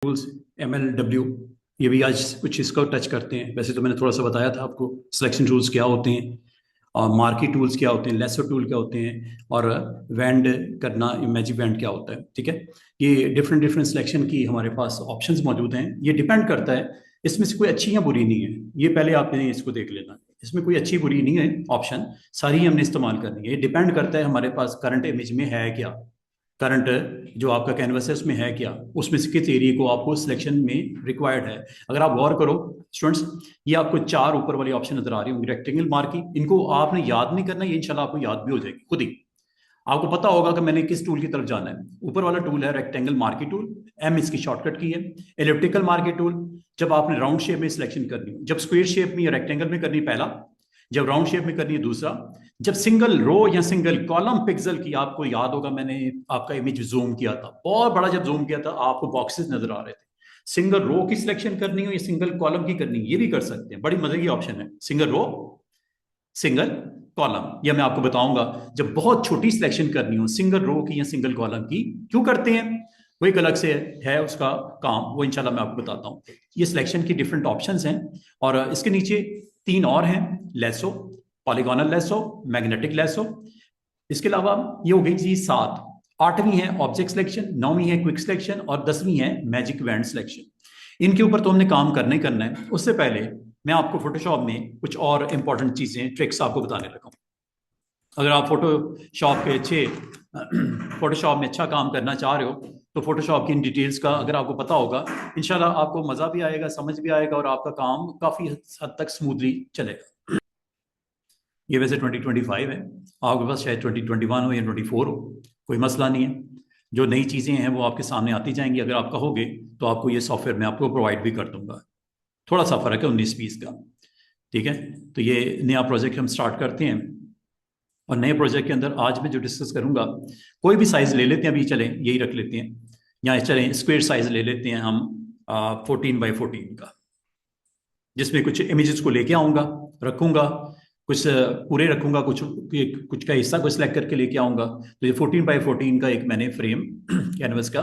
Tools MLW, ये भी आज कुछ इसको टच करते हैं। वैसे तो मैंने थोड़ा सा बताया था आपको सिलेक्शन टूल्स क्या होते हैं और मार्की टूल्स क्या होते हैं, लेसो टूल क्या होते हैं, और वेंड करना मैजिक वेंड क्या होता है। ठीक है, ये डिफरेंट डिफरेंट सिलेक्शन की हमारे पास ऑप्शंस मौजूद हैं। ये डिपेंड करता है, इसमें से कोई अच्छी या बुरी नहीं है, ये पहले आपने इसको देख लेना। इसमें कोई अच्छी बुरी नहीं है, ऑप्शन सारी हमने इस्तेमाल करनी है। ये डिपेंड करता है हमारे पास करंट इमेज में है क्या, करंट जो आपका कैनवस है उसमें है क्या, उसमें से किस एरिया को आपको सिलेक्शन में रिक्वायर्ड है। अगर आप गौर करो स्टूडेंट्स, ये आपको चार ऊपर वाली ऑप्शन नजर आ रही होंगी रेक्टेंगल मार्की, इनको आपने याद नहीं करना, ये इंशाल्लाह आपको याद भी हो जाएगी खुद ही। आपको पता होगा कि मैंने किस टूल की तरफ जाना है। ऊपर वाला टूल है रेक्टेंगल मार्की टूल, एम इसकी शॉर्टकट की है। एलिप्टिकल मार्की टूल जब आपने राउंड शेप में सिलेक्शन करनी हो, जब स्क्वायर शेप में या रेक्टेंगल में करनी पहला, जब राउंड शेप में करनी है दूसरा, जब सिंगल रो या सिंगल कॉलम पिक्सल की, आपको याद होगा मैंने आपका इमेज जूम किया था बहुत बड़ा, जब जूम किया था आपको बॉक्सेस नजर आ रहे थे। सिंगल रो की सिलेक्शन करनी हो या सिंगल कॉलम की करनी, ये भी कर सकते हैं। बड़ी मजे की ऑप्शन है, सिंगल रो सिंगल कॉलम। यह मैं आपको बताऊंगा जब बहुत छोटी सिलेक्शन करनी हो सिंगल रो की या सिंगल कॉलम की, क्यों करते हैं वो एक अलग से है उसका काम, वो इंशाल्लाह मैं आपको बताता हूँ। ये सिलेक्शन की डिफरेंट ऑप्शंस हैं और इसके नीचे तीन और हैं, lasso, polygonal lasso, magnetic lasso. इसके अलावा ये हो गई जी सात। आठवीं है ऑब्जेक्ट सिलेक्शन, नौवीं है क्विक सिलेक्शन और 10वीं है मैजिक बैंड सिलेक्शन। इनके ऊपर तो हमने काम करना ही करना है। उससे पहले मैं आपको फोटोशॉप में कुछ और इंपॉर्टेंट चीजें ट्रिक्स आपको बताने लगा हूं। अगर आप फोटोशॉप में अच्छा काम करना चाह रहे हो तो फोटोशॉप की इन डिटेल्स का अगर आपको पता होगा, इंशाल्लाह आपको मजा भी आएगा, समझ भी आएगा और आपका काम काफी हद तक स्मूथली चलेगा। ये वैसे 2025 है, आपके पास शायद 2021 हो या 24 हो, कोई मसला नहीं है। जो नई चीज़ें हैं वो आपके सामने आती जाएंगी। अगर आप कहोगे तो आपको ये सॉफ्टवेयर मैं आपको प्रोवाइड भी कर दूंगा। थोड़ा सा फर्क है 19-20 का। ठीक है, तो ये नया प्रोजेक्ट हम स्टार्ट करते हैं और नए प्रोजेक्ट के अंदर आज मैं जो डिस्कस करूंगा, कोई भी साइज ले लेते हैं, अभी चलें यही रख लेते हैं, या चलें स्क्वायर साइज ले लेते हैं हम 14x14 का, जिसमें कुछ इमेजेस को लेके आऊंगा, रखूंगा, कुछ पूरे रखूंगा, कुछ कुछ का हिस्सा को सिलेक्ट करके लेके आऊंगा। तो ये 14x14 का एक मैंने फ्रेम कैनवस का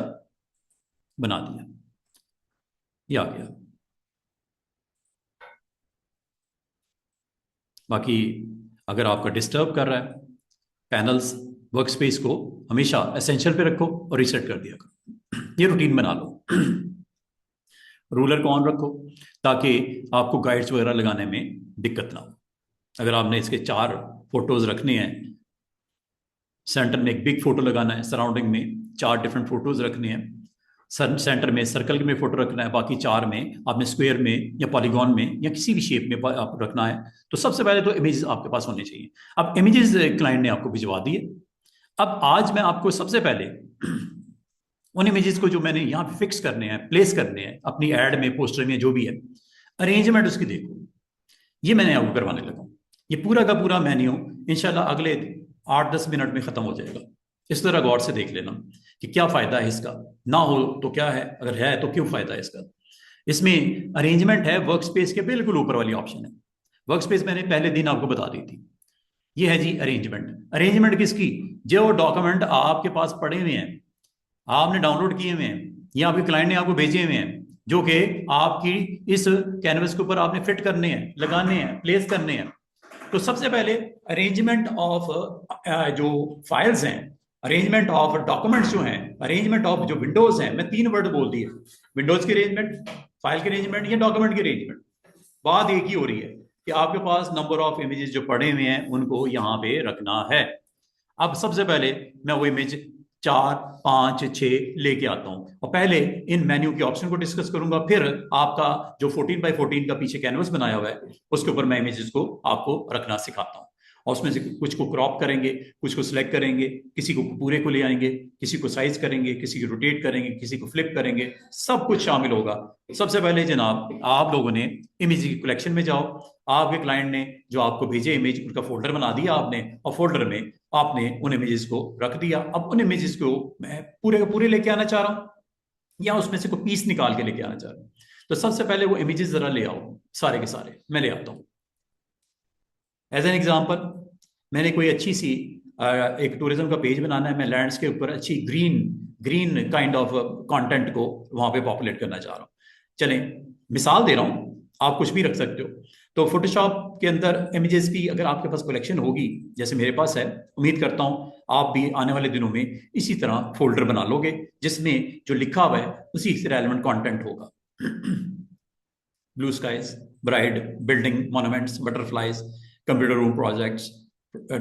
बना दिया, ये आ गया। बाकी अगर आपका डिस्टर्ब कर रहा है पैनल्स, वर्क स्पेस को हमेशा एसेंशियल पे रखो और रीसेट कर दिया करो, ये रूटीन बना लो। रूलर को ऑन रखो ताकि आपको गाइड्स वगैरह लगाने में दिक्कत ना हो। अगर आपने इसके चार फोटोज रखने हैं, सेंटर में एक बिग फोटो लगाना है, सराउंडिंग में चार डिफरेंट फोटोज रखने हैं, सेंटर में सर्कल में फोटो रखना है, बाकी चार में आपने स्क्वायर में या पॉलीगॉन में या किसी भी शेप में आप रखना है। तो सबसे पहले तो इमेजेस आपके पास होने चाहिए। अब इमेजेस क्लाइंट ने आपको भिजवा दिए। अब आज मैं आपको सबसे पहले उन इमेजेस को जो मैंने यहाँ फिक्स करने हैं, प्लेस करने हैं अपनी एड में, पोस्टर में, जो भी है, अरेंजमेंट उसकी देखो, ये मैंने आपको करवाने लगा हूँ। ये पूरा का पूरा मेन्यू इंशाल्लाह अगले 8-10 मिनट में खत्म हो जाएगा। इस तरह गौर से देख लेना कि क्या फायदा है इसका, ना हो तो क्या है, अगर है तो क्यों फायदा है इसका। इसमें अरेंजमेंट है, वर्क स्पेस के बिल्कुल ऊपर वाली ऑप्शन है। वर्क स्पेस मैंने पहले दिन आपको बता दी थी। ये है जी अरेंजमेंट। अरेंजमेंट किसकी? जो डॉक्यूमेंट आपके पास पड़े हुए हैं, आपने डाउनलोड किए हुए हैं या आपके क्लाइंट ने आपको भेजे हुए हैं, जो कि आपकी इस कैनवस के ऊपर आपने फिट करने हैं, लगाने हैं, प्लेस करने हैं। तो सबसे पहले अरेंजमेंट ऑफ जो फाइल्स हैं, अरेंजमेंट ऑफ डॉक्यूमेंट्स जो हैं, अरेंजमेंट ऑफ जो विंडोज हैं, मैं 3 वर्ड बोल दिए, विंडोज की अरेंजमेंट, फाइल की अरेंजमेंट या डॉक्यूमेंट की अरेंजमेंट। बात एक ही हो रही है कि आपके पास नंबर ऑफ इमेजेस जो पड़े हुए हैं उनको यहाँ पे रखना है। अब सबसे पहले मैं वो इमेज 4, 5, 6 लेके आता हूं और पहले इन मेन्यू के ऑप्शन को डिस्कस करूंगा, फिर आपका जो 14x14 का पीछे कैनवस बनाया हुआ है उसके ऊपर मैं इमेजेस को आपको रखना सिखाता हूं। और उसमें से कुछ को क्रॉप करेंगे, कुछ को सिलेक्ट करेंगे, किसी को पूरे को ले आएंगे, किसी को साइज करेंगे, किसी को रोटेट करेंगे, किसी को फ्लिप करेंगे, सब कुछ शामिल होगा। सबसे पहले जनाब आप लोगों ने इमेज की कलेक्शन में जाओ। आपके क्लाइंट ने जो आपको भेजे इमेज, उनका फोल्डर बना दिया आपने और फोल्डर में आपने उन इमेजेस को रख दिया। अब उन इमेजेस को मैं पूरे का पूरे लेके आना चाह रहा हूं या उसमें से कोई पीस निकाल के लेके आना चाह रहा हूं। तो सबसे पहले वो इमेजेस जरा ले आओ, सारे के सारे मैं ले आता हूं। एज एन एग्जाम्पल, मैंने कोई अच्छी सी एक टूरिज्म का पेज बनाना है, मैं लैंड्स के ऊपर अच्छी green green kind of content को वहां पे पॉपुलेट करना चाह रहा हूँ। चलें, मिसाल दे रहा हूँ, आप कुछ भी रख सकते हो। तो फोटोशॉप के अंदर इमेजेस की अगर आपके पास कलेक्शन होगी, जैसे मेरे पास है, उम्मीद करता हूँ आप भी आने वाले दिनों में इसी तरह फोल्डर बना लोगे जिसमें जो लिखा हुआ है उसी से रेलेवेंट कंटेंट होगा। Blue skies, bride, building, monuments, butterflies, computer room projects,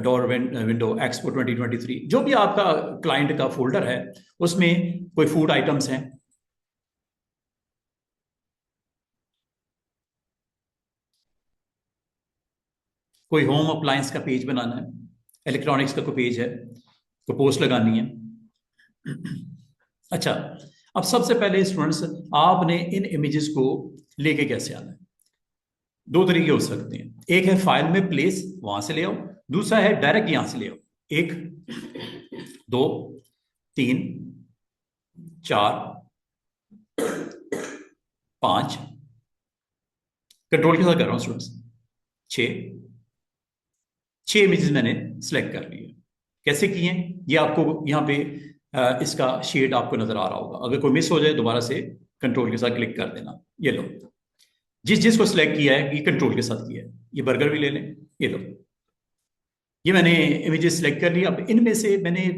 door window, expo 2023, जो भी आपका क्लाइंट का फोल्डर है उसमें कोई फूड आइटम्स हैं, कोई होम अप्लायंस का पेज बनाना है, इलेक्ट्रॉनिक्स का कोई पेज है, कोई पोस्ट लगानी है। अच्छा, अब सबसे पहले स्टूडेंट्स आपने इन इमेजेस को लेके कैसे आना है? दो तरीके हो सकते हैं, एक है फाइल में प्लेस, वहां से ले आओ, दूसरा है डायरेक्ट यहां से ले आओ। एक, दो, तीन, चार, पांच, कंट्रोल के साथ कर रहा हूं स्टूडेंट्स, छह इमेजेस मैंने सिलेक्ट कर लिए। कैसे किए? ये आपको यहाँ पे इसका शेड आपको नजर आ रहा होगा। अगर कोई मिस हो जाए दोबारा से कंट्रोल के साथ क्लिक कर देना। ये लो, जिस जिस को सिलेक्ट किया है ये कंट्रोल के साथ किया है। ये बर्गर भी ले लें, ये लो, ये मैंने इमेजेस सिलेक्ट कर लिया। अब इनमें से मैंने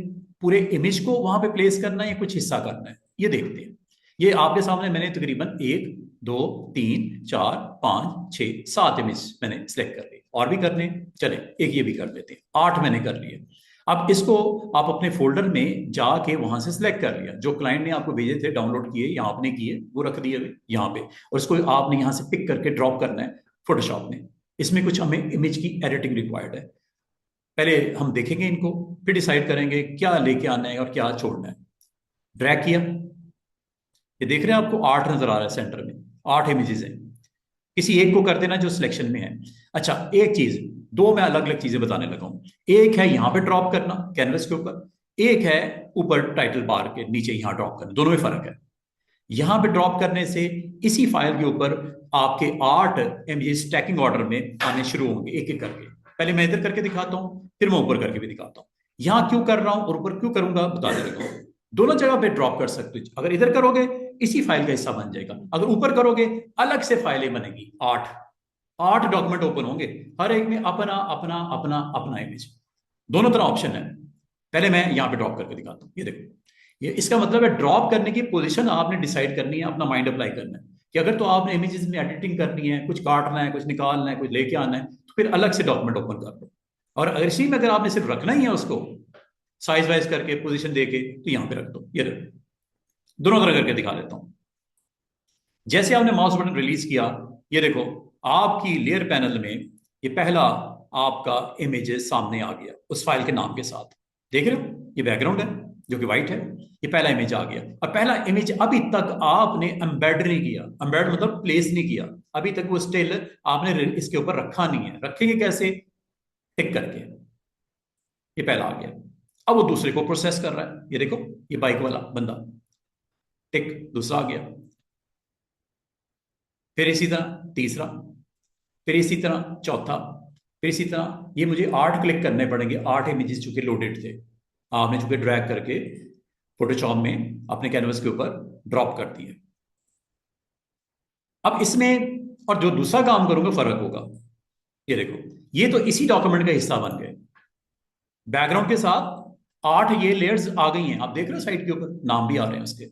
पूरे इमेज को वहां पे प्लेस करना है या कुछ हिस्सा करना है, ये देखते हैं। ये आपके सामने मैंने तकरीबन 1, 2, 3, 4, 5, 6, 7 इमेज मैंने सिलेक्ट कर ली। और भी करने, चले एक ये भी कर लेते हैं, 8 मैंने कर लिए। अब इसको आप अपने फोल्डर में जाके वहां से सिलेक्ट कर लिया, जो क्लाइंट ने आपको भेजे थे, डाउनलोड किए या आपने किए, वो रख दिए यहाँ पे, और इसको आपने यहाँ से पिक करके ड्रॉप करना है फोटोशॉप में। इसमें कुछ हमें इमेज की एडिटिंग रिक्वायर्ड है। पहले हम देखेंगे इनको, फिर डिसाइड करेंगे क्या लेके आना है और क्या छोड़ना है। ड्रैग किया, ये देख रहे हैं आपको 8 नजर आ रहा है सेंटर में, 8 इमेजेस हैं। किसी एक को कर देना जो सिलेक्शन में है। अच्छा, एक चीज, दो मैं अलग अलग चीजें बताने लगा हूं। एक है यहां पे ड्रॉप करना कैनवस के ऊपर, एक है ऊपर टाइटल बार के नीचे यहां ड्रॉप करना, दोनों में फर्क है। यहां पे ड्रॉप करने से इसी फाइल के ऊपर आपके 8 इमेजेस स्टैकिंग ऑर्डर में आने शुरू होंगे, एक एक करके। पहले मैं इधर करके दिखाता हूं, फिर मैं ऊपर करके भी दिखाता हूं। यहां क्यों कर रहा हूं और ऊपर क्यों करूंगा बताने लगा हूं। दोनों जगह पे ड्रॉप कर सकते हो। अगर इधर करोगे इसी फाइल का हिस्सा बन जाएगा, अगर ऊपर करोगे अलग से फाइलें बनेगी। 8 डॉक्यूमेंट ओपन होंगे, हर एक में अपना अपना अपना अपना इमेज। दोनों तरह ऑप्शन है। पहले मैं यहां पे ड्रॉप करके दिखाता हूं, ये देखो। ये इसका मतलब है ड्रॉप करने की पोजीशन आपने डिसाइड करनी है, अपना माइंड अप्लाई करना है कि अगर तो आपने इमेजेस में एडिटिंग करनी है, कुछ काटना है, कुछ निकालना है, कुछ लेके आना है, तो फिर अलग से डॉक्यूमेंट ओपन कर लो। और अगर इसी में अगर आपने सिर्फ रखना ही है उसको साइज वाइज करके पोजीशन देके, तो यहां पे रख दो। ये रखो, दोनों तरह करके दिखा देता हूं। जैसे आपने माउस बटन रिलीज किया, ये देखो आपकी लेयर पैनल में ये पहला आपका इमेज सामने आ गया उस फाइल के नाम के साथ। देख रहे हो, ये बैकग्राउंड है जो कि व्हाइट है, ये पहला इमेज आ गया। और पहला इमेज अभी तक आपने एम्बेड नहीं किया, एम्बेड मतलब प्लेस नहीं किया, अभी तक वो स्टिल आपने इसके ऊपर रखा नहीं है। रखेंगे कैसे? टिक करके, ये पहला आ गया। अब वो दूसरे को प्रोसेस कर रहा है, ये देखो, ये बाइक वाला बंदा, टिक, दूसरा आ गया। फिर इसी तरह तीसरा, फिर इसी तरह चौथा, फिर इसी तरह। ये मुझे 8 क्लिक करने पड़ेंगे, 8 इमेजेस चूंकि लोडेड थे, आपने चूंकि ड्रैग करके फोटोशॉप में अपने कैनवस के ऊपर ड्रॉप कर दिए। अब इसमें और जो दूसरा काम करूंगा फर्क होगा। ये देखो, ये तो इसी डॉक्यूमेंट का हिस्सा बन गए, बैकग्राउंड के साथ 8 ये लेयर्स आ गई हैं। आप देख रहे हो साइड के ऊपर नाम भी आ रहे हैं उसके,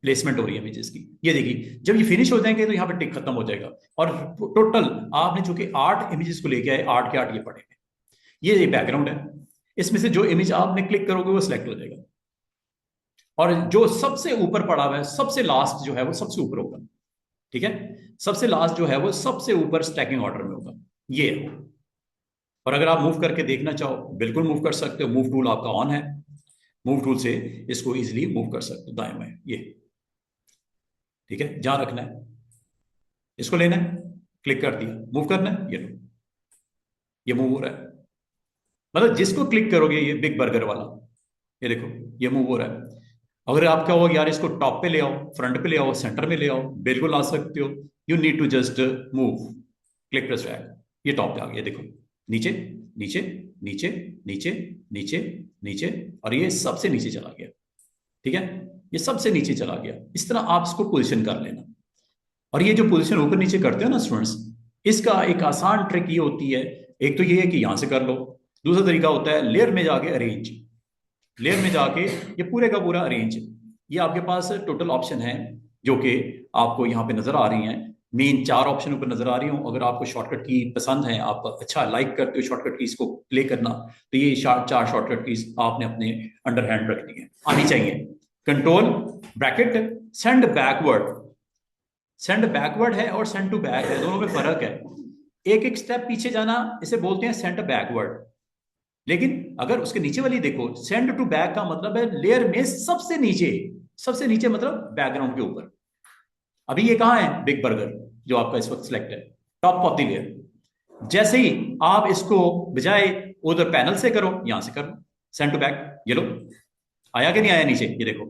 प्लेसमेंट हो रही है इमेजेस की। ये देखिए, जब ये फिनिश हो जाएंगे तो यहाँ पे टिक खत्म हो जाएगा। और टोटल आपने चूंकि 8 इमेजेस को लेके आए, 8 के 8 ये पड़ेंगे। ये बैकग्राउंड है, इसमें से जो इमेज आपने क्लिक करोगे वो सिलेक्ट हो जाएगा। और जो सबसे ऊपर पड़ा हुआ है, सबसे लास्ट जो है वो सबसे ऊपर होगा। ठीक है, सबसे लास्ट जो है वो सबसे ऊपर स्टैकिंग ऑर्डर में होगा, ये है। और अगर आप मूव करके देखना चाहो बिल्कुल मूव कर सकते हो, मूव टूल आपका ऑन है, मूव टूल से इसको इजिली मूव कर सकते हो दाएं बाएं। ये ठीक है, जहां रखना है इसको लेना है, क्लिक कर दिया, मूव करना है, ये लो, ये मूव हो रहा है। मतलब जिसको क्लिक करोगे, ये बिग बर्गर वाला, ये देखो ये मूव हो रहा है। अगर आप कहो यार इसको टॉप पे ले आओ, फ्रंट पे ले आओ, सेंटर में ले आओ, बिल्कुल ला सकते हो। You need to just move, click press drag, ये टॉप पे आ गया। देखो नीचे नीचे नीचे नीचे नीचे नीचे, और ये सबसे नीचे चला गया। ठीक है, ये सबसे नीचे चला गया। इस तरह आप इसको पोजीशन कर लेना। और ये जो पोजीशन ऊपर नीचे करते हो ना स्टूडेंट्स, इसका एक आसान ट्रिक ये होती है, एक तो ये है कि यहां से कर लो, दूसरा तरीका होता है लेयर में जाके अरेंज, लेयर में जाके ये पूरे का पूरा अरेंज। ये आपके पास टोटल ऑप्शन है जो कि आपको यहाँ पे नजर आ रही हैं। मेन 4 ऑप्शन ऊपर नजर आ रही हूँ। अगर आपको शॉर्टकट की पसंद है, आप अच्छा लाइक करते हो शॉर्टकट कीज को प्ले करना, तो ये 4 शॉर्टकट कीज आपने अपने अंडर हैंड रखनी है, आनी चाहिए। Control bracket send backward, send backward है और सेंड टू बैक है, दोनों में फर्क है। एक एक स्टेप पीछे जाना इसे बोलते हैं सेंड बैकवर्ड। लेकिन अगर उसके नीचे वाली देखो, सेंड टू बैक का मतलब है लेयर में सबसे नीचे, सबसे नीचे मतलब बैकग्राउंड के ऊपर। अभी ये कहां है बिग बर्गर जो आपका इस वक्त सिलेक्ट है, टॉप ऑफ द लेयर। जैसे ही आप इसको बजाय उधर पैनल से करो, यहां से करो सेंड टू बैक, ये लो आया कि नहीं आया नीचे, ये देखो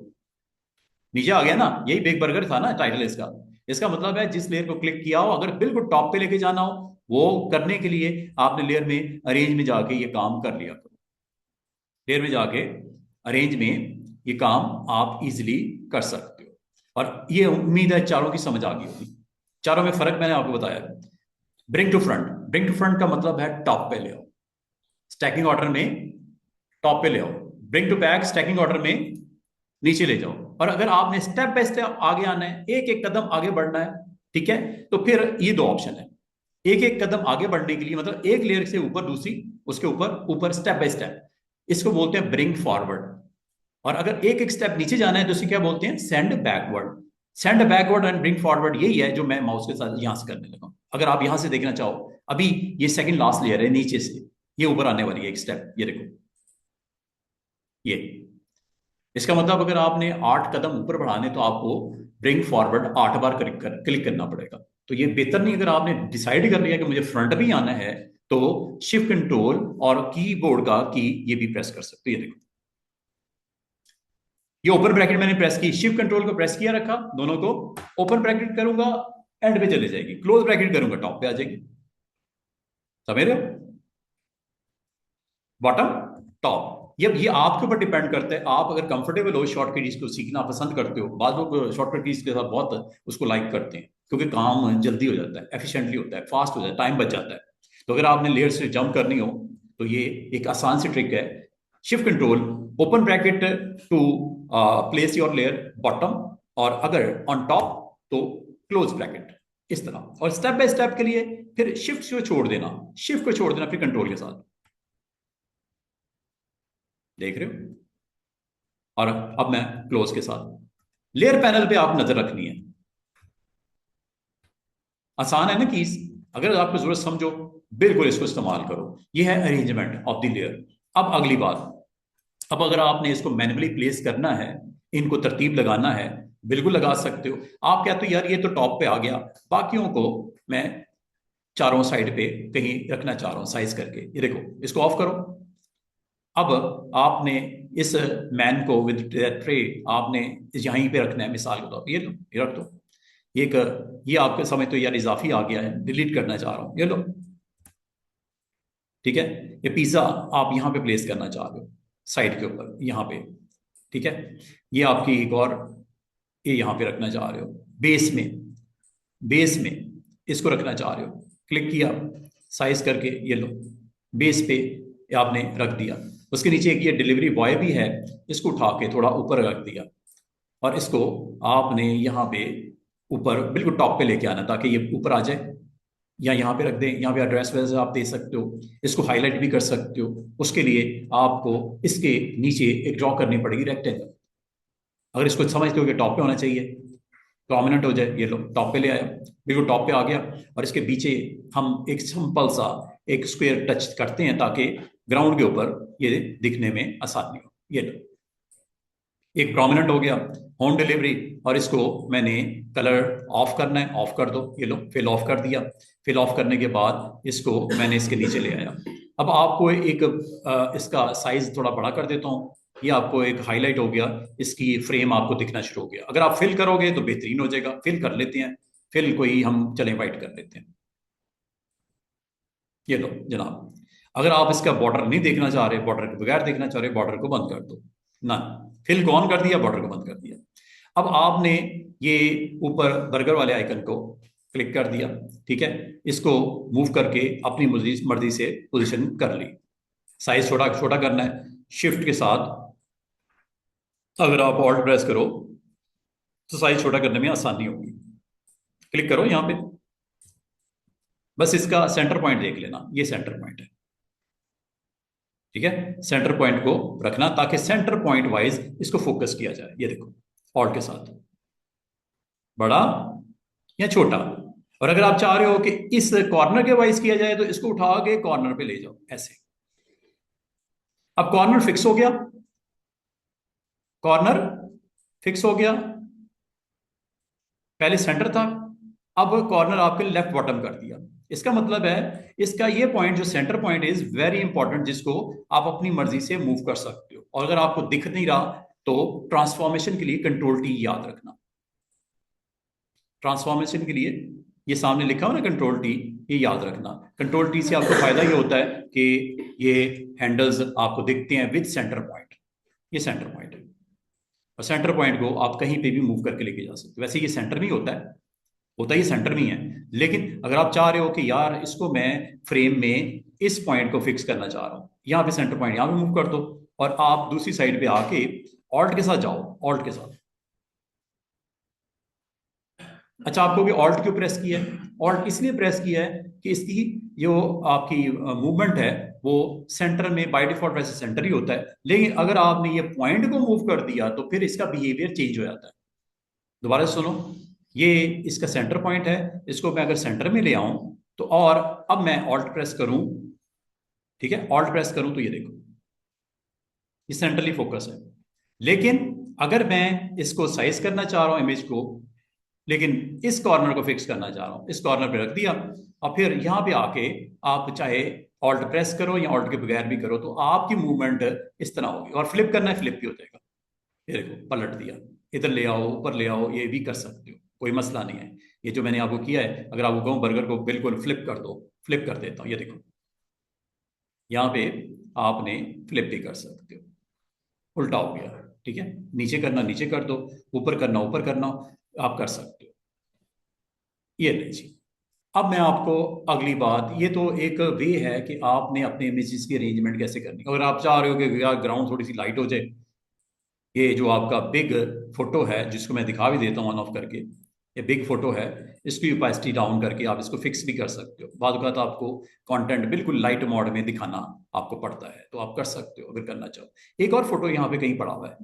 नीचे आ गया ना। यही बिग बर्गर था ना टाइटल इसका। इसका मतलब है जिस लेयर को क्लिक किया हो, अगर बिल्कुल टॉप पे लेके जाना हो, वो करने के लिए आपने लेयर में अरेंज में जाके ये काम कर लिया करो। लेयर में जाके अरेंज में ये काम आप इजीली कर सकते हो। और ये उम्मीद है चारों की समझ आ गई होगी। चारों में फर्क मैंने आपको बताया। Bring to front, bring to front का मतलब है टॉप पे ले आओ, स्टैकिंग ऑर्डर में टॉप पे ले आओ। Bring to back stacking order में नीचे ले जाओ। और अगर आपने स्टेप बाय स्टेप आगे आना है, एक एक कदम आगे बढ़ना है, ठीक है, तो फिर ये 2 ऑप्शन है। एक एक कदम आगे बढ़ने के लिए मतलब एक लेयर से ऊपर दूसरी, उसके ऊपर ऊपर स्टेप बाय स्टेप, इसको बोलते हैं ब्रिंग फॉरवर्ड। और अगर एक एक स्टेप नीचे जाना है तो इसे क्या बोलते हैं, send backward. Send backward and bring forward यही है जो मैं माउस के साथ यहां से करने लगा। अगर आप यहां से देखना चाहो, अभी ये सेकंड लास्ट लेयर है, नीचे से ये ऊपर आने वाली है एक स्टेप, ये देखो ये। इसका मतलब अगर आपने 8 कदम ऊपर बढ़ाने तो आपको ब्रिंग फॉरवर्ड 8 बार क्लिक करना पड़ेगा। तो ये बेहतर नहीं, अगर आपने डिसाइड कर लिया कि मुझे फ्रंट भी आना है, तो शिफ्ट कंट्रोल और कीबोर्ड का की ये भी प्रेस कर सकते हो। ये देखो ये ओपन ब्रैकेट मैंने प्रेस की, शिफ्ट कंट्रोल को प्रेस किया रखा, दोनों को ओपन ब्रैकेट करूंगा एंड पे चले जाएगी, क्लोज ब्रैकेट करूंगा टॉप पे आ जाएगी। समझ रहे हो, बॉटम टॉप। ये आपके ऊपर डिपेंड करता है। आप अगर कंफर्टेबल हो शॉर्टकट कीज को सीखना पसंद करते हो, बाद लोग शॉर्टकट कीज के साथ बहुत उसको लाइक करते हैं क्योंकि काम जल्दी हो जाता है, एफिशिएंटली होता है, फास्ट हो जाता है, टाइम बच जाता है। तो अगर आपने लेयर से जंप करनी हो तो ये एक आसान सी ट्रिक है। Shift control open bracket to place your layer bottom, और अगर ऑन टॉप तो क्लोज ब्रैकेट, इस तरह। और स्टेप बाय स्टेप के लिए फिर शिफ्ट को छोड़ देना, शिफ्ट को छोड़ देना फिर कंट्रोल के साथ। देख रहे हो। और अब मैं क्लोज के साथ, लेयर पैनल पे आप नजर रखनी है। आसान है ना कीज, अगर आपको जरूरत समझो बिल्कुल इसको इस्तेमाल करो। ये है अरेंजमेंट ऑफ द लेयर। अब अगली बात, अब अगर आपने इसको मैन्युअली प्लेस करना है, इनको तरतीब लगाना है, बिल्कुल लगा सकते हो। आप कहते हो यार ये तो टॉप पे आ गया, बाकियों को मैं चारों साइड पे कहीं रखना चाह रहा हूं साइज करके। ये देखो इसको ऑफ करो। अब आपने इस मैन को विद ट्रे आपने यहीं पे रखना है। मिसाल के तौर पर ये लो, ये रख दो। ये आपके समय तो यार इजाफी आ गया है, डिलीट करना चाह रहा हूं, ये लो, ठीक है। ये पिज्जा आप यहां पे प्लेस करना चाह रहे हो साइड के ऊपर, यहां पे, ठीक है। ये आपकी एक और, ये यहां पे रखना चाह रहे हो बेस में, बेस में इसको रखना चाह रहे हो, क्लिक किया साइज करके, ये लो बेस पे आपने रख दिया। उसके नीचे एक ये डिलीवरी बॉय भी है, इसको उठा के थोड़ा ऊपर रख दिया, और इसको आपने यहाँ पे ऊपर बिल्कुल टॉप पे लेके आना ताकि ये ऊपर आ जाए, या यहाँ पे रख दें। यहाँ पे एड्रेस वैसे आप दे सकते हो, इसको हाईलाइट भी कर सकते हो। उसके लिए आपको इसके नीचे एक ड्रॉ करनी पड़ेगी रेक्टेंगल। अगर इसको समझते हो कि टॉप पे होना चाहिए, प्रोमिनेंट हो जाए, ये लो टॉप पे ले आया, बिल्कुल टॉप पे आ गया। और इसके पीछे हम एक सिंपल सा एक स्क्वायर टच करते हैं ताकि ग्राउंड के ऊपर ये दिखने में आसानी हो। ये लो एक प्रोमिनेंट हो गया, होम डिलीवरी। और इसको मैंने कलर ऑफ करना है, ऑफ कर दो, ये लो फिल ऑफ कर दिया। फिल ऑफ करने के बाद इसको मैंने इसके नीचे ले आया। अब आपको एक इसका साइज थोड़ा बड़ा कर देता हूँ। ये आपको एक हाईलाइट हो गया, इसकी फ्रेम आपको दिखना शुरू हो गया। अगर आप फिल करोगे तो बेहतरीन हो जाएगा। फिल कर लेते हैं, फिल कोई हम चले वाइट कर लेते हैं। ये लो जनाब, अगर आप इसका बॉर्डर नहीं देखना चाह रहे, बॉर्डर के बगैर देखना चाह रहे, बॉर्डर को बंद कर दो ना। फिल को ऑन कर दिया, बॉर्डर को बंद कर दिया। अब आपने ये ऊपर बर्गर वाले आइकन को क्लिक कर दिया, ठीक है, इसको मूव करके अपनी मर्जी से पोजीशन कर ली। साइज छोटा छोटा करना है, शिफ्ट के साथ अगर आप ऑल्ट प्रेस करो तो साइज छोटा करने में आसानी होगी। क्लिक करो यहां पे, बस इसका सेंटर पॉइंट देख लेना, ये सेंटर पॉइंट है, ठीक है। सेंटर पॉइंट को रखना ताकि सेंटर पॉइंट वाइज इसको फोकस किया जाए। ये देखो, ऑल्ट के साथ बड़ा या छोटा। और अगर आप चाह रहे हो कि इस कॉर्नर के वाइज किया जाए तो इसको उठा के कॉर्नर पे ले जाओ, ऐसे। अब कॉर्नर फिक्स हो गया, कॉर्नर फिक्स हो गया, पहले सेंटर था, अब कॉर्नर आपके लेफ्ट बॉटम कर दिया। इसका मतलब है इसका ये पॉइंट जो centre point is very important, जिसको आप अपनी मर्जी से मूव कर सकते हो। और अगर आपको दिख नहीं रहा तो ट्रांसफॉर्मेशन के लिए कंट्रोल टी याद रखना। ट्रांसफॉर्मेशन के लिए ये सामने लिखा हो ना कंट्रोल टी, ये याद रखना। कंट्रोल टी से आपको फायदा ये होता है कि ये हैंडल्स आपको दिखते हैं विद सेंटर पॉइंट। ये सेंटर पॉइंट है और सेंटर पॉइंट को आप कहीं पे भी मूव करके लेके जा सकते हो। वैसे ये सेंटर में होता है, होता ही सेंटर में है, लेकिन अगर आप चाह रहे हो कि यार इसको मैं फ्रेम में इस पॉइंट को फिक्स करना चाह रहा हूं, यहाँ पे सेंटर पॉइंट यहाँ पे मूव कर दो और आप दूसरी साइड पे आके ऑल्ट के साथ जाओ, ऑल्ट के साथ। अच्छा, आपको भी ऑल्ट क्यों प्रेस किया है? ऑल्ट इसलिए प्रेस किया है कि इसकी जो आपकी मूवमेंट है वो सेंटर में बाय डिफॉल्ट वैसे सेंटर ही होता है, लेकिन अगर आपने ये पॉइंट को मूव कर दिया तो फिर इसका बिहेवियर चेंज हो जाता है। दोबारा सुनो, ये इसका सेंटर पॉइंट है, इसको मैं अगर सेंटर में ले आऊं तो, और अब मैं ऑल्ट प्रेस करूं, ठीक है, ऑल्ट प्रेस करूं तो ये देखो ये सेंट्रली फोकस है। लेकिन अगर मैं इसको साइज करना चाह रहा हूं इमेज को, लेकिन इस कॉर्नर को फिक्स करना चाह रहा हूं, इस कॉर्नर पे रख दिया और फिर यहां पे आके आप चाहे ऑल्ट प्रेस करो या ऑल्ट के बगैर भी करो तो आपकी मूवमेंट इस तरह होगी। और फ्लिप करना है, फ्लिप भी हो जाएगा। ये देखो पलट दिया, इधर ले आओ, ऊपर ले आओ, ये भी कर सकते हो, कोई मसला नहीं है। ये जो मैंने आपको किया है, अगर आपको कहूँ बर्गर को बिल्कुल फ्लिप कर दो, फ्लिप कर देता हूँ। ये देखो यहाँ पे आपने फ्लिप भी कर सकते हो, उल्टा हो गया, ठीक है। नीचे करना नीचे कर दो, ऊपर करना ऊपर करना, आप कर सकते हो। ये लीजिए। अब मैं आपको अगली बात, ये तो एक वे है कि आपने अपने इमेजेस की अरेंजमेंट कैसे करनी। अगर आप चाह रहे हो कि यार ग्राउंड थोड़ी सी लाइट हो जाए, ये जो आपका बिग फोटो है जिसको मैं दिखा भी देता हूँ ऑन ऑफ करके, ये बिग फोटो है, इसकी ओपेसिटी डाउन करके आप इसको फिक्स भी कर सकते हो। बाद वक्त आपको कंटेंट बिल्कुल लाइट मोड में दिखाना आपको पड़ता है तो आप कर सकते हो अगर करना चाहो। एक और फोटो यहाँ पे कहीं पड़ा हुआ है,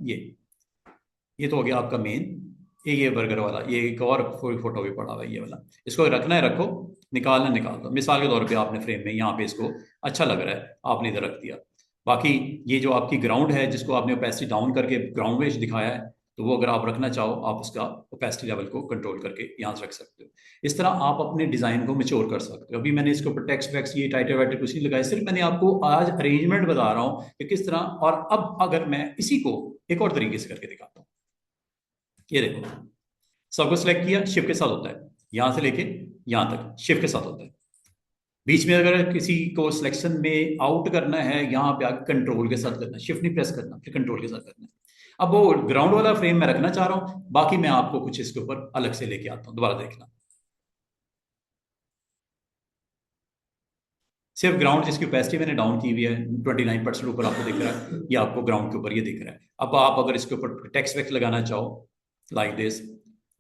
ये तो हो गया आपका मेन। ये बर्गर वाला, ये एक और फोटो भी पड़ा हुआ है, ये वाला। इसको रखना है रखो, निकालना निकाल दो। मिसाल के तौर पे आपने फ्रेम में यहाँ पे इसको अच्छा लग रहा है, आपने इधर रख दिया। बाकी ये जो आपकी ग्राउंड है जिसको आपने ओपेसिटी डाउन करके ग्राउंड में दिखाया है, तो वो अगर आप रखना चाहो आप उसका ओपेसिटी लेवल को कंट्रोल करके यहाँ से रख सकते हो। इस तरह आप अपने डिजाइन को मैच्योर कर सकते हो। अभी मैंने इसके ऊपर टेक्स्ट वैक्स ये टाइटल वाइटल कुछ नहीं लगाया, सिर्फ मैंने आपको आज अरेंजमेंट बता रहा हूँ कि किस तरह। और अब अगर मैं इसी को एक और तरीके से करके दिखाता हूँ, ये देखो, सबको सिलेक्ट किया, शिफ्ट के साथ होता है, यहां से लेके यहां तक शिफ्ट के साथ होता है। बीच में अगर किसी को सिलेक्शन में आउट करना है, यहां पे आकर कंट्रोल के साथ करना है, शिफ्ट नहीं प्रेस करना, फिर कंट्रोल के साथ करना है। अब वो ग्राउंड वाला फ्रेम मैं रखना चाह रहा हूं, बाकी मैं आपको कुछ इसके ऊपर अलग से लेके आता हूं, दोबारा देखना। सिर्फ ग्राउंड जिसकी कैपेसिटी मैंने डाउन की हुई है 29% ऊपर आपको दिख रहा है, ये आपको ग्राउंड के ऊपर ये दिख रहा है। अब आप अगर इसके ऊपर टेक्स्ट वेक्स लगाना चाहो like this,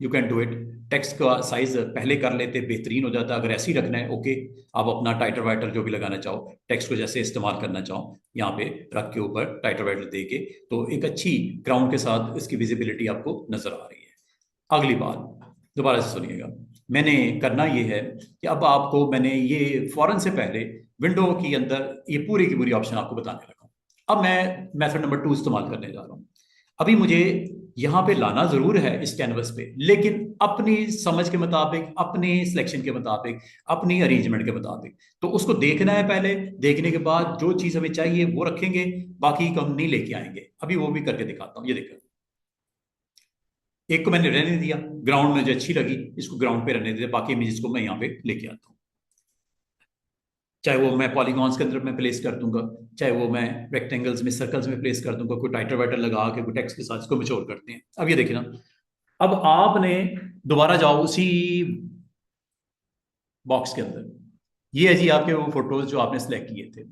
you can do it. Text का साइज पहले कर लेते बेहतरीन हो जाता है। अगर ऐसे ही रखना है ओके, आप अपना टाइटल वाइटल जो भी लगाना चाहो, टेक्स्ट को जैसे इस्तेमाल करना चाहो, यहाँ पे रख के ऊपर टाइटल वाइटल दे के, तो एक अच्छी ग्राउंड के साथ इसकी विजिबिलिटी आपको नजर आ रही है। अगली बात दोबारा से सुनिएगा, मैंने करना ये है कि अब आपको मैंने ये फौरन से पहले विंडो के अंदर ये पूरी की पूरी ऑप्शन आपको बताने लगा हूं। अब मैं मेथड नंबर 2 इस्तेमाल करने जा रहा हूं। अभी मुझे यहां पे लाना जरूर है इस कैनवस पे, लेकिन अपनी समझ के मुताबिक, अपने सिलेक्शन के मुताबिक, अपनी अरेंजमेंट के मुताबिक। तो उसको देखना है पहले, देखने के बाद जो चीज हमें चाहिए वो रखेंगे, बाकी को हम नहीं लेके आएंगे। अभी वो भी करके दिखाता हूँ। ये देखो, एक को मैंने रहने दिया, ग्राउंड में जो अच्छी लगी इसको ग्राउंड पे रहने दिया, बाकी इमेजेस को मैं यहाँ पे लेके आता हूँ। चाहे वो मैं पॉलीगॉन्स के अंदर मैं प्लेस कर दूंगा, चाहे वो मैं रेक्टेंगल्स में, सर्कल्स में प्लेस कर दूंगा, कोई टाइटल वाइटल लगा के कोई टेक्स्ट के साथ इसको मैच्योर करते हैं। अब ये देखिए ना, अब आपने दोबारा जाओ उसी बॉक्स के अंदर, ये है जी आपके वो फोटोज जो आपने सेलेक्ट किए थे।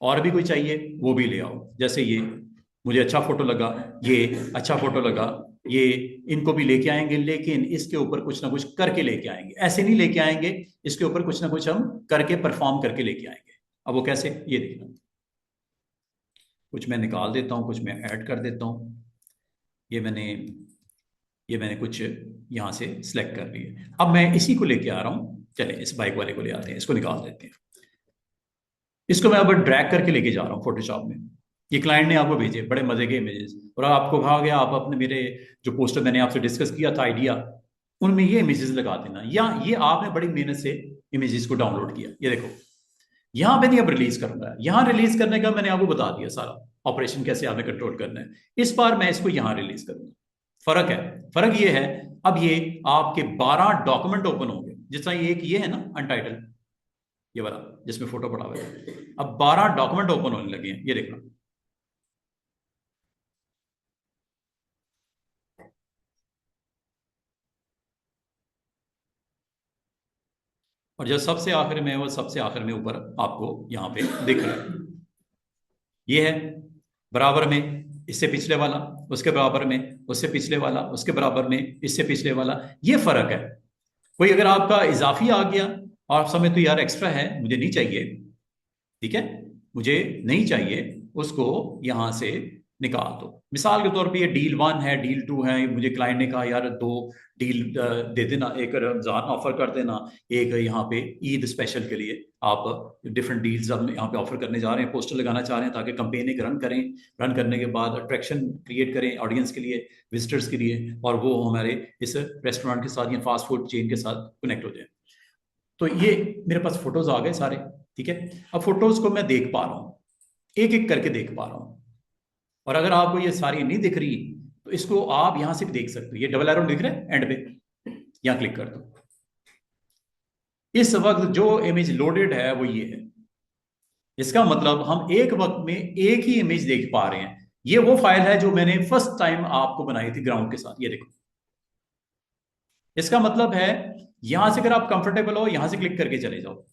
और भी कोई चाहिए वो भी ले आओ, जैसे ये मुझे अच्छा फोटो लगा, ये अच्छा फोटो लगा, ये इनको भी लेके आएंगे, लेकिन इसके ऊपर कुछ ना कुछ करके लेके आएंगे, ऐसे नहीं लेके आएंगे, इसके ऊपर कुछ ना कुछ हम करके परफॉर्म करके लेके आएंगे। अब वो कैसे, ये देखना, कुछ मैं निकाल देता हूँ, कुछ मैं ऐड कर देता हूँ। ये मैंने कुछ यहाँ से सिलेक्ट कर लिया। अब मैं इसी को लेके आ रहा हूँ, चले इस बाइक वाले को ले आते हैं, इसको निकाल देते हैं। इसको मैं अब ड्रैग करके लेके जा रहा हूँ फोटोशॉप में। ये क्लाइंट ने आपको भेजे बड़े मजे के इमेजेस, और आपको कहा गया आप अपने मेरे जो पोस्टर मैंने आपसे डिस्कस किया था आइडिया, उनमें ये इमेजेस लगा देना, या ये आपने बड़ी मेहनत से इमेजेस को डाउनलोड किया। ये देखो यहाँ पे नहीं अब रिलीज करूंगा, यहाँ रिलीज करने का मैंने आपको बता दिया सारा ऑपरेशन कैसे आपने कंट्रोल करना है। इस बार मैं इसको यहाँ रिलीज करूंगा। फर्क है, फर्क ये है, अब ये आपके 12 डॉक्यूमेंट ओपन होंगे। जिस तरह एक ये है ना अनटाइटल, ये वाला जिसमें फोटो पड़ा हुआ है, अब 12 डॉक्यूमेंट ओपन होने लगे हैं, ये देखना। और जो सबसे आखिर में, वो सबसे आखिर में ऊपर आपको यहाँ पे दिख रहा है, ये है बराबर में इससे पिछले वाला, उसके बराबर में उससे पिछले वाला, उसके बराबर में इससे पिछले वाला। ये फर्क है। कोई अगर आपका इजाफी आ गया और आप समय तो यार एक्स्ट्रा है मुझे नहीं चाहिए, ठीक है, मुझे नहीं चाहिए, उसको यहां से निकाल दो। मिसाल के तौर पे ये डील 1 है, डील 2 है, मुझे क्लाइंट ने कहा यार 2 डील दे देना, एक रमजान ऑफर कर देना, एक यहाँ पे ईद स्पेशल के लिए आप डिफरेंट डील्स हम यहाँ पे ऑफर करने जा रहे हैं, पोस्टर लगाना चाह रहे हैं ताकि कंपेन एक रन करें, रन करने के बाद अट्रैक्शन क्रिएट करें ऑडियंस के लिए, विजिटर्स के लिए, और वो हमारे इस रेस्टोरेंट के साथ या फास्ट फूड चेन के साथ कनेक्ट हो जाए। तो ये मेरे पास फोटोज आ गए सारे, ठीक है। अब फोटोज को मैं देख पा रहा हूं, एक एक करके देख पा रहा हूं। और अगर आपको ये सारी नहीं दिख रही तो इसको आप यहां से भी देख सकते हो, ये डबल एरो दिख रहा है एंड पे, यहां क्लिक कर दो। इस वक्त जो इमेज लोडेड है वो ये है। इसका मतलब हम एक वक्त में एक ही इमेज देख पा रहे हैं। ये वो फाइल है जो मैंने फर्स्ट टाइम आपको बनाई थी ग्राउंड के साथ, ये देखो। इसका मतलब है यहां से अगर आप कंफर्टेबल हो यहां से क्लिक करके चले जाओ,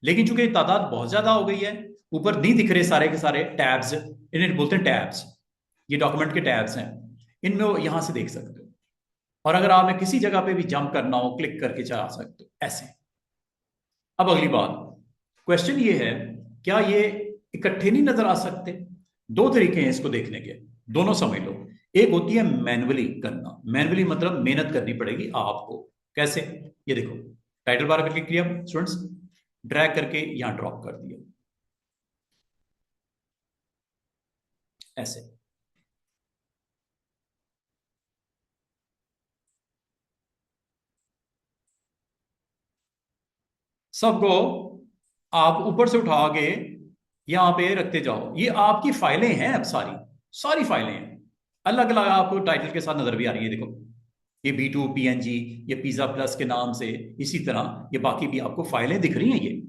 लेकिन चूंकि तादाद बहुत ज्यादा हो गई है, ऊपर नहीं दिख रहे सारे के सारे टैब्स, इन्हें बोलते हैं टैब्स, ये डॉक्यूमेंट के टैब्स हैं, इनमें वो यहां से देख सकते हो। और अगर आपने किसी जगह पे भी जंप करना हो क्लिक करके चला सकते हो ऐसे। अब अगली बात, क्वेश्चन ये है, क्या ये इकट्ठे नहीं नजर आ सकते? दो तरीके हैं इसको देखने के, दोनों समझ लो। एक होती है मैन्युअली करना, मैन्युअली मतलब मेहनत करनी पड़ेगी आपको। कैसे? ये देखो, टाइटल बार पर क्लिक किया स्टूडेंट्स, ड्रैग करके यहां ड्रॉप कर दिया ऐसे। सबको आप ऊपर से उठा के यहां पे रखते जाओ। ये आपकी फाइलें हैं, अब सारी सारी फाइलें हैं, अलग अलग आपको टाइटल के साथ नजर भी आ रही है। देखो ये B2 PNG, ये पिज्जा प्लस के नाम से, इसी तरह ये बाकी भी आपको फाइलें दिख रही हैं ये।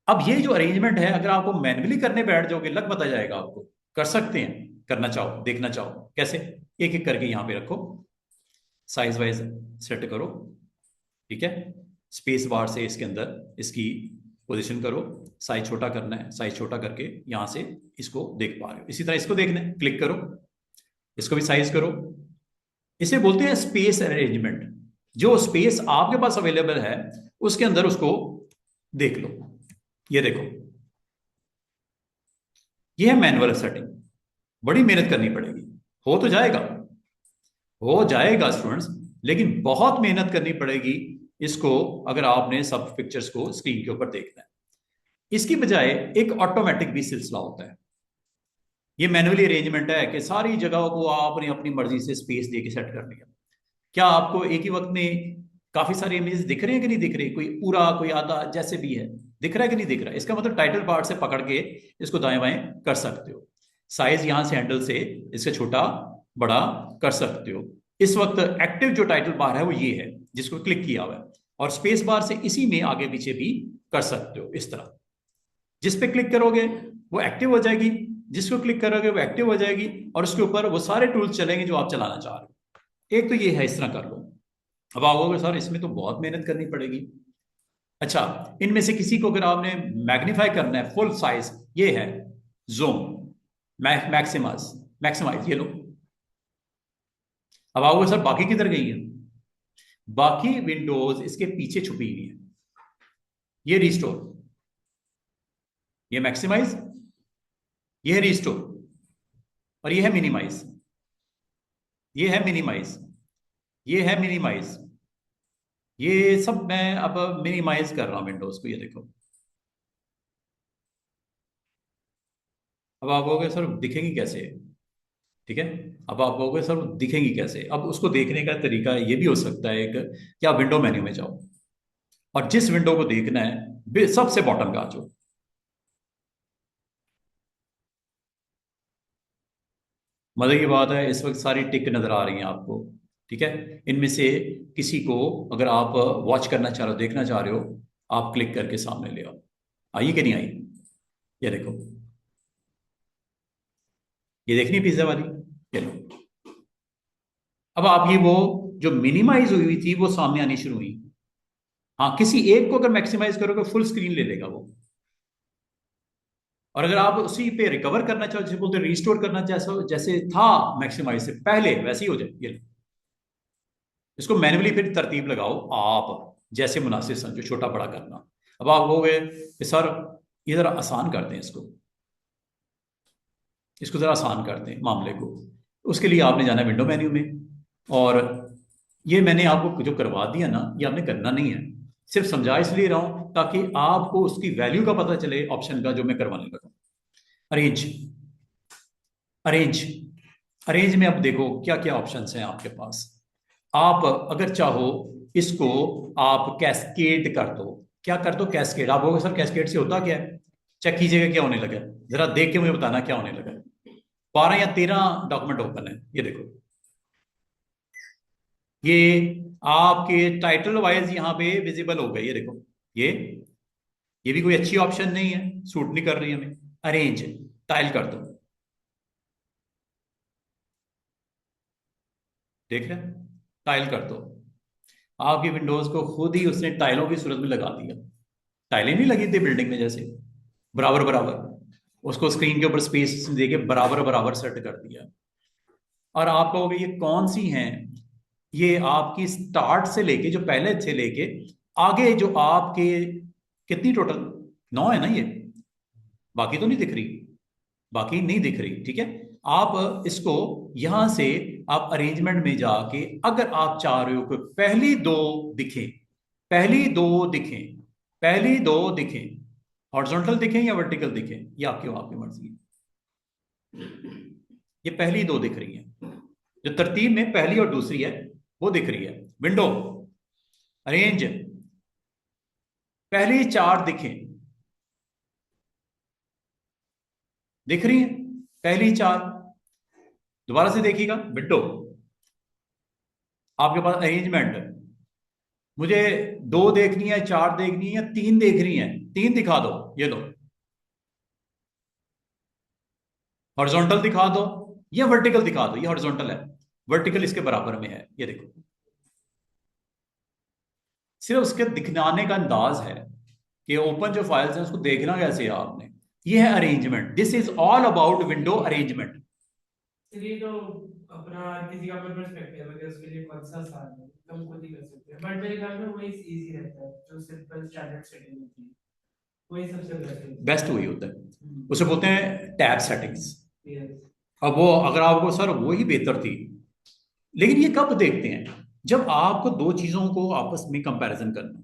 अब ये जो अरेंजमेंट है, अगर आपको मैन्युअली करने बैठ जाओगे लग पता जाएगा आपको। कर सकते हैं, करना चाहो देखना चाहो कैसे, एक एक करके यहां पे रखो, साइज वाइज सेट करो, ठीक है। स्पेस बार से इसके अंदर इसकी पोजीशन करो, साइज छोटा करना है, साइज छोटा करके यहां से इसको देख पा रहे हो। इसी तरह इसको देखना है, क्लिक करो, इसको भी साइज करो। इसे बोलते हैं स्पेस अरेंजमेंट। जो स्पेस आपके पास अवेलेबल है उसके अंदर उसको देख लो। ये देखो, ये है मैनुअल सेटिंग, बड़ी मेहनत करनी पड़ेगी। हो तो जाएगा, हो जाएगा स्टूडेंट्स, लेकिन बहुत मेहनत करनी पड़ेगी इसको अगर आपने सब पिक्चर्स को स्क्रीन के ऊपर देखना है। इसकी बजाय एक ऑटोमेटिक भी सिलसिला होता है। ये मैनुअली अरेंजमेंट है कि सारी जगहों को आपने अपनी मर्जी से स्पेस देके सेट कर लिया। क्या आपको एक ही वक्त में काफी सारे इमेजेस दिख रहे हैं कि नहीं दिख रहे? कोई पूरा, कोई आधा, जैसे भी है, दिख रहा है कि नहीं दिख रहा है? इसका मतलब टाइटल पार्ट से पकड़ के इसको दाएं बाएं कर सकते हो। साइज यहां से हैंडल से इससे छोटा बड़ा कर सकते हो। इस वक्त एक्टिव जो टाइटल बार है वो ये है जिसको क्लिक किया हुआ है, और स्पेस बार से इसी में आगे पीछे भी कर सकते हो इस तरह। जिस पे क्लिक करोगे वो एक्टिव हो जाएगी, जिसको क्लिक करोगे वो एक्टिव हो जाएगी, और उसके ऊपर वो सारे टूल्स चलेंगे जो आप चलाना चाह रहे हो। एक तो ये है, इस तरह कर लो। अब आप कहोगे सर इसमें तो बहुत मेहनत करनी पड़ेगी। अच्छा, इनमें से किसी को अगर आपने मैग्नीफाई करना है फुल साइज, ये है जूम, मैक्सिमाइज, मैक्सिमाइज, ये लो। अब आओगे सर बाकी किधर गई है? बाकी विंडोज इसके पीछे छुपी हुई है। ये रिस्टोर, ये मैक्सिमाइज, ये है रिस्टोर, और ये है मिनिमाइज, ये है मिनिमाइज, ये है मिनिमाइज। ये सब मैं अब मिनिमाइज कर रहा हूं विंडोज को, ये देखो। अब आप कहोगे सर दिखेंगी कैसे? ठीक है, अब आप कहोगे सर दिखेंगी कैसे? अब उसको देखने का तरीका ये भी हो सकता है कि आप विंडो मेन्यू में जाओ, और जिस विंडो को देखना है सबसे बॉटम पे आ जाओ। मजे की बात है, इस वक्त सारी टिक नजर आ रही हैं आपको। ठीक है, इनमें से किसी को अगर आप वॉच करना चाह रहे हो, देखना चाह रहे हो, आप क्लिक करके सामने ले आओ। आई कि नहीं आई? ये देखो, ये देखनी पिज्जा वाली, ये लो। अब आप ये वो जो मिनिमाइज हुई थी वो सामने आनी शुरू हुई। हाँ, किसी एक को अगर मैक्सिमाइज करोगे फुल स्क्रीन ले लेगा वो। और अगर आप उसी पे रिकवर करना चाहो, जैसे बोलते रिस्टोर करना चाहो, जैसे था मैक्सिमाइज से पहले, वैसे ही हो जाए। ये लो। इसको मैन्युअली फिर तरतीब लगाओ आप, जैसे मुनासिब समझो, छोटा बड़ा करना। अब आप कहोगे कि सर ये जरा आसान कर दें, इसको जरा आसान कर दें मामले को। उसके लिए आपने जाना है विंडो मेन्यू में, और ये मैंने आपको जो करवा दिया ना, ये आपने करना नहीं है। सिर्फ समझा इसलिए रहा हूं ताकि आपको उसकी वैल्यू का पता चले ऑप्शन का, जो मैं करवाने लगा। अरेंज, अरेंज, अरेंज में अब देखो क्या क्या ऑप्शंस हैं आपके पास। आप अगर चाहो इसको आप कैस्केड कर दो। क्या कर दो? कैस्केड। आप कहोगे सर कैस्केड से होता क्या है? चेक कीजिएगा क्या होने लगा है, जरा देख के मुझे बताना क्या होने लगा है। 12 या 13 डॉक्यूमेंट ओपन है, ये देखो। ये आपके टाइटल वाइज यहां पे विजिबल हो गए, ये देखो। ये ये भी कोई अच्छी ऑप्शन नहीं है, सूट नहीं कर रही हमें। अरेंज, टाइल कर दो। देख रहे हैं? टाइल कर दो। आपकी विंडोज को खुद ही उसने टाइलों की सूरत में लगा दिया। टाइलें नहीं लगी थी बिल्डिंग में जैसे, बराबर बराबर, उसको स्क्रीन के ऊपर स्पेस देके बराबर बराबर सेट कर दिया। और आप कहोगे ये कौन सी हैं? ये आपकी स्टार्ट से लेके, जो पहले से लेके आगे, जो आपके कितनी टोटल 9 है ना ये, बाकी तो नहीं दिख रही, बाकी नहीं दिख रही। ठीक है, आप इसको यहां से आप अरेंजमेंट में जाके अगर आप चाह रहे हो कि पहली दो दिखें, पहली दो दिखें, पहली दो दिखें, हॉरिजॉन्टल दिखें या वर्टिकल दिखें, ये आपकी आपकी मर्जी है। ये पहली दो दिख रही है, जो तरतीब में पहली और दूसरी है वो दिख रही है। विंडो अरेंज, पहली 4 दिखें, दिख रही है पहली 4। दोबारा से देखिएगा, विंडो, आपके पास अरेंजमेंट, मुझे 2 देखनी है, 4 देखनी है, या 3 देख रही है, 3 दिखा दो, ये लो। हॉरिजॉन्टल दिखा दो या वर्टिकल दिखा दो, ये हॉरिजॉन्टल है, वर्टिकल इसके बराबर में है, ये देखो। सिर्फ उसके दिखलाने का अंदाज है कि ओपन जो फाइल्स हैं उसको देखना कैसे है आपने। ये है arrangement, this is all about window arrangement. ये तो अपना किसी का अपना पर्सपेक्टिव है कि उसके लिए कौन सा आसान है, हम खुद ही कर सकते हैं, बट मेरे ख्याल में वही इजी रहता है, जो सिंपल स्टैंडर्ड सेटिंग होती है वही सबसे बेस्ट है। बेस्ट वही होता है, उसे बोलते हैं टैब सेटिंग्स। Yes. अब वो अगर आपको सर वही बेहतर थी, लेकिन ये कब देखते हैं? जब आपको दो चीजों को आपस में कंपैरिजन करना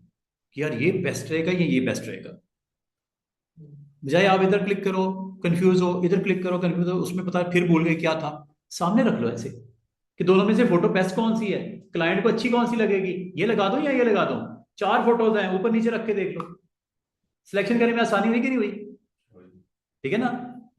कि यार ये बेस्ट रहेगा या ये बेस्ट रहेगा, बजाय आप इधर क्लिक करो कंफ्यूज हो, इधर क्लिक करो कंफ्यूज हो, उसमें पता फिर भूल गए क्या था। सामने रख लो ऐसे कि दोनों में से फोटो बेस्ट कौन सी है, क्लाइंट को अच्छी कौन सी लगेगी, ये लगा दो या ये लगा दो। 4 फोटोज हैं, ऊपर नीचे रख के देख लो, सिलेक्शन करने में आसानी हुई कि नहीं हुई? ठीक है ना?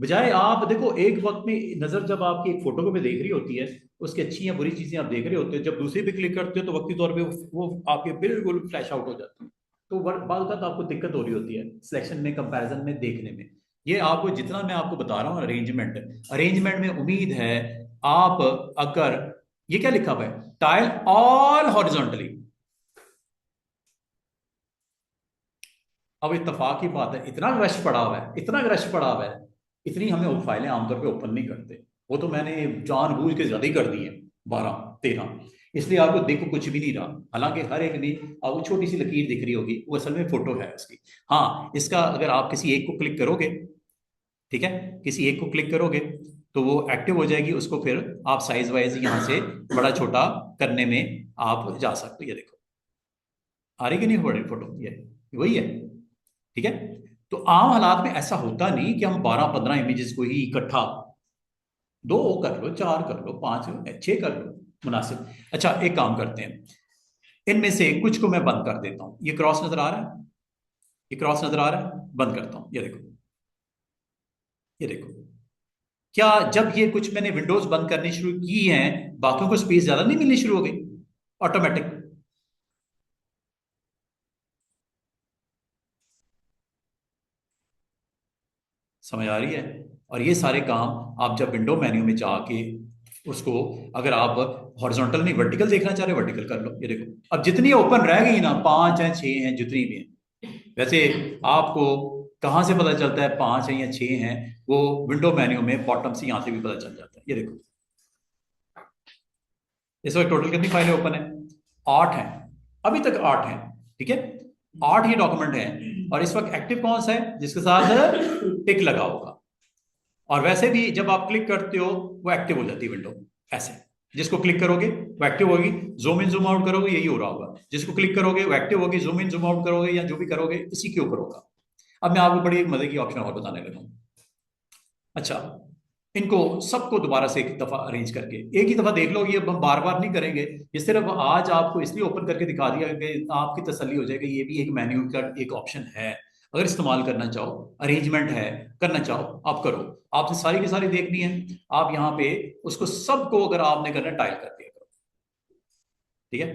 बजाय आप देखो एक वक्त में नजर जब आपकी एक फोटो पे देख रही होती है, उसकी अच्छी या बुरी चीजें आप देख रहे होते हो, जब दूसरी पे क्लिक करते हो तो वक्ती तौर पे वो आपके बिल्कुल फ्लैश आउट हो जाती है। तो बाद तो आपको दिक्कत हो रही होती है सिलेक्शन में, कंपैरिजन में, देखने में। ये आपको जितना मैं आपको बता रहा हूँ अरेंजमेंट में उम्मीद है आप अगर ये क्या लिखा हुआ है टाइल ऑल हॉरिजॉन्टली। अब इत्तेफाक की बात है इतना रश पड़ा हुआ है, इतना रश पड़ा हुआ है, इतनी हमें वो फाइलें आमतौर पे ओपन नहीं करते। वो तो मैंने जानबूझ के ज्यादा ही कर दी है 12-13, इसलिए आपको देखो कुछ भी नहीं रहा। हालांकि हर एक में आपको छोटी सी लकीर दिख रही होगी, वो असल में फोटो है उसकी। हाँ, इसका अगर आप किसी एक को क्लिक करोगे, ठीक है, किसी एक को क्लिक करोगे तो वो एक्टिव हो जाएगी। उसको फिर आप साइज वाइज यहाँ से बड़ा छोटा करने में आप जा सकते हो। ये देखो आ रही कि नहीं बड़ी फोटो, ये वही है, ठीक है। तो आम हालात में ऐसा होता नहीं कि हम 12-15 इमेजेस को ही इकट्ठा, 2 कर लो, 4 कर लो, 5 6 कर लो, मुनासिब। अच्छा एक काम करते हैं, इनमें से कुछ को मैं बंद कर देता हूं। ये क्रॉस नजर आ रहा है, ये क्रॉस नजर आ रहा है, बंद करता हूं। ये देखो, ये देखो, क्या जब ये कुछ मैंने विंडोज बंद करनी शुरू की हैं बाकियों को स्पेस ज्यादा नहीं मिलनी शुरू हो गई ऑटोमेटिक? समझ आ रही है? और ये सारे काम आप जब विंडो मेन्यू में जाके उसको, अगर आप हॉरिजॉन्टल नहीं वर्टिकल देखना चाह रहे हो, वर्टिकल कर लो। ये देखो अब जितनी ओपन रह गई ना, 5 हैं 6 हैं जितनी भी हैं, वैसे आपको कहां से पता चलता है 5 है या 6 हैं? वो विंडो मेन्यू में बॉटम से यहां से भी पता चल जाता है। ये देखो इस वक्त टोटल कितनी फाइलें ओपन है? 8 हैं, अभी तक 8 हैं, ठीक है। 8 ही डॉक्यूमेंट हैं और इस वक्त एक्टिव कौन सा है जिसके साथ टिक लगा होगा। और वैसे भी जब आप क्लिक करते हो वो एक्टिव हो जाती है विंडो, ऐसे जिसको क्लिक करोगे वो एक्टिव होगी, जूम इन जूम आउट करोगे यही हो रहा होगा, जिसको क्लिक करोगे वो एक्टिव होगी, जूम इन जूम आउट करोगे या जो भी करोगे इसी के ऊपर होगा। अब मैं आपको बड़ी एक मजे की ऑप्शन और बताने लगा हूं। अच्छा, इनको सबको दोबारा से एक दफा अरेंज करके एक ही दफा देख लो, ये बार बार नहीं करेंगे। ये सिर्फ आज आपको इसलिए ओपन करके दिखा दिया कि आपकी तसल्ली हो जाएगी ये भी एक मेन्यू का एक ऑप्शन है। अगर इस्तेमाल करना चाहो, अरेंजमेंट है, करना चाहो आप करो। आपने सारी की सारी देखनी है, आप यहाँ पे उसको सबको अगर आपने करना टाइल कर दिया करो, ठीक है।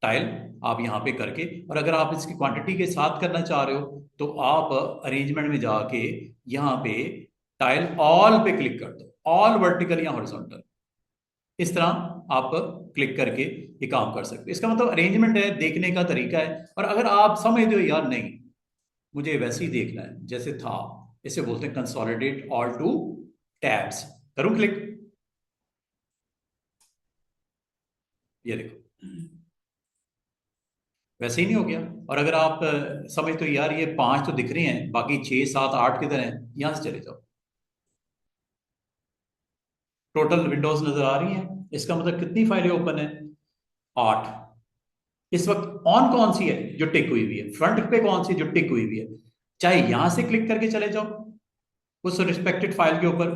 टाइल आप यहाँ पे करके, और अगर आप इसकी क्वांटिटी के साथ करना चाह रहे हो तो आप अरेंजमेंट में जाके यहाँ पे टाइल ऑल पे क्लिक कर दो, ऑल वर्टिकल या हॉरिजॉन्टल, इस तरह आप क्लिक करके ये काम कर सकते हो। इसका मतलब अरेंजमेंट है, देखने का तरीका है। और अगर आप समझते हो यार नहीं मुझे वैसे ही देखना है जैसे था, इसे बोलते हैं कंसोलिडेट ऑल टू टैब्स, करूं क्लिक? ये देखो वैसे ही नहीं हो गया। और अगर आप समझते हो यार ये 5 तो दिख रहे हैं बाकी 6 7 8 किधर हैं, यहां से चले जाओ, टोटल विंडोज नजर आ रही हैं। इसका मतलब कितनी फाइलें ओपन है? 8। इस वक्त ऑन कौन सी है? जो टिक हुई हुई है। फ्रंट पे कौन सी जो टिक हुई हुई है? चाहे यहां से क्लिक करके चले जाओ उस रिस्पेक्टेड फाइल के ऊपर,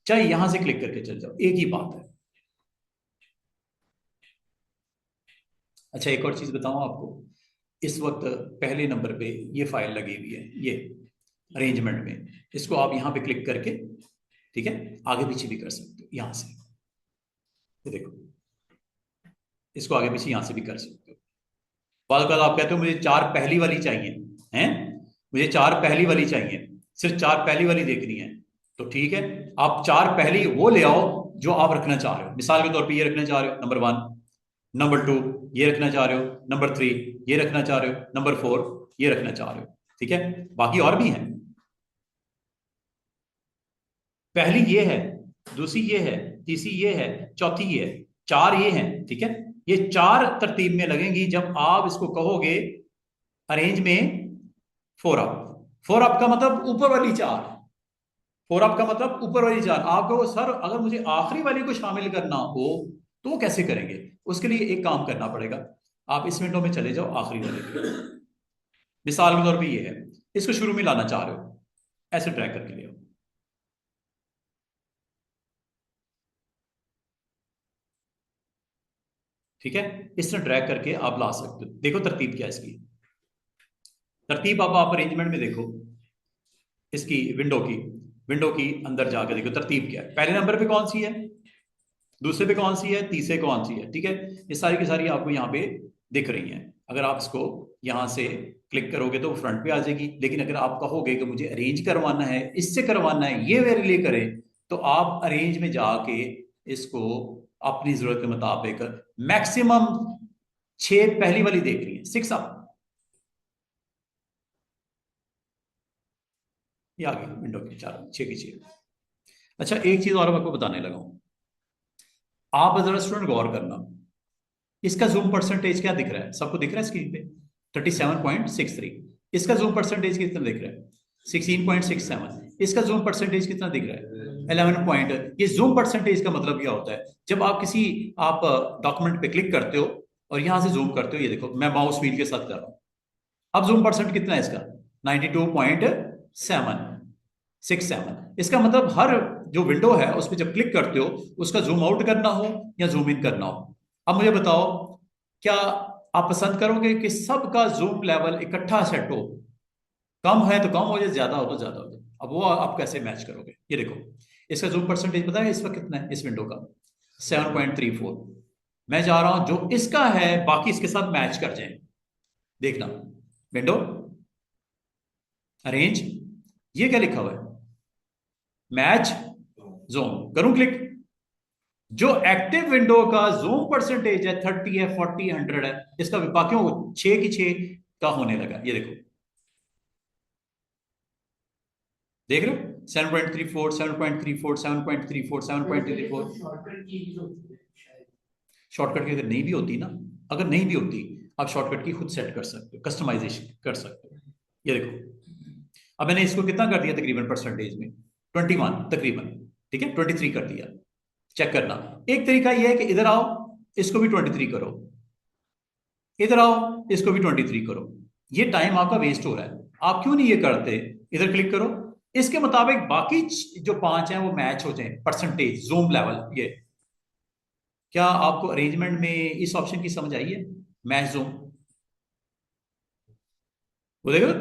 चाहे यहां से क्लिक करके चले जाओ, एक ही बात है। अच्छा एक और चीज बताऊं आपको, इस वक्त पहले नंबर पे ये फाइल लगी हुई है, ये अरेंजमेंट में, इसको आप यहां पे क्लिक करके, ठीक है, आगे पीछे भी कर सकते हो यहां से। ये देखो इसको आगे पीछे यहां से भी कर सकते हो। बाद आप कहते हो मुझे 4 पहली वाली चाहिए, हैं मुझे 4 पहली वाली चाहिए, सिर्फ 4 पहली वाली देखनी है, तो ठीक है, आप 4 पहली वो ले आओ जो आप रखना चाह रहे हो। मिसाल के तौर पे ये रखना चाह रहे हो नंबर 1, नंबर 2 ये रखना चाह रहे हो, नंबर 3 ये रखना चाह रहे हो, नंबर 4 ये रखना चाह रहे हो, ठीक है। बाकी और भी हैं, पहली ये है, दूसरी ये है, तीसरी ये है, चौथी ये है, 4 ये हैं, ठीक है। ये 4 तरतीब में लगेंगी जब आप इसको कहोगे अरेंज में 4 अप। 4 अप का मतलब ऊपर वाली 4, 4 अप का मतलब ऊपर वाली 4। आप कहो सर अगर मुझे आखिरी वाली को शामिल करना हो तो वो कैसे करेंगे? उसके लिए एक काम करना पड़ेगा, आप इस विंडो में चले जाओ आखिरी वाले पे, मिसाल के तौर पे ये है, इसको शुरू में लाना चाह रहे हो, ऐसे ड्रैग करके ले आओ, ठीक है। इस तरह ड्रैग करके आप ला सकते हो। देखो तरतीब क्या है इसकी, तरतीब अब आप अरेंजमेंट में देखो, इसकी विंडो की अंदर जाकर देखो तरतीब क्या है। पहले नंबर पे कौन सी है, दूसरे पे कौन सी है, तीसरे कौन सी है, ठीक है। ये सारी की सारी आपको यहाँ पे दिख रही हैं। अगर आप इसको यहां से क्लिक करोगे तो फ्रंट पे आ जाएगी, लेकिन अगर आप कहोगे कि मुझे अरेंज करवाना है, इससे करवाना है, ये मेरे लिए करे, तो आप अरेंज में जाके इसको अपनी जरूरत के मुताबिक मैक्सिमम 6 पहली वाली देख रही है, 6 अप, ये आ गई विंडो की 4 6 की 6। अच्छा एक चीज और मैं आपको बताने लगा हूं, आप जरा स्टूडेंट गौर करना, इसका जूम परसेंटेज क्या दिख रहा है, सबको दिख रहा है स्क्रीन पे 37.63। इसका जूम परसेंटेज कितना दिख रहा है 16.67। इसका जूम परसेंटेज कितना दिख रहा है 11 पॉइंट। ये जूम परसेंटेज का मतलब क्या होता है, जब आप किसी आप डॉक्यूमेंट पे क्लिक करते हो और यहां से जूम करते हो, ये देखो मैं माउस व्हील के साथ कर रहा हूं, अब जूम परसेंट कितना है इसका 92.767। इसका मतलब हर जो विंडो है उस पर जब क्लिक करते हो उसका जूम आउट करना हो या जूम इन करना हो, अब मुझे बताओ क्या आप पसंद करोगे कि सबका जूम लेवल इकट्ठा सेट हो, कम है तो कम हो जाए, ज्यादा हो तो ज्यादा हो जाए, अब वो आप कैसे मैच करोगे। ये देखो इसका जूम परसेंटेज पता है इस वक्त कितना है इस विंडो का 7.34। मैं जा रहा हूं जो इसका है बाकी इसके साथ मैच कर जाए, देखना विंडो अरेंज, ये क्या लिखा हुआ है मैच जोन, करूं क्लिक, जो एक्टिव विंडो का जूम परसेंटेज है 30 है 40 100 है, इसका बाकियों को 6 की 6 का होने लगा, ये देखो देख रहे हो 7.34 7.34 7.34 7.34। शॉर्टकट की भी होती है शायद। शॉर्टकट की अगर नहीं भी होती ना, अगर नहीं भी होती आप शॉर्टकट की खुद सेट कर सकते हो, कस्टमाइजेशन कर सकते हो। ये देखो अब मैंने इसको कितना कर दिया तकरीबन परसेंटेज में 21 तकरीबन, ठीक है 23 कर दिया। चेक करना, एक तरीका यह है कि इधर आओ इसको भी 23 करो, इधर आओ इसको भी 23 करो, ये टाइम आपका वेस्ट हो रहा है, आप क्यों नहीं ये करते, इधर क्लिक करो, इसके मुताबिक बाकी जो 5 हैं वो मैच हो जाए परसेंटेज जूम लेवल। ये क्या आपको अरेंजमेंट में इस ऑप्शन की समझ आई है मैच जूम, वो देखो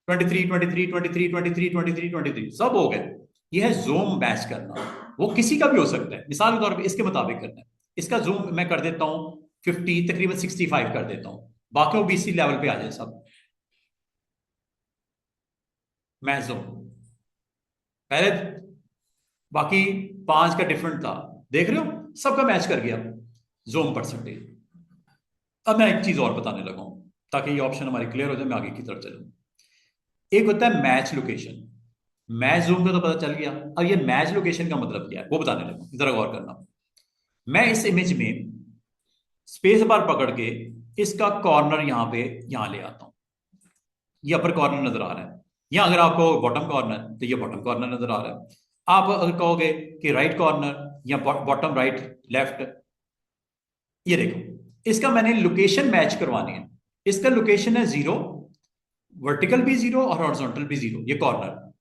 23 23 23 23 23 23 सब हो गए, ये है जूम मैच करना, वो किसी का भी हो सकता है, मिसाल के तौर पे इसके मुताबिक करना है, इसका जूम मैं कर देता हूं 50 तकरीबन 65 कर देता हूं, बाकी वो BC लेवल पे आ जाए सब मैच जूम, पहले बाकी 5 का डिफरेंट था, देख रहे हो सबका मैच कर गया जूम परसेंटेज। अब मैं एक चीज और बताने लगा हूं ताकि ये ऑप्शन हमारी क्लियर हो जाए, मैं आगे की तरफ चलूं। एक होता है मैच लोकेशन, मैच जूम का तो पता चल गया, अब ये मैच लोकेशन का मतलब क्या है वो बताने लगा, जरा गौर करना। मैं इस इमेज में स्पेस बार पकड़ के इसका कॉर्नर यहां पे यहां ले आता हूं, ये अपर कॉर्नर नजर आ रहा है, या अगर आपको बॉटम कॉर्नर तो ये बॉटम कॉर्नर नजर आ रहा है, आप अगर कहोगे कि राइट कॉर्नर या बॉटम राइट लेफ्ट, ये देखो इसका मैंने लोकेशन मैच करवानी है, इसका लोकेशन है 0, वर्टिकल भी 0 और हॉरिजॉन्टल भी 0, ये कॉर्नर,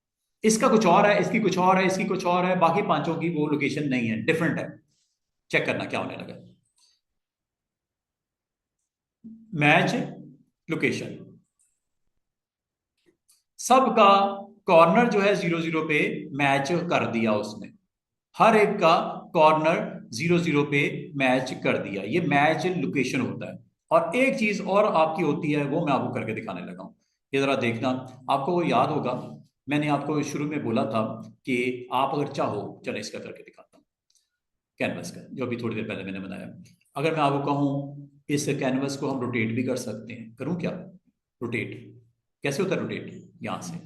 इसका कुछ और है, इसकी कुछ और है, इसकी कुछ और है, बाकी 5 की वो लोकेशन नहीं है, डिफरेंट है। चेक करना क्या होने लगा मैच लोकेशन, सबका कॉर्नर जो है 0 0 पे मैच कर दिया उसने, हर एक का कॉर्नर 0 0 पे मैच कर दिया, ये मैच लोकेशन होता है। और एक चीज और आपकी होती है वो मैं आपको करके दिखाने लगा हूं, ये जरा देखना, आपको वो याद होगा मैंने आपको शुरू में बोला था कि आप अगर चाहो, चलो इसका करके दिखाता हूँ कैनवस का जो अभी थोड़ी देर पहले मैंने बनाया, अगर मैं आपको कहूँ इस कैनवस को हम रोटेट भी कर सकते हैं, करूँ क्या रोटेट, कैसे होता है रोटेट, यहां से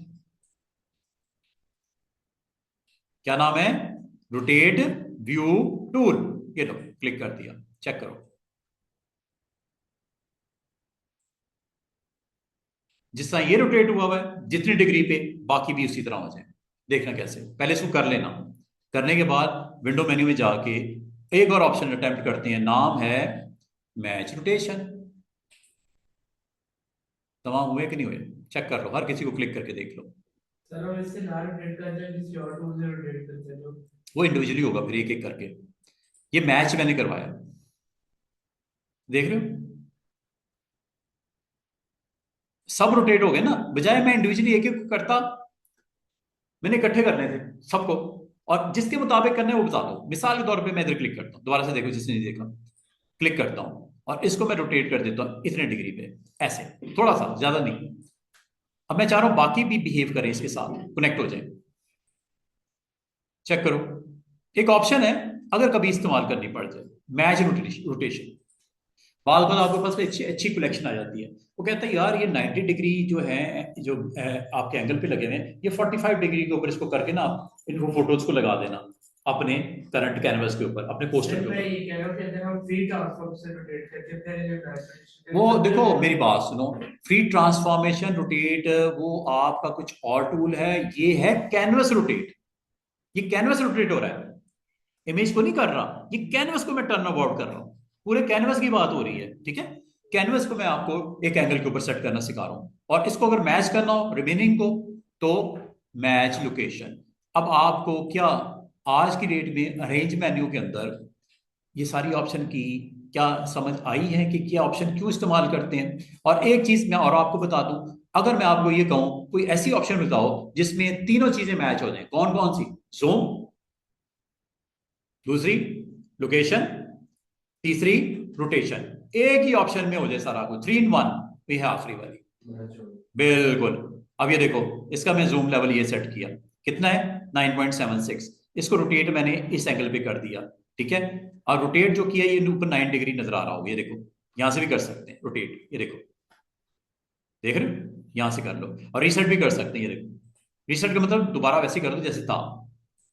क्या नाम है रोटेट व्यू टूल, ये लो क्लिक कर दिया, चेक करो जिस तरह ये रोटेट हुआ हुआ है जितनी डिग्री पे बाकी भी उसी तरह हो जाए, देखना कैसे, पहले इसको कर लेना, करने के बाद विंडो मेन्यू में जाके एक और ऑप्शन अटेम्प्ट करते हैं, नाम है मैच रोटेशन, तमाम हुए कि नहीं हुए, चेक कर लो, हर किसी को क्लिक करके देख लो, सर हम इससे ना रोटेट करते हैं, किसी और टूल से रोटेट करते हैं जो वो इंडिविजुअली होगा फिर एक एक करके, ये मैच मैंने करवाया, देख रहे हो सब रोटेट हो गए ना, बजाय मैं इंडिविजुअली एक एक करता, मैंने इकट्ठे करने थे सबको, और जिसके मुताबिक करने वो बता दो, मिसाल के तौर पे मैं इधर क्लिक करता हूं, दोबारा से देखो जिसने नहीं देखा, क्लिक करता हूं और इसको मैं रोटेट कर देता हूं इतने डिग्री पे, ऐसे थोड़ा सा, ज्यादा नहीं। अब मैं चाह रहा हूं बाकी भी बिहेव करें इसके साथ, कनेक्ट हो जाए। चेक करो, एक ऑप्शन है अगर कभी इस्तेमाल करनी पड़ जाए, मैच रोटेशन। बाद में आपके पास अच्छी अच्छी कलेक्शन आ जाती है। वो कहता है यार ये 90 डिग्री जो है, जो आपके एंगल पे लगे हुए हैं, ये 45 डिग्री के ऊपर इसको करके ना इनको फोटोज को लगा देना अपने करंट कैनवस के ऊपर, अपने पोस्टर सर के मैं ऊपर। ये कह रहा हूँ कि अगर हम फ्री ट्रांसफॉर्म से रोटेट करके फिर ये ट्रांसफॉर्मेशन वो देखो मेरी बात सुनो, फ्री ट्रांसफॉर्मेशन रोटेट वो आपका कुछ और टूल है, ये है कैनवस रोटेट। ये कैनवस रोटेट हो रहा है, इमेज को नहीं कर रहा, ये कैनवस को मैं टर्न अबाउट कर रहा हूं, पूरे कैनवस की बात हो रही है, ठीक है। कैनवस को मैं आपको एक एंगल के ऊपर सेट करना सिखा रहा हूं, और इसको अगर मैच करना हो रिमेनिंग को, तो मैच लोकेशन। अब आपको क्या आज की डेट में अरेंज मेन्यू के अंदर ये सारी ऑप्शन की क्या समझ आई है कि क्या ऑप्शन क्यों इस्तेमाल करते हैं। और एक चीज मैं और आपको बता दूं, अगर मैं आपको ये कहूं कोई ऐसी ऑप्शन बताओ जिसमें तीनों चीजें मैच हो जाए, कौन कौन सी? ज़ूम, दूसरी लोकेशन, तीसरी रोटेशन, एक ही ऑप्शन में हो जाए सारा कुछ, 3 in 1। ये है आखिरी वाली, बिल्कुल। अब ये देखो, इसका मैं जूम लेवल ये सेट किया, कितना है 9.76। इसको रोटेट मैंने इस एंगल पे कर दिया, ठीक है। और रोटेट जो किया ये ऊपर 9 डिग्री नजर आ रहा होगा, ये देखो, यहां से भी कर सकते हैं रोटेट, ये देखो, देख रहे हो, यहां से कर लो। और रीसेट भी कर सकते हैं, ये देखो, रीसेट का मतलब दोबारा वैसे कर दो जैसे था,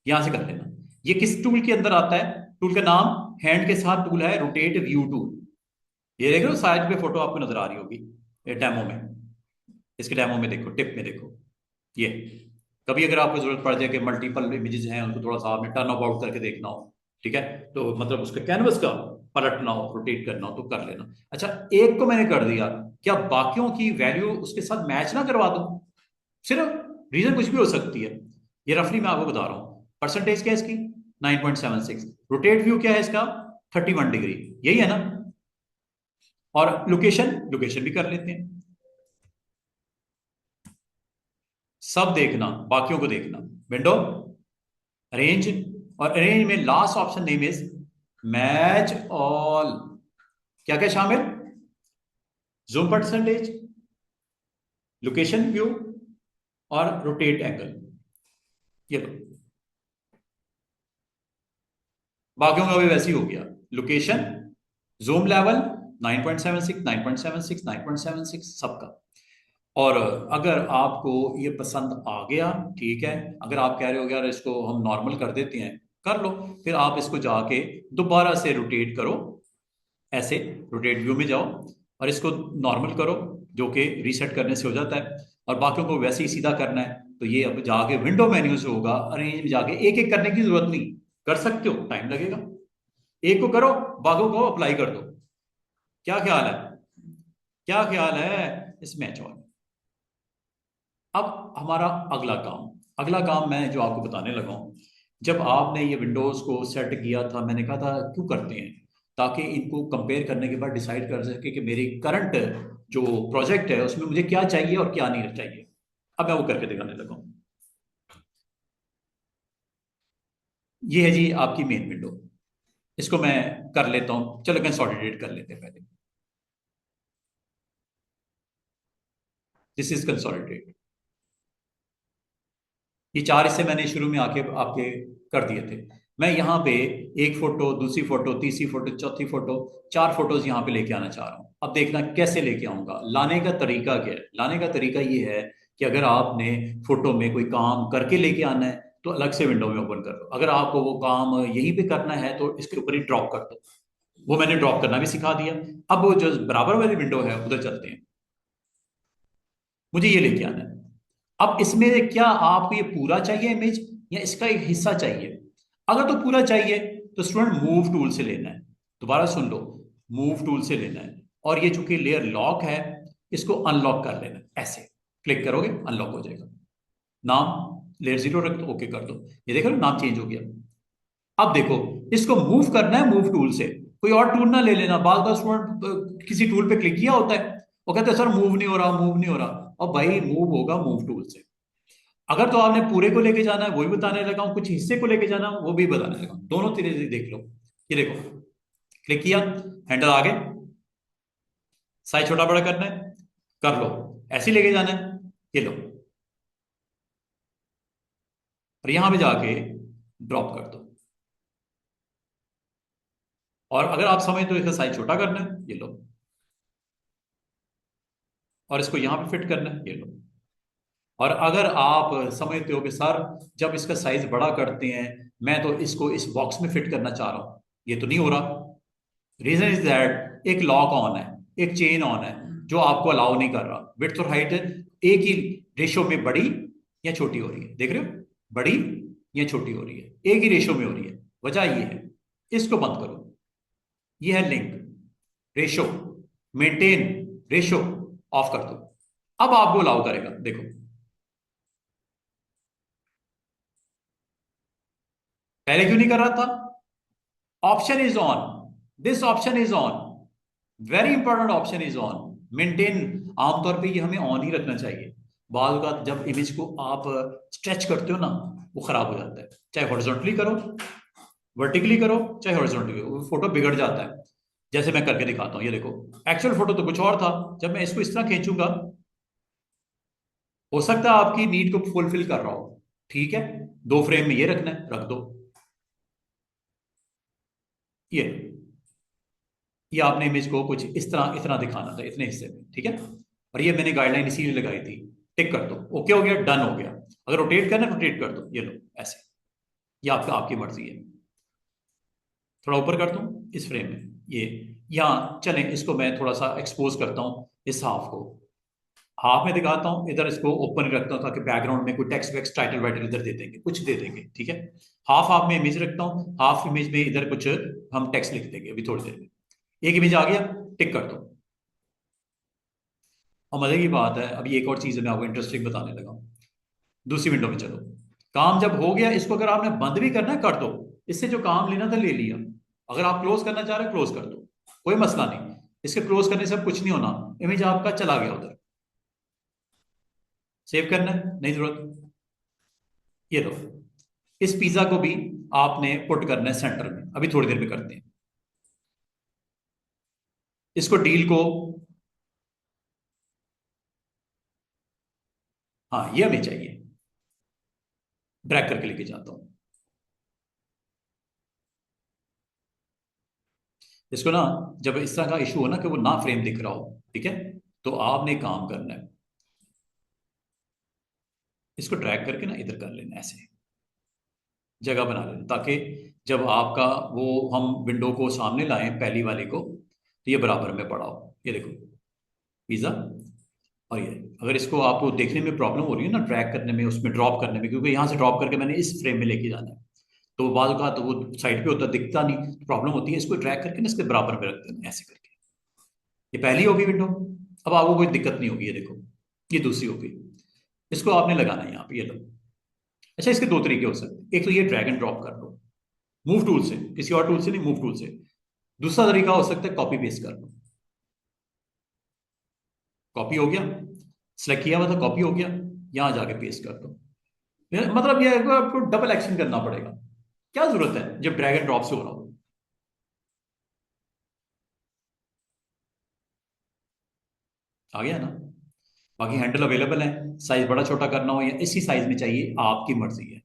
यहां से कर लेना। ये किस टूल के अंदर आता है? टूल का नाम हैंड के साथ टूल है रोटेट व्यू टूल। ये देख रहे हो साइड पे फोटो आपको नजर आ रही होगी, ये डेमो में, इसके डेमो में देखो, टिप में देखो। ये कभी अगर आपको जरूरत पड़ जाए कि मल्टीपल इमेजेस हैं उनको थोड़ा सा आपने टर्न अबाउट करके देखना हो, ठीक है, तो मतलब उसके कैनवस का पलटना हो, रोटेट करना हो तो कर लेना। अच्छा, एक को मैंने कर दिया, क्या बाकियों की वैल्यू उसके साथ मैच ना करवा दूं? सिर्फ रीजन कुछ भी हो सकती है, ये रफली मैं आपको बता रहा हूं। परसेंटेज क्या है इसकी? 9.76। रोटेट व्यू क्या है इसका? 31 डिग्री, यही है ना। और लोकेशन, लोकेशन भी कर लेते हैं। सब देखना, बाकियों को देखना, विंडो, अरेंज, और अरेंज में last option name is match all. क्या क्या शामिल? जूम परसेंटेज, लोकेशन व्यू, और रोटेट एंगल। ये लो, बाकियों का भी वैसे ही हो गया, लोकेशन, जूम लेवल 9.76, 9.76, 9.76 सबका। और अगर आपको ये पसंद आ गया, ठीक है, अगर आप कह रहे हो यार इसको हम नॉर्मल कर देते हैं, कर लो। फिर आप इसको जाके दोबारा से रोटेट करो, ऐसे रोटेट व्यू में जाओ और इसको नॉर्मल करो, जो कि रीसेट करने से हो जाता है। और बाकियों को वैसे ही सीधा करना है तो ये अब जाके विंडो मेन्यू से होगा, अरेंज में जाके एक एक करने की जरूरत नहीं, कर सकते हो, टाइम लगेगा, एक को करो, बाकियों को अप्लाई कर दो। क्या ख्याल है? क्या ख्याल है इस मैच वाले? अब हमारा अगला काम मैं जो आपको बताने लगा हूं, जब आपने ये विंडोज को सेट किया था, मैंने कहा था क्यों करते हैं, ताकि इनको कंपेयर करने के बाद डिसाइड कर सके कि मेरी करंट जो प्रोजेक्ट है उसमें मुझे क्या चाहिए और क्या नहीं चाहिए। अब मैं वो करके दिखाने लगा हूं। ये है जी आपकी मेन विंडो, इसको मैं कर लेता हूं, चलो कंसोलिडेट कर लेते हैं पहले। This is consolidate. ये चार हिस्से मैंने शुरू में आके आपके कर दिए थे। मैं यहाँ पे एक फोटो, दूसरी फोटो, तीसरी फोटो, चौथी फोटो, 4 फोटोज यहाँ पे लेके आना चाह रहा हूँ। अब देखना कैसे लेके आऊंगा, लाने का तरीका क्या है। लाने का तरीका ये है कि अगर आपने फोटो में कोई काम करके लेके आना है तो अलग से विंडो में ओपन कर दो, अगर आपको वो काम यहीं पे करना है तो इसके ऊपर ही ड्रॉप कर दो। वो मैंने ड्रॉप करना भी सिखा दिया। अब वो जो बराबर वाली विंडो है उधर चलते हैं, मुझे ये लेके आना है। अब इसमें क्या आपको ये पूरा चाहिए इमेज या इसका एक हिस्सा चाहिए? अगर तो पूरा चाहिए तो स्टूडेंट मूव टूल से लेना है, दोबारा सुन लो, मूव टूल से लेना है। और ये चूंकि लेयर लॉक है, इसको अनलॉक कर लेना है, ऐसे क्लिक करोगे अनलॉक हो जाएगा। नाम लेयर 0 रख दो, ओके कर दो, ये देखो नाम चेंज हो गया। अब देखो, इसको मूव करना है मूव टूल से, कोई और टूल ना ले लेना। बार बार स्टूडेंट किसी टूल पे क्लिक किया होता है, वो कहते हैं सर मूव नहीं हो रहा, मूव नहीं हो रहा। और भाई मूव होगा मूव टूल से। अगर तो आपने पूरे को लेके जाना है वो भी बताने लगा हूं, कुछ हिस्से को लेके जाना वो भी बताने लगा हूं, दोनों तरीके से देख लो। ये देखो, क्लिक किया, हैंडल आ गए, साइज छोटा बड़ा करना है, कर लो, ऐसे ही लेके जाना है, ये लो, और यहां पे जाके ड्रॉप कर दो। और अगर आप समझ तो इसका साइज छोटा करना है, ये लो, और इसको यहां पे फिट करना है, ये लो। और अगर आप समझते हो कि सर जब इसका साइज बड़ा करते हैं मैं तो इसको इस बॉक्स में फिट करना चाह रहा हूं, ये तो नहीं हो रहा। रीजन इज दैट एक लॉक ऑन है, एक चेन ऑन है जो आपको अलाउ नहीं कर रहा। विड्थ और हाइट एक ही रेशो में बड़ी या छोटी हो रही है, देख रहे हो, बड़ी या छोटी हो रही है, एक ही रेशो में हो रही है। वजह ये है, इसको बंद करो, ये है link, ratio, maintain ratio, of कर दो। अब आपको अलाउ करेगा, देखो पहले क्यों नहीं कर रहा था। Option is on, this option is on, very important option is on, maintain. आमतौर पे ये हमें ऑन ही रखना चाहिए। बाल का जब इमेज को आप स्ट्रेच करते हो ना, वो खराब हो जाता है, चाहे हॉरिजॉन्टली करो, वर्टिकली करो, चाहे हॉरिजॉन्टली करो, फोटो बिगड़ जाता है। जैसे मैं करके दिखाता हूँ, ये देखो, एक्चुअल फोटो तो कुछ और था, जब मैं इसको इस तरह खींचूंगा, हो सकता है आपकी नीड को फुलफिल कर रहा हो, ठीक है, दो फ्रेम में ये रखना है, रख दो। ये आपने इमेज को कुछ इस तरह इतना दिखाना था, इतने हिस्से में, ठीक है। और ये मैंने गाइडलाइन इसीलिए लगाई थी। टिक कर दो, ओके हो गया, डन हो गया। अगर रोटेट करना रोटेट कर दो, ये लो ऐसे, ये आपका आपकी मर्जी है। थोड़ा ऊपर कर दूं इस फ्रेम में, ये यहाँ चलें, इसको मैं थोड़ा सा एक्सपोज करता हूँ इस हाफ को, हाफ में दिखाता हूँ, इधर इसको ओपन रखता हूँ ताकि बैकग्राउंड में कोई टेक्स्ट वेक्स्ट टाइटल वाइटल इधर दे देंगे, कुछ दे देंगे, ठीक है। हाफ हाफ में इमेज रखता हूँ, हाफ इमेज में इधर कुछ हम टेक्स्ट लिख देंगे अभी थोड़ी देर में। एक इमेज आ गया, टिक कर दो। और मजे की बात है, अभी एक और चीज मैं आपको इंटरेस्टिंग बताने लगा हूं। दूसरी विंडो में चलो, काम जब हो गया, इसको अगर आपने बंद भी करना है कर दो, इससे जो काम लेना था ले लिया। अगर आप क्लोज करना चाह रहे हो क्लोज कर दो, कोई मसला नहीं, इसके क्लोज करने से अब कुछ नहीं होना, इमेज आपका चला गया उधर। सेव करना है, नहीं जरूरत, ये लो। इस पिज्जा को भी आपने पुट करना है सेंटर में, अभी थोड़ी देर में करते हैं। इसको डील को, हाँ ये हमें चाहिए, ड्रैग करके लेके जाता हूं इसको ना। जब इस तरह का इशू हो ना कि वो ना फ्रेम दिख रहा हो, ठीक है, तो आपने काम करना है, इसको ड्रैग करके ना इधर कर लेना, ऐसे जगह बना लेना, ताकि जब आपका वो हम विंडो को सामने लाएं पहली वाले को, तो ये बराबर में पड़ा हो। ये देखो पिज्जा, और ये अगर इसको आपको देखने में प्रॉब्लम हो रही है ना ड्रैग करने में, उसमें ड्रॉप करने में, क्योंकि यहाँ से ड्रॉप करके मैंने इस फ्रेम में लेके जाना है, तो बाद का तो वो साइड पे होता दिखता नहीं, प्रॉब्लम होती है। इसको ड्रैग करके ना इसके बराबर में रख देना, ऐसे करके। ये पहली होगी विंडो, अब आपको कोई दिक्कत नहीं होगी, ये देखो, ये दूसरी होगी। इसको आपने लगाना है यहाँ पे, ये लो। अच्छा, इसके दो तरीके हो सकते हैं, एक तो ये ड्रैग एंड ड्रॉप कर लो मूव टूल से, किसी और टूल से नहीं, मूव टूल से। दूसरा तरीका हो सकता है कॉपी पेस्ट कर लो, कॉपी हो गया, सिलेक्ट किया हुआ था, कॉपी हो गया, यहां जाके पेस्ट कर दो। मतलब ये है कि आपको डबल एक्शन करना पड़ेगा, क्या जरूरत है जब ड्रैग एंड ड्रॉप से हो रहा हो। आ गया ना। बाकी हैंडल अवेलेबल है, साइज बड़ा छोटा करना हो या इसी साइज में चाहिए, आपकी मर्जी है।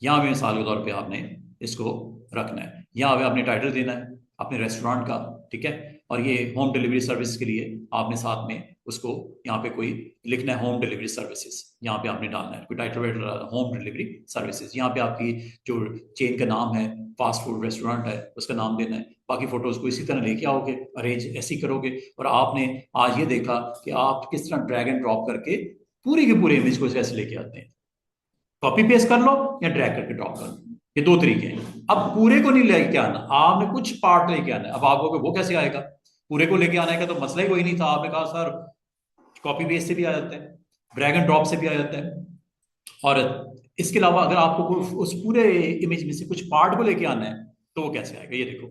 यहाँ पे मिसाल के तौर पे आपने इसको रखना है, यहाँ पे आपने टाइटल देना है अपने रेस्टोरेंट का, ठीक है। और ये होम डिलीवरी सर्विस के लिए आपने साथ में उसको यहाँ पे कोई लिखना है, होम डिलीवरी सर्विसेज, यहाँ पे आपने डालना है कोई title vital, home delivery services. यहाँ पे आपकी जो चेन का नाम है, फास्ट फूड रेस्टोरेंट है, उसका नाम देना है। बाकी फोटोज को इसी तरह लेके आओगे, अरेंज ऐसे ही करोगे। और आपने आज ये देखा कि आप किस तरह ड्रैग एंड ड्रॉप करके पूरी के पूरे इमेज को ऐसे लेके आते हैं। कॉपी पेस्ट कर लो या ड्रैग करके ड्रॉप कर लो, ये दो तरीके हैं। अब पूरे को नहीं लेके आना, आपने कुछ पार्ट लेके आना है। अब आप वो कैसे आएगा, पूरे को लेके आने का तो मसला ही कोई नहीं था। आपने कहा सर कॉपी पेस्ट से भी आ जाता है, ड्रैग एंड ड्रॉप से भी आ जाता है। और इसके अलावा अगर आपको उस पूरे इमेज में से कुछ पार्ट को लेके आना है, तो वो कैसे आएगा, ये देखो।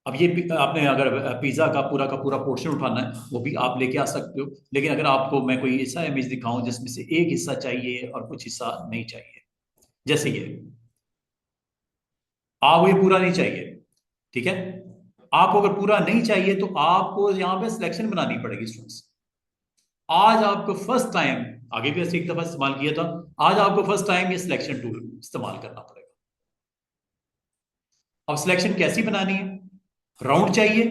अब ये आपने अगर पिज्जा का पूरा पोर्शन उठाना है, वो भी आप लेके आ सकते हो। लेकिन अगर आपको मैं कोई ऐसा इमेज दिखाऊं जिसमें से एक हिस्सा चाहिए और कुछ हिस्सा नहीं चाहिए, जैसे ये, आपको ये पूरा नहीं चाहिए, ठीक है, आपको अगर पूरा नहीं चाहिए तो आपको यहां पे सिलेक्शन बनानी पड़ेगी स्टूडेंट्स। आज आपको फर्स्ट टाइम, आगे भी ऐसे एक दफा इस्तेमाल किया था, आज आपको फर्स्ट टाइम ये सिलेक्शन टूल इस्तेमाल करना पड़ेगा। अब सिलेक्शन कैसी बनानी है, राउंड चाहिए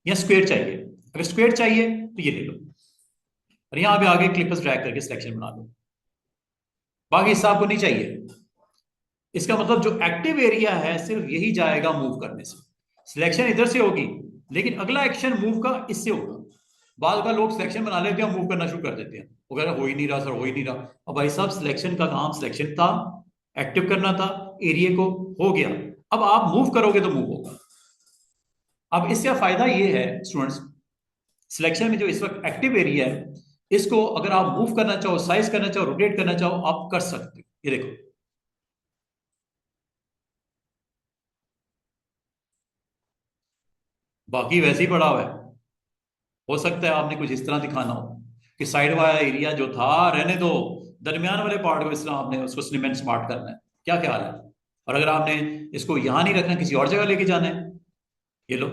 या स्क्वायर चाहिए? अगर स्क्वायर चाहिए तो ये ले लो और यहां पे आगे क्लिपर्स ड्रैग करके सिलेक्शन बना लो। बाकी हिस्सा आपको नहीं चाहिए। इसका मतलब जो एक्टिव एरिया है सिर्फ यही जाएगा मूव करने से। सिलेक्शन इधर से होगी लेकिन अगला एक्शन मूव का इससे होगा। बाद का लोग सिलेक्शन बना लेते हैं, मूव करना शुरू कर देते हैं, वो कह रहे हो ही नहीं रहा सर, हो ही नहीं रहा। अब भाई साहब सिलेक्शन का काम सिलेक्शन था, एक्टिव करना था एरिया को, हो गया। अब आप मूव करोगे तो मूव होगा। अब इसका फायदा ये है स्टूडेंट्स, सिलेक्शन में जो इस वक्त एक्टिव एरिया है इसको अगर आप मूव करना चाहो, साइज करना चाहो, रोटेट करना चाहो, आप कर सकते हो। ये देखो, बाकी वैसे ही पड़ा हुआ है। हो सकता है आपने कुछ इस तरह दिखाना हो कि साइड वाला एरिया जो था रहने दो, दरमियान वाले पार्ट को इस तरह आपने उसको स्लिम एंड स्मार्ट करना है। क्या ख्याल है? और अगर आपने इसको यहां नहीं रखना, किसी और जगह लेके जाना है, ये लो।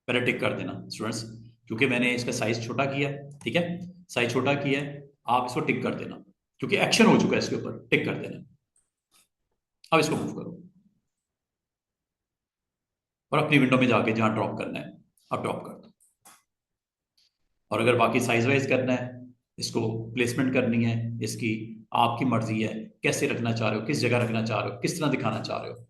पहले टिक कर देना स्टूडेंट्स, क्योंकि मैंने इसका साइज छोटा किया है, ठीक है, साइज छोटा किया है। आप इसको टिक कर देना क्योंकि एक्शन हो चुका है इसके ऊपर, टिक कर देना। अब इसको मूव करो और अपनी विंडो में जाके जहां ड्रॉप करना है अब ड्रॉप कर दो। और अगर बाकी साइज वाइज करना है, इसको प्लेसमेंट करनी है इसकी, आपकी मर्जी है कैसे रखना चाह रहे हो, किस जगह रखना चाह रहे हो, किस तरह दिखाना चाह रहे हो।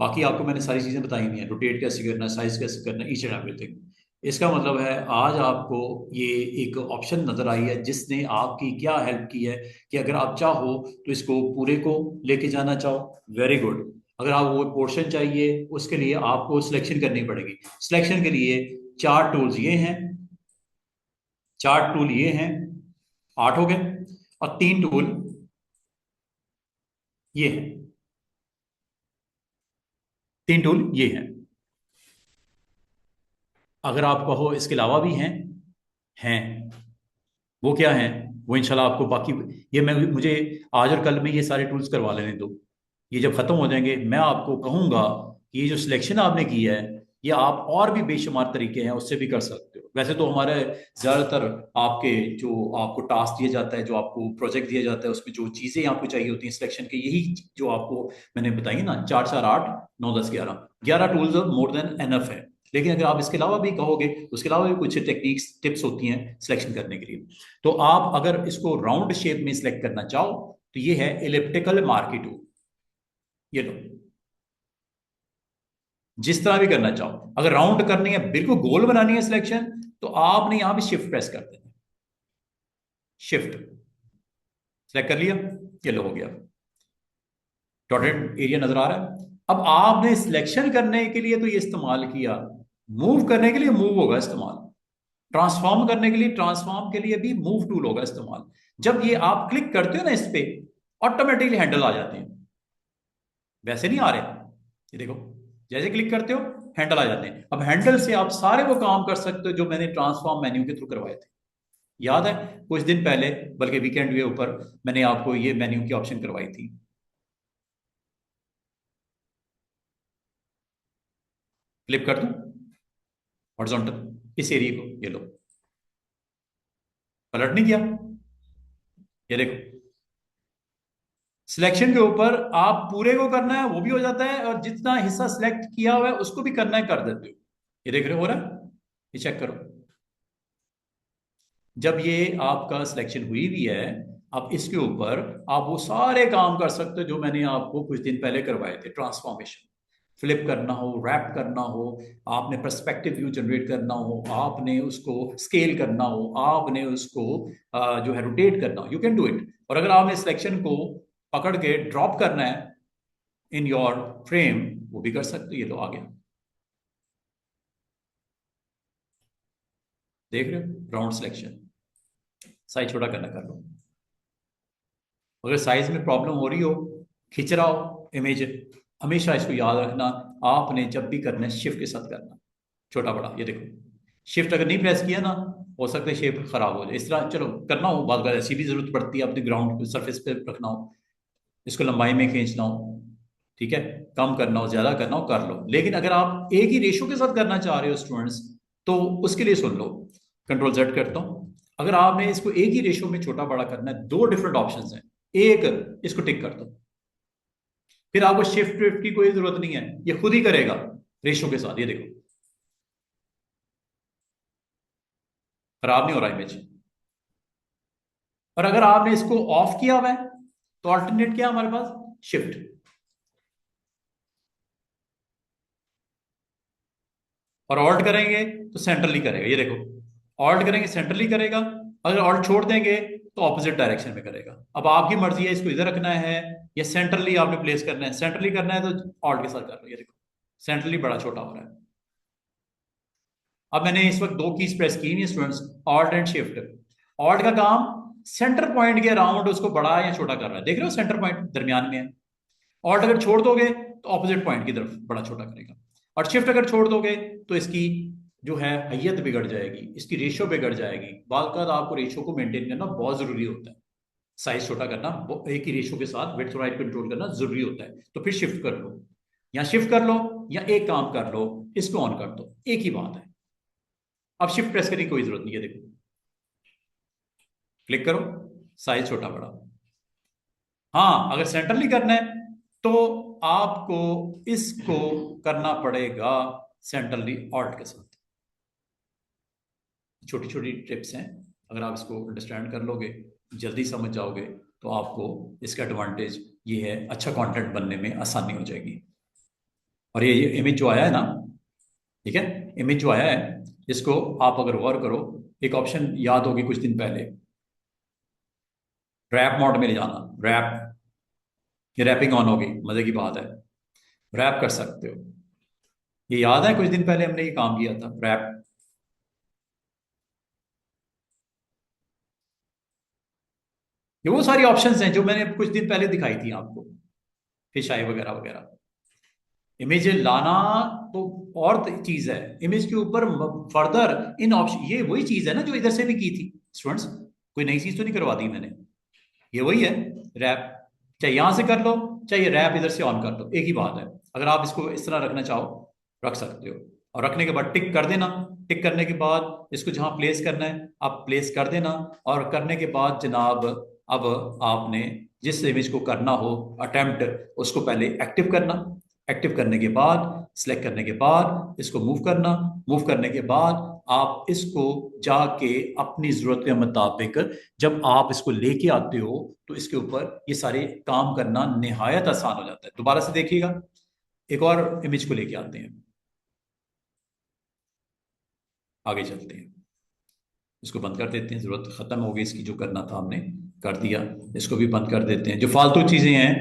बाकी आपको मैंने सारी चीजें बताई हुई हैं, रोटेट कैसे करना है, साइज कैसे करना है, ईच एंड एवरीथिंग। इसका मतलब है आज आपको ये एक ऑप्शन नजर आई है जिसने आपकी क्या हेल्प की है कि अगर आप चाहो तो इसको पूरे को लेके जाना चाहो, वेरी गुड। अगर आप वो पोर्शन चाहिए उसके लिए आपको सिलेक्शन करनी पड़ेगी। सिलेक्शन के लिए चार टूल्स ये हैं, चार टूल ये हैं, 8 हो गए, और 3 टूल ये हैं, 3 टूल ये हैं। अगर आप कहो इसके अलावा भी हैं, हैं, वो क्या है, वो इंशाल्लाह आपको बाकी, ये मैं मुझे आज और कल में ये सारे टूल्स करवा लेने दो। ये जब खत्म हो जाएंगे मैं आपको कहूंगा कि ये जो सिलेक्शन आपने की है ये आप और भी बेशुमार तरीके हैं उससे भी कर सकते हो। वैसे तो हमारे ज़्यादातर आपके जो आपको टास्क दिया जाता है, जो आपको प्रोजेक्ट दिया जाता है, उसमें जो चीज़ें आपको चाहिए होती हैं सिलेक्शन के, यही जो आपको मैंने बताई ना, 4 4 8 9 10 11 11 टूल्स मोर देन एनफ है। लेकिन अगर आप इसके अलावा भी कहोगे, उसके अलावा भी कुछ टेक्निक्स टिप्स होती हैं सिलेक्शन करने के लिए। तो आप अगर इसको राउंड शेप में सिलेक्ट करना चाहो तो ये है इलिप्टिकल मार्की टूल, ये लो। जिस तरह भी करना चाहो, अगर राउंड करनी है, बिल्कुल गोल बनानी है सिलेक्शन, तो आपने यहां पे शिफ्ट प्रेस कर देना, शिफ्ट सेलेक्ट कर लिया, ये लो हो गया, डॉटेड एरिया नजर आ रहा है। अब आपने सिलेक्शन करने के लिए तो ये इस्तेमाल किया, मूव करने के लिए मूव होगा इस्तेमाल, ट्रांसफॉर्म करने के लिए, ट्रांसफॉर्म के लिए भी मूव टूल होगा इस्तेमाल। जब ये आप क्लिक करते हो ना इस पे, ऑटोमेटिकली हैंडल आ जाते हैं, वैसे नहीं आ रहे। ये देखो, जैसे क्लिक करते हो हैंडल आ जाते हैं। अब हैंडल से आप सारे वो काम कर सकते हो जो मैंने ट्रांसफॉर्म मेन्यू के थ्रू करवाए थे। याद है कुछ दिन पहले, बल्कि वीकेंड के ऊपर मैंने आपको ये मेन्यू की ऑप्शन करवाई थी। फ्लिप कर दूं हॉरिजॉन्टल इस एरिया को, ये लो, पलट नहीं दिया। ये देखो, सिलेक्शन के ऊपर आप पूरे को करना है वो भी हो जाता है, और जितना हिस्सा सिलेक्ट किया हुआ है उसको भी करना है कर देते हो। ये देख रहे हो रहा है, ये चेक करो। जब ये आपका सिलेक्शन हुई भी है, अब इसके ऊपर आप वो सारे काम कर सकते हो जो मैंने आपको कुछ दिन पहले करवाए थे। ट्रांसफॉर्मेशन, फ्लिप करना हो, रैप करना हो, आपने पर्सपेक्टिव व्यू जनरेट करना हो, आपने उसको स्केल करना हो, आपने उसको जो है रोटेट करना हो, यू कैन डू इट। और अगर आपने सिलेक्शन को पकड़ के ड्रॉप करना है इन योर फ्रेम, वो भी कर सकते हो। ये लो आ गया, देख रहे हो, राउंड सिलेक्शन। साइज छोटा करना कर लो। अगर साइज में प्रॉब्लम हो रही हो, खिंच रहा हो इमेज, हमेशा इसको याद रखना, आपने जब भी करना है शिफ्ट के साथ करना, छोटा बड़ा। ये देखो, शिफ्ट अगर नहीं प्रेस किया ना, हो सकता है शेप खराब हो जाए। इस तरह चलो करना हो, बाद ऐसी भी जरूरत पड़ती है, अपने ग्राउंड सरफेस पे रखना हो, इसको लंबाई में खींचना हो, ठीक है, कम करना हो, ज्यादा करना हो, कर लो। लेकिन अगर आप एक ही रेशो के साथ करना चाह रहे हो स्टूडेंट्स, तो उसके लिए सुन लो, कंट्रोल जेड करता हूं। अगर आपने इसको एक ही रेशो में छोटा बड़ा करना है, दो डिफरेंट ऑप्शंस हैं, एक इसको टिक कर दो, फिर आपको शिफ्ट विफ्ट की कोई जरूरत नहीं है, ये खुद ही करेगा रेशो के साथ। ये देखो खराब नहीं हो रहा इमेज। और अगर आपने इसको ऑफ किया हुआ है, तो अल्टरनेट क्या है हमारे पास, शिफ्ट। और ऑल्ट करेंगे तो सेंट्रली करेगा, ये देखो ऑल्ट करेंगे सेंट्रली करेगा, अगर ऑल्ट छोड़ देंगे तो ऑपोजिट डायरेक्शन में करेगा। अब आपकी मर्जी है इसको इधर रखना है या सेंट्रली आपने प्लेस करना है। सेंट्रली करना है तो ऑल्ट के साथ कर लो, ये देखो सेंट्रली बड़ा छोटा हो रहा है। अब मैंने इस वक्त दो कीज प्रेस की नहीं students, alt and shift. Alt का काम सेंटर पॉइंट के अराउंड उसको बड़ा या छोटा कर रहा है, देख रहे हो सेंटर पॉइंट दरमियान में है। ऑल्ट अगर छोड़ दोगे तो ऑपोजिट पॉइंट की तरफ बड़ा छोटा करेगा, और शिफ्ट अगर छोड़ दोगे तो इसकी जो है हैयत बिगड़ जाएगी, इसकी रेशियो बिगड़ जाएगी। बाकायदा तो आपको रेशियो को मेंटेन करना बहुत जरूरी होता है, साइज छोटा करना एक ही रेशियो के साथ विड्थ और हाइट कंट्रोल करना जरूरी होता है। तो फिर शिफ्ट कर लो या शिफ्ट कर लो या एक काम कर लो, इसको ऑन कर दो, एक ही बात है। अब शिफ्ट प्रेस करने की कोई जरूरत नहीं है, देखो क्लिक करो, साइज छोटा बड़ा। हाँ अगर सेंट्रली करना है तो आपको इसको करना पड़ेगा सेंट्रली ऑल्ट के साथ। छोटी छोटी टिप्स हैं, अगर आप इसको अंडरस्टैंड कर लोगे, जल्दी समझ जाओगे, तो आपको इसका एडवांटेज ये है, अच्छा कंटेंट बनने में आसानी हो जाएगी। और ये इमेज जो आया है ना, ठीक है, इमेज जो आया है इसको आप अगर गौर करो, एक ऑप्शन याद होगी कुछ दिन पहले, रैप मोड में ले जाना, रैप, ये रैपिंग ऑन होगी, मजे की बात है, रैप कर सकते हो। ये याद है कुछ दिन पहले हमने ये काम किया था, रैप। ये वो सारी ऑप्शंस हैं जो मैंने कुछ दिन पहले दिखाई थी आपको, फिश आई वगैरह वगैरह। इमेज लाना तो और चीज है, इमेज के ऊपर फर्दर इन ऑप्शन, ये वही चीज है ना जो इधर से भी की थी स्टूडेंट्स, कोई नई चीज तो नहीं करवा दी मैंने, ये वही है रैप। चाहे यहां से कर लो चाहे रैप इधर से ऑन कर दो, एक ही बात है। अगर आप इसको इस तरह रखना चाहो रख सकते हो, और रखने के बाद टिक कर देना। टिक करने के बाद इसको जहां प्लेस करना है आप प्लेस कर देना, और करने के बाद जनाब अब आपने जिस इमेज को करना हो अटेम्प्ट, उसको पहले एक्टिव करना। एक्टिव करने के बाद सिलेक्ट करने के बाद इसको मूव करना। मूव करने के बाद आप इसको जाके अपनी जरूरत के मुताबिक जब आप इसको लेके आते हो तो इसके ऊपर ये सारे काम करना निहायत आसान हो जाता है। दोबारा से देखिएगा, एक और इमेज को लेके आते हैं, आगे चलते हैं, इसको बंद कर देते हैं, जरूरत खत्म हो गई इसकी, जो करना था हमने कर दिया। इसको भी बंद कर देते हैं, जो फालतू चीजें हैं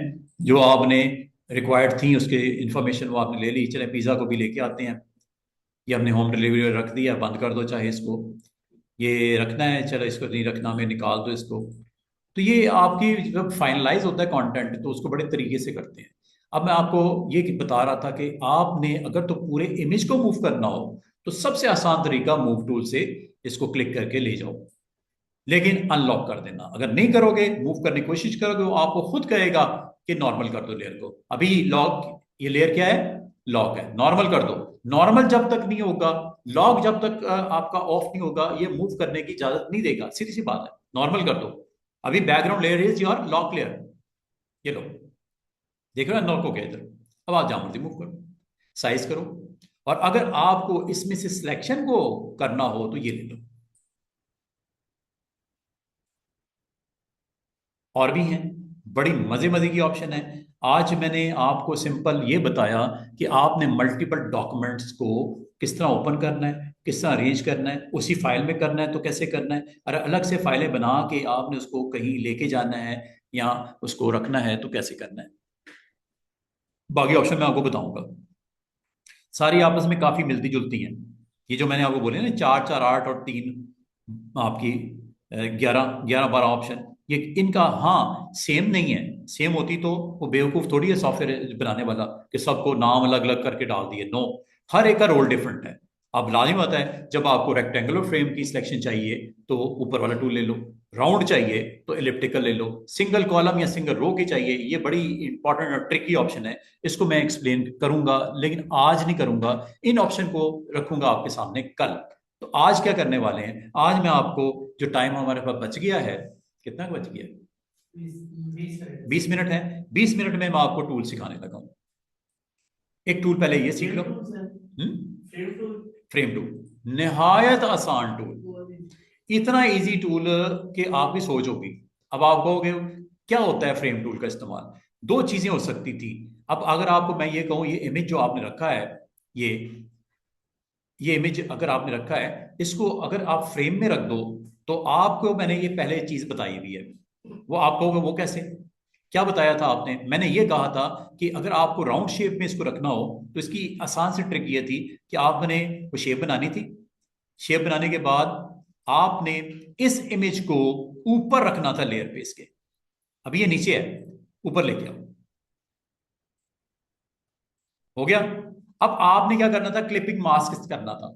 जो आपने रिक्वायर्ड थी उसके इंफॉर्मेशन वो आपने ले ली। चले पिज्जा को भी लेके आते हैं, ये हमने होम डिलीवरी रख दिया, बंद कर दो चाहे इसको, ये रखना है चलो इसको नहीं रखना हमें निकाल दो इसको। तो ये आपकी जब फाइनलाइज होता है कंटेंट तो उसको बड़े तरीके से करते हैं। अब मैं आपको ये बता रहा था कि आपने अगर तो पूरे इमेज को मूव करना हो तो सबसे आसान तरीका मूव टूल से इसको क्लिक करके ले जाओ, लेकिन अनलॉक कर देना। अगर नहीं करोगे, मूव करने की कोशिश करोगे, वो आपको खुद कहेगा कि नॉर्मल कर दो लेयर को। अभी लॉक, ये लेयर क्या है, लॉक है, नॉर्मल कर दो। नॉर्मल जब तक नहीं होगा, लॉक जब तक आपका ऑफ नहीं होगा, ये मूव करने की इजाजत नहीं देगा, सीधी सी बात है। नॉर्मल कर दो। अभी background layer is your lock layer, ये लो, देख रहे हो अनलॉक हो गया इधर। अब आप जहां मर्जी मूव करो, साइज करो, और अगर आपको इसमें से सिलेक्शन को करना हो तो ये ले लो। और भी हैं, बड़ी मजे मजे की ऑप्शन है। आज मैंने आपको सिंपल ये बताया कि आपने मल्टीपल डॉक्यूमेंट्स को किस तरह ओपन करना है, किस तरह अरेंज करना है, उसी फाइल में करना है तो कैसे करना है, और अलग से फाइलें बना के आपने उसको कहीं लेके जाना है या उसको रखना है तो कैसे करना है। बाकी ऑप्शन मैं आपको बताऊंगा, सारी आपस में काफी मिलती जुलती हैं। ये जो मैंने आपको बोले ना 4 4 8 और 3 आपकी 11 11 12 ऑप्शन, ये इनका हाँ सेम नहीं है। सेम होती तो वो बेवकूफ थोड़ी है सॉफ्टवेयर बनाने वाला कि सबको नाम अलग अलग करके डाल दिए। नो, हर एक का रोल डिफरेंट है। अब लाजिम होता है जब आपको रेक्टेंगुलर फ्रेम की सिलेक्शन चाहिए तो ऊपर वाला टूल ले लो, राउंड चाहिए तो इलिप्टिकल ले लो, सिंगल कॉलम या सिंगल रो की चाहिए, ये बड़ी इंपॉर्टेंट और ट्रिकी ऑप्शन है, इसको मैं एक्सप्लेन करूंगा लेकिन आज नहीं करूंगा, इन ऑप्शन को रखूंगा आपके सामने कल। तो आज क्या करने वाले हैं, आज मैं आपको जो टाइम हमारे पास बच गया है, कितना बच गया, 20 मिनट 20 मिनट है, 20 मिनट में मैं आपको टूल सिखाने लगा हूं। एक टूल पहले ये सीख लो, फ्रेम टूल निहायत आसान टूल, इतना इजी टूल कि आप भी सोचोगे। अब आप कहोगे क्या होता है फ्रेम टूल का इस्तेमाल, दो चीजें हो सकती थी। अब अगर आपको मैं ये कहूं, ये इमेज जो आपने रखा है, ये ये इमेज अगर आपने रखा है, इसको अगर आप फ्रेम में रख दो, तो आपको मैंने ये पहले चीज बताई हुई है, वो आप कहोगे वो कैसे, क्या बताया था आपने, मैंने ये कहा था कि अगर आपको राउंड शेप में इसको रखना हो तो इसकी आसान सी ट्रिक ये थी कि आपने वो शेप बनानी थी, शेप बनाने के बाद आपने इस इमेज को ऊपर रखना था लेयर पे इसके, अभी ये नीचे है, ऊपर लेके आओ, हो गया। अब आपने क्या करना था, क्लिपिंग मास्क करना था।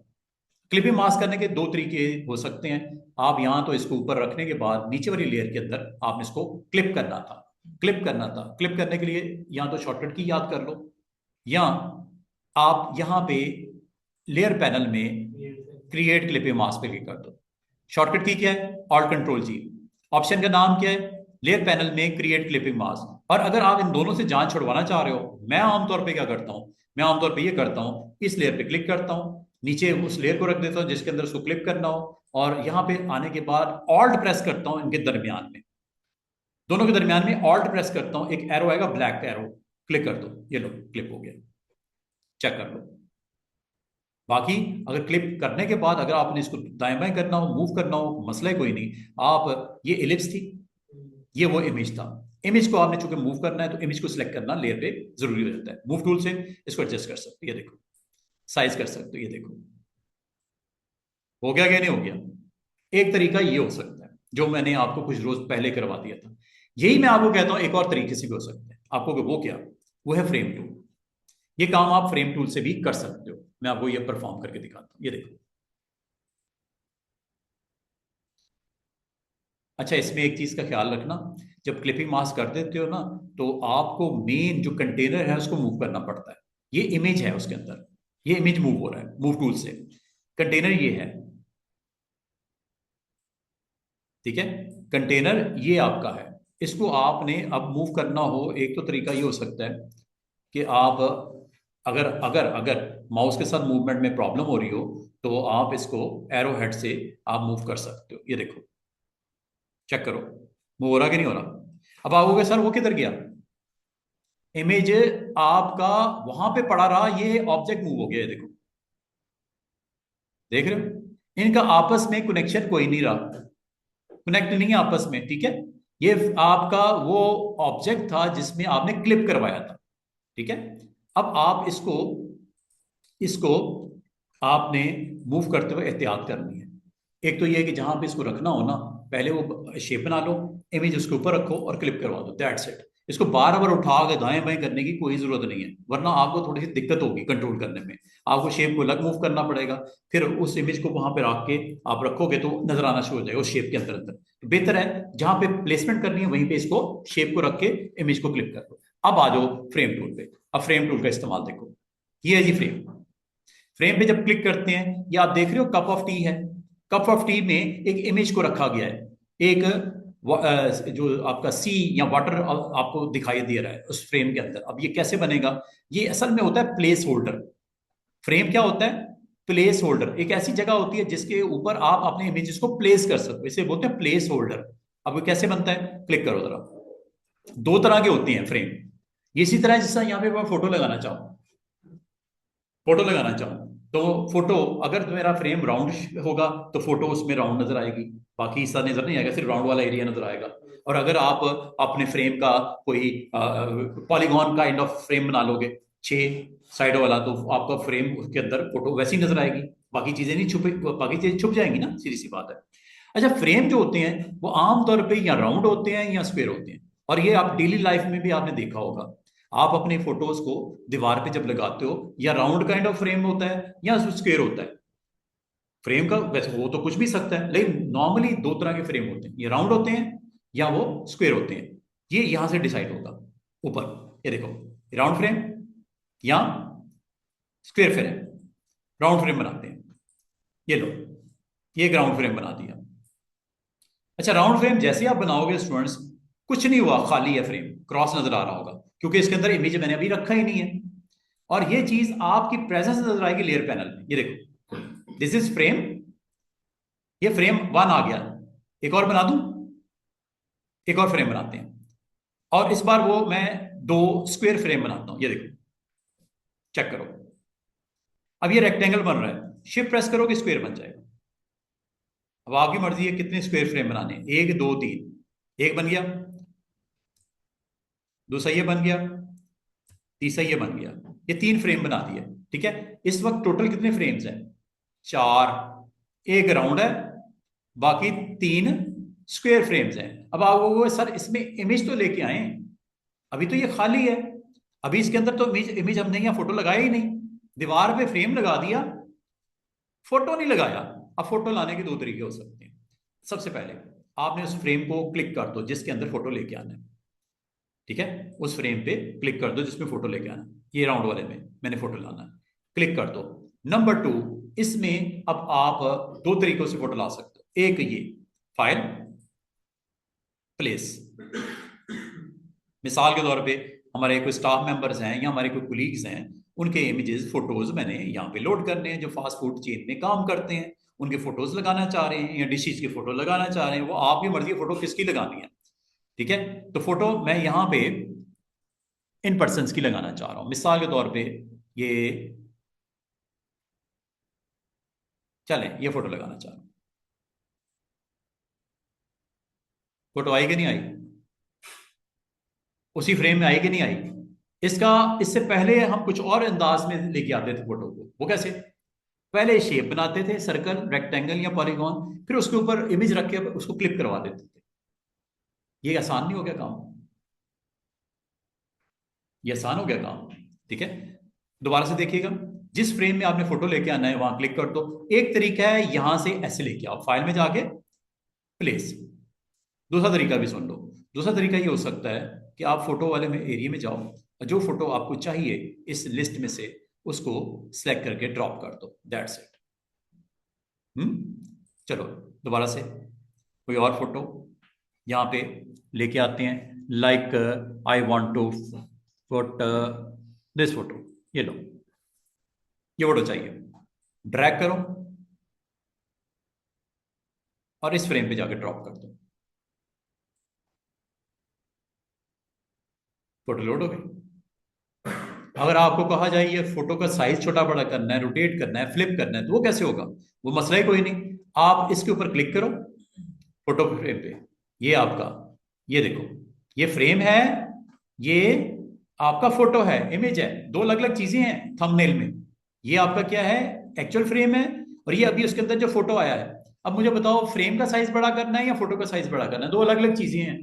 क्लिपिंग मास्क करने के दो तरीके हो सकते हैं, आप यहां तो इसको ऊपर रखने के बाद नीचे वाली लेयर के अंदर आपने इसको क्लिप करना था, क्लिप करना था। क्लिप करने के लिए या तो शॉर्टकट की याद कर लो, या आप यहां पे लेयर पैनल में क्रिएट क्लिपिंग मास्क पे क्लिक कर दो। शॉर्टकट की क्या है, ऑल्ट कंट्रोल जी। ऑप्शन का नाम क्या है, लेयर पैनल में क्रिएट क्लिपिंग मास्क। और अगर आप इन दोनों से जान छुड़वाना चाह रहे हो, मैं आमतौर पे क्या करता हूं, मैं आमतौर पे ये करता हूं, इस लेयर पे क्लिक करता हूं, नीचे उस लेयर को रख देता हूं जिसके अंदर उसको क्लिप करना हो, और यहां पे आने के बाद ऑल्ट प्रेस करता हूं, इनके दरमियान में, दोनों के दरमियान में ऑल्ट प्रेस करता हूं, एक एरो आएगा ब्लैक एरो, क्लिक कर दो, ये लो क्लिप हो गया, चेक कर लो। बाकी अगर क्लिप करने के बाद अगर आपने इसको दाएं बाएं करना हो, मूव करना हो, मसला ही कोई नहीं। आप ये इलिप्स थी, ये वो इमेज था, इमेज को आपने चूंकि मूव करना है तो इमेज को सिलेक्ट करना लेयर पे जरूरी हो जाता है। मूव टूल से इसको एडजस्ट कर सकते हो, ये देखो, साइज कर सकते हो, ये देखो हो गया क्या, नहीं हो गया। एक तरीका ये हो सकता है जो मैंने आपको कुछ रोज पहले करवा दिया था, यही मैं आपको कहता हूं एक और तरीके से भी हो सकता है। आपको वो क्या, वो है फ्रेम टूल। ये काम आप फ्रेम टूल से भी कर सकते हो, मैं आपको ये परफॉर्म करके दिखाता हूं, ये देखो। अच्छा, इसमें एक चीज का ख्याल रखना, जब क्लिपिंग मास्क कर देते हो ना, तो आपको मेन जो कंटेनर है उसको मूव करना पड़ता है। ये इमेज है उसके अंदर, ये इमेज मूव हो रहा है मूव टूल से, कंटेनर ये है, ठीक है, कंटेनर ये आपका है। इसको आपने अब मूव करना हो, एक तो तरीका ये हो सकता है कि आप अगर अगर अगर माउस के साथ मूवमेंट में प्रॉब्लम हो रही हो, तो आप इसको एरो हेड से आप मूव कर सकते हो, ये देखो, चेक करो मूव हो रहा कि नहीं हो रहा। अब आओगे सर वो किधर गया, इमेज आपका वहां पे पड़ा रहा, ये ऑब्जेक्ट मूव हो गया, ये देखो, देख रहे हो, इनका आपस में कनेक्शन कोई नहीं रहा, कनेक्ट नहीं है आपस में, ठीक है। ये आपका वो ऑब्जेक्ट था जिसमें आपने क्लिप करवाया था, ठीक है। अब आप इसको इसको आपने मूव करते हुए एहतियात करनी है। एक तो ये है कि जहां पे इसको रखना हो ना, पहले वो शेप बना लो, इमेज उसके ऊपर रखो और क्लिप करवा दो, दैट्स इट। इसको बार बार उठा के दाएं बाएं करने की कोई जरूरत नहीं है, वरना आपको थोड़ी सी दिक्कत होगी कंट्रोल करने में। आपको शेप को अलग मूव करना पड़ेगा, फिर उस इमेज को वहां पे रख के आप रखोगे तो नजर आना शुरू हो जाएगा उस शेप के अंदर अंदर। तो बेहतर है जहां पे प्लेसमेंट करनी है वहीं पे इसको शेप को रख के इमेज को क्लिक कर दो। अब आ जाओ फ्रेम टूल पे, अब फ्रेम टूल का इस्तेमाल देखो, ये है जी फ्रेम। फ्रेम पे जब क्लिक करते हैं, ये आप देख रहे हो कप ऑफ टी है, कप ऑफ टी में एक इमेज को रखा गया है, एक जो आपका सी या वाटर आपको दिखाई दे रहा है उस फ्रेम के अंदर। अब ये कैसे बनेगा, ये असल में होता है प्लेस होल्डर। फ्रेम क्या होता है, प्लेस होल्डर, एक ऐसी जगह होती है जिसके ऊपर आप अपने इमेजेस को प्लेस कर सकते हो, इसे बोलते हैं प्लेस होल्डर। अब वो कैसे बनता है, क्लिक करो जरा, दो तरह के होते हैं फ्रेम, इसी तरह जैसा यहाँ पे मैं फोटो लगाना चाहूँ, फोटो लगाना चाहूँ तो फोटो, अगर तो मेरा फ्रेम राउंड होगा तो फोटो उसमें राउंड नजर आएगी, बाकी हिस्सा नजर नहीं आएगा, सिर्फ राउंड वाला एरिया नजर आएगा। और अगर आप अपने फ्रेम का कोई पॉलीगॉन काइंड ऑफ फ्रेम बना लोगे, 6 साइडों वाला, तो आपका फ्रेम के अंदर फोटो वैसी नजर आएगी, बाकी चीजें नहीं छुपे, बाकी चीजें छुप जाएंगी ना, सीधी सी बात है। अच्छा, फ्रेम जो होते हैं वो आमतौर पर या राउंड होते हैं या स्क्वायर होते हैं, और ये आप डेली लाइफ में भी आपने देखा होगा। आप अपने फोटोज को दीवार पे जब लगाते हो, या राउंड काइंड ऑफ फ्रेम होता है या स्क्वायर होता है, फ्रेम का वैसे हो तो कुछ भी सकता है, लेकिन नॉर्मली दो तरह के फ्रेम होते हैं, ये राउंड होते हैं या वो स्क्वायर होते हैं। ये यहां से डिसाइड होगा ऊपर, ये देखो, राउंड फ्रेम या स्क्वायर फ्रेम। राउंड फ्रेम बनाते हैं, ये लो, ये एक राउंड फ्रेम बना दिया। अच्छा, राउंड फ्रेम जैसे आप बनाओगे स्टूडेंट्स, कुछ नहीं हुआ, खाली है फ्रेम, क्रॉस नजर आ रहा होगा क्योंकि इसके अंदर इमेज मैंने अभी रखा ही नहीं है। और ये चीज आपकी प्रेजेंस नजर आएगी लेयर पैनल में, ये देखो, दिस इज फ्रेम, ये फ्रेम वन आ गया। एक और बना दूं, एक और फ्रेम बनाते हैं, और इस बार वो मैं दो स्क्वायर फ्रेम बनाता हूं, ये देखो, चेक करो। अब ये रेक्टेंगल बन रहा है, शिफ्ट प्रेस करोगे स्क्वायर बन जाएगा। अब आपकी मर्जी है कितने स्क्वायर फ्रेम बनाने हैं, एक दो तीन। एक बन गया, दूसरा ये बन गया, तीसरा ये बन गया, ये तीन फ्रेम बना दिए। ठीक है, इस वक्त टोटल कितने फ्रेम्स हैं, चार। एक राउंड है, बाकी तीन स्क्वायर फ्रेम्स हैं। अब आप वो सर इसमें इमेज तो लेके आए, अभी तो ये खाली है, अभी इसके अंदर तो इमेज इमेज हमने यहाँ फोटो लगाया ही नहीं, दीवार पे फ्रेम लगा दिया, फोटो नहीं लगाया। अब फोटो लाने के दो तरीके हो सकते हैं। सबसे पहले आपने उस फ्रेम को क्लिक कर दो जिसके अंदर फोटो लेके आना है। ठीक है, उस फ्रेम पे क्लिक कर दो जिसमें फोटो लेके आना, ये राउंड वाले में मैंने फोटो लाना है, क्लिक कर दो। नंबर टू, इसमें अब आप दो तरीकों से फोटो ला सकते हो। एक ये फाइल प्लेस, मिसाल के तौर पे हमारे कोई स्टाफ मेंबर्स हैं या हमारे कोई कुलीग्स हैं, उनके इमेजेस फोटोज मैंने यहाँ पे लोड करने हैं, जो फास्ट फूड चेन में काम करते हैं, उनके फोटोज लगाना चाह रहे हैं या डिशेज की फोटो लगाना चाह रहे हैं, वो आपकी मर्जी फोटो किसकी लगानी है। ठीक है, तो फोटो मैं यहाँ पे इन पर्सन की लगाना चाह रहा हूं, मिसाल के तौर पे ये, चले ये फोटो लगाना चाह रहा हूं। फोटो आई कि नहीं आई, उसी फ्रेम में आई कि नहीं आई। इसका इससे पहले हम कुछ और अंदाज में लेके आते थे फोटो को, वो कैसे, पहले शेप बनाते थे, सर्कल, रेक्टेंगल या पॉलीगॉन, फिर उसके ऊपर इमेज रख के उसको क्लिक करवा देते थे। ये आसान नहीं हो गया काम, ये आसान हो गया काम। ठीक है, दोबारा से देखिएगा, जिस फ्रेम में आपने फोटो लेके आना है वहां क्लिक कर दो। एक तरीका है यहां से ऐसे लेके आओ, फाइल में जाके प्लेस। दूसरा तरीका भी सुन लो, दूसरा तरीका ये हो सकता है कि आप फोटो वाले में एरिया में जाओ और जो फोटो आपको चाहिए इस लिस्ट में से उसको सिलेक्ट करके ड्रॉप कर दो, दैट्स इट। चलो दोबारा से कोई और फोटो यहाँ पे लेके आते हैं, like I want to put this photo, ये लो, ये फोटो चाहिए, ड्रैग करो और इस फ्रेम पे जाके ड्रॉप कर दो, फोटो लोड हो गई। अगर आपको कहा जाए ये फोटो का साइज छोटा बड़ा करना है, रोटेट करना है, फ्लिप करना है, तो वो कैसे होगा, वो मसला ही कोई नहीं। आप इसके ऊपर क्लिक करो, फोटो फ्रेम पे, ये आपका, ये देखो, ये फ्रेम है, ये आपका फोटो है, इमेज है, दो अलग अलग चीजें हैं थंबनेल में। ये आपका क्या है, एक्चुअल फ्रेम है, और ये अभी उसके अंदर जो फोटो आया है। अब मुझे बताओ फ्रेम का साइज बड़ा करना है या फोटो का साइज बड़ा करना है, दो अलग अलग चीजें हैं।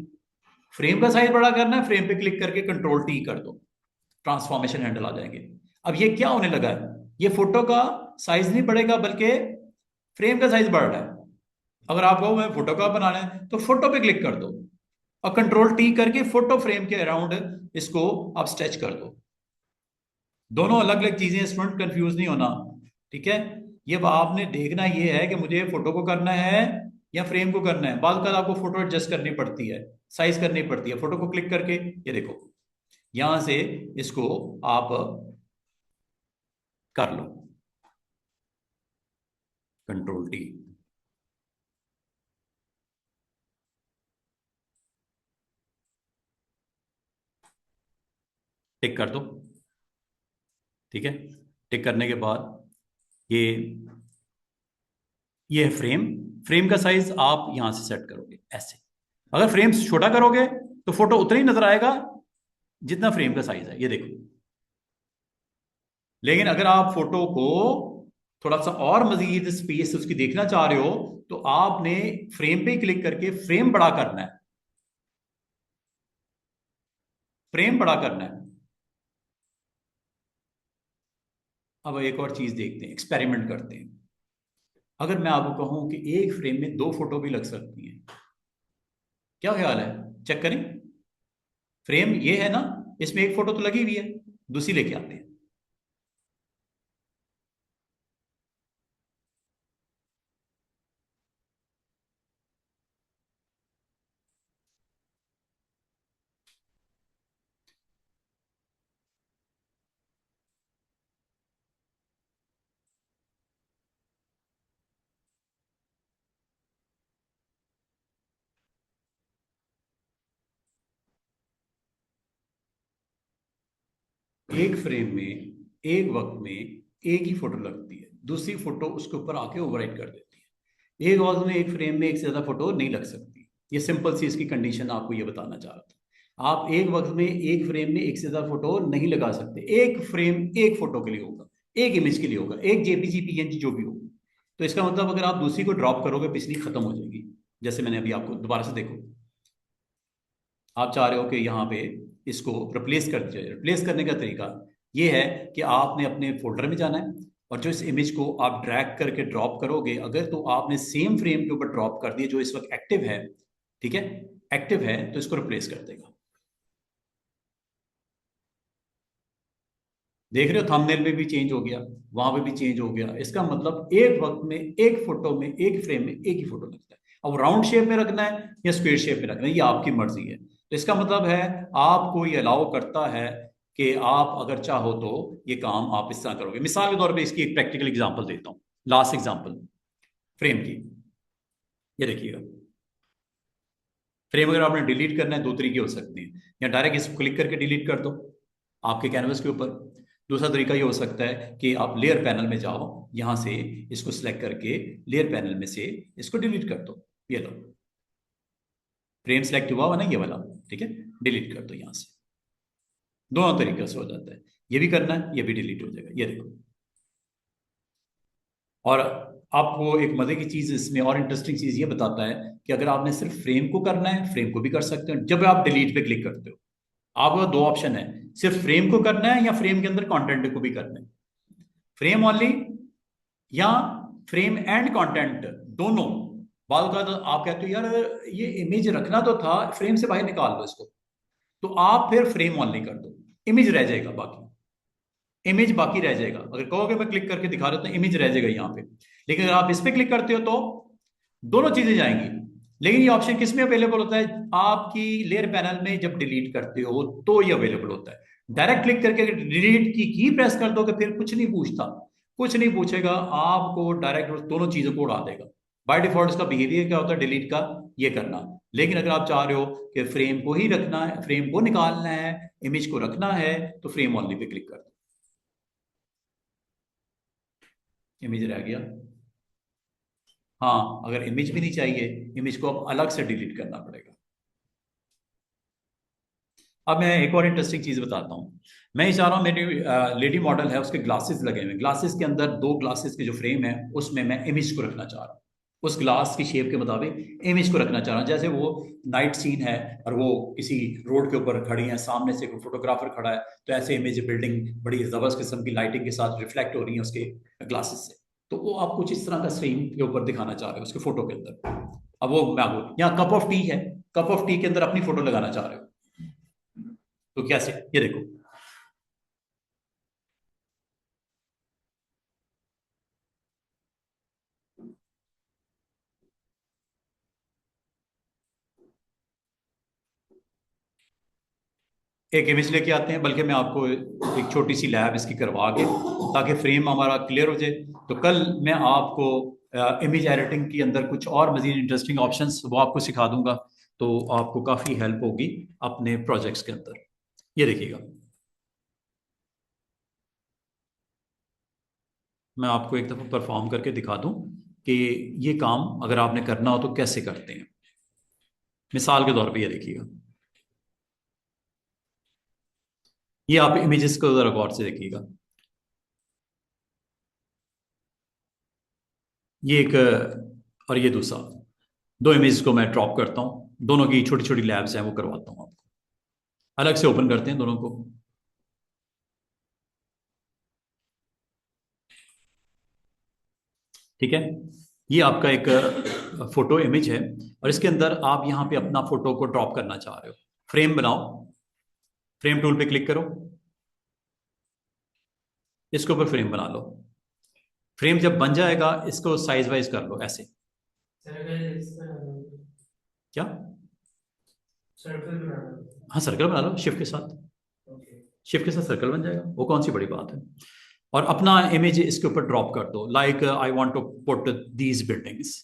फ्रेम का साइज बड़ा करना है, फ्रेम पे क्लिक करके कंट्रोल टी कर दो, ट्रांसफॉर्मेशन हैंडल आ जाएंगे। अब ये क्या होने लगा है, ये फोटो का साइज नहीं बढ़ेगा बल्कि फ्रेम का साइज बढ़ रहा है। अगर आप कहो मैं फोटो का बनाना है तो फोटो पे क्लिक कर दो और कंट्रोल टी करके फोटो फ्रेम के अराउंड इसको आप स्ट्रेच कर दो। दोनों अलग अलग चीजें, स्टूडेंट कंफ्यूज नहीं होना। ठीक है, ये आपने देखना ये है कि मुझे फोटो को करना है या फ्रेम को करना है। बाद में आपको फोटो एडजस्ट करनी पड़ती है, साइज करनी पड़ती है, फोटो को क्लिक करके, ये देखो यहां से इसको आप कर लो, कंट्रोल टी, टिक कर दो। ठीक है, टिक करने के बाद ये है फ्रेम, फ्रेम का साइज आप यहां से सेट करोगे ऐसे। अगर फ्रेम छोटा करोगे तो फोटो उतना ही नजर आएगा जितना फ्रेम का साइज है, ये देखो। लेकिन अगर आप फोटो को थोड़ा सा और मजीद स्पेस उसकी देखना चाह रहे हो तो आपने फ्रेम पे क्लिक करके फ्रेम बड़ा करना है, फ्रेम बड़ा करना है। अब एक और चीज देखते हैं, एक्सपेरिमेंट करते हैं। अगर मैं आपको कहूं कि एक फ्रेम में दो फोटो भी लग सकती हैं, क्या ख्याल है? चेक करें। फ्रेम ये है ना, इसमें एक फोटो तो लगी हुई है, दूसरी लेके आते हैं। एक फ्रेम में एक वक्त में एक ही फोटो लगती है, दूसरी फोटो उसके ऊपर आके ओवरराइट कर देती है। एक वक्त में एक फ्रेम में एक से ज्यादा फोटो नहीं लग सकती। ये सिंपल सी इसकी कंडीशन आपको ये बताना चाह रहा था। आप एक वक्त में एक फ्रेम में एक से ज्यादा फोटो नहीं लगा सकते। एक फ्रेम एक फोटो के लिए होगा, एक इमेज के लिए होगा, एक जेपीजी पीएनजी जो भी हो। तो इसका मतलब अगर आप दूसरी को ड्रॉप करोगे पिछली खत्म हो जाएगी। जैसे मैंने अभी आपको दोबारा से देखो, आप चाह रहे हो कि यहाँ पे इसको रिप्लेस कर दिया जाए। रिप्लेस करने का तरीका ये है कि आपने अपने फोल्डर में जाना है और जो इस इमेज को आप ड्रैग करके ड्रॉप करोगे, अगर तो आपने सेम फ्रेम के ऊपर ड्रॉप कर दिया जो इस वक्त एक्टिव है, ठीक है, एक्टिव है, तो इसको रिप्लेस कर देगा। देख रहे हो थंबनेल में भी चेंज हो गया, वहां पे भी चेंज हो गया। इसका मतलब एक वक्त में एक फोटो में एक फ्रेम में एक ही फोटो लगता है। अब राउंड शेप में रखना है या स्क्वेयर शेप में रखना है, ये आपकी मर्जी है। तो इसका मतलब है आपको ये अलाउ करता है कि आप अगर चाहो तो ये काम आप इस तरह करोगे। मिसाल के तौर पे इसकी एक प्रैक्टिकल एग्जांपल देता हूँ, लास्ट एग्जांपल फ्रेम की। ये देखिएगा, फ्रेम अगर आपने डिलीट करना है दो तरीके हो सकते हैं। या डायरेक्ट इसको क्लिक करके डिलीट कर दो आपके कैनवस के ऊपर। दूसरा तरीका ये हो सकता है कि आप लेयर पैनल में जाओ, यहां से इसको सिलेक्ट करके लेयर पैनल में से इसको डिलीट कर दो। ये लो, फ्रेम सेलेक्ट हुआ हुआ ना ये वाला, ठीक है, डिलीट कर दो यहां से। दोनों तरीके से हो जाता है। ये भी करना है, ये भी डिलीट हो जाएगा, ये देखो। और आपको एक मजे की चीज इसमें और इंटरेस्टिंग चीज ये बताता है कि अगर आपने सिर्फ फ्रेम को करना है, फ्रेम को भी कर सकते हो जब आप डिलीट पे क्लिक करते हो। आपको दो ऑप्शन है, सिर्फ फ्रेम को करना है या फ्रेम के अंदर कंटेंट को भी करना है। फ्रेम ओनली या फ्रेम एंड कंटेंट दोनों। बाद का तो आप कहते हो यार ये इमेज रखना तो था, फ्रेम से बाहर निकाल दो इसको। तो आप फिर फ्रेम ओनली कर दो, इमेज रह जाएगा, बाकी इमेज बाकी रह जाएगा। अगर कहोगे मैं क्लिक करके दिखा देता हूं, इमेज रह जाएगा यहाँ पे। लेकिन अगर आप इस पे क्लिक करते हो तो दोनों चीजें जाएंगी। लेकिन ये ऑप्शन किस में अवेलेबल होता है? आपकी लेयर पैनल में जब डिलीट करते हो तो ये अवेलेबल होता है। डायरेक्ट क्लिक करके डिलीट की प्रेस कर दोगे फिर कुछ नहीं पूछता, कुछ नहीं पूछेगा, आपको डायरेक्ट दोनों चीजों को उड़ा देगा। बाय डिफॉल्ट इसका बिहेवियर क्या होता है डिलीट का, ये करना। लेकिन अगर आप चाह रहे हो कि फ्रेम को ही रखना है, फ्रेम को निकालना है, इमेज को रखना है, तो फ्रेम ओनली पे क्लिक कर दो, इमेज रह गया। हाँ, अगर इमेज भी नहीं चाहिए, इमेज को अब अलग से डिलीट करना पड़ेगा। अब मैं एक और इंटरेस्टिंग चीज बताता हूँ। मैं ये चाह रहा हूँ मेरी लेडी मॉडल है उसके ग्लासेस लगे हुए, ग्लासेस के अंदर दो ग्लासेस के जो फ्रेम है उसमें मैं इमेज को रखना चाह रहा हूँ। उस ग्लास की शेप के मुताबिक इमेज को रखना चाह रहा हूँ। जैसे वो नाइट सीन है और वो किसी रोड के ऊपर खड़ी है, सामने से कोई फोटोग्राफर खड़ा है, तो ऐसे इमेज बिल्डिंग बड़ी जबरदस्त किस्म की लाइटिंग के साथ रिफ्लेक्ट हो रही है उसके ग्लासेस से। तो वो आप कुछ इस तरह का स्क्रीन के ऊपर दिखाना चाह रहे हो उसके फोटो के अंदर। अब वो मैं आपको यहाँ कप ऑफ टी है, कप ऑफ टी के अंदर अपनी फोटो लगाना चाह रहे हो, तो कैसे? ये देखो, एक इमेज लेके आते हैं, बल्कि मैं आपको एक छोटी सी लैब इसकी करवा के, ताकि फ्रेम हमारा क्लियर हो जाए। तो कल मैं आपको इमेज एडिटिंग के अंदर कुछ और मजीद इंटरेस्टिंग ऑप्शंस वो आपको सिखा दूंगा। तो आपको काफ़ी हेल्प होगी अपने प्रोजेक्ट्स के अंदर। ये देखिएगा, मैं आपको एक दफ़ा परफॉर्म करके दिखा दूं कि ये काम अगर आपने करना हो तो कैसे करते हैं। मिसाल के तौर पे ये देखिएगा, ये आप इमेजेस को ज़रा गौर से देखिएगा। ये एक और ये दूसरा, दो इमेज को मैं ड्रॉप करता हूँ, दोनों की छोटी छोटी लैब्स हैं वो करवाता हूँ आपको। अलग से ओपन करते हैं दोनों को। ठीक है, ये आपका एक फोटो इमेज है और इसके अंदर आप यहाँ पे अपना फोटो को ड्रॉप करना चाह रहे हो। फ्रेम बनाओ, फ्रेम टूल पे क्लिक करो, इसके ऊपर फ्रेम बना लो। फ्रेम जब बन जाएगा इसको साइज वाइज कर लो ऐसे। क्या? सर्कल बनाना। हाँ सर्कल बना लो शिफ्ट के साथ, शिफ्ट के साथ सर्कल बन जाएगा, वो कौन सी बड़ी बात है। और अपना इमेज इसके ऊपर ड्रॉप कर दो, like I want to put these buildings,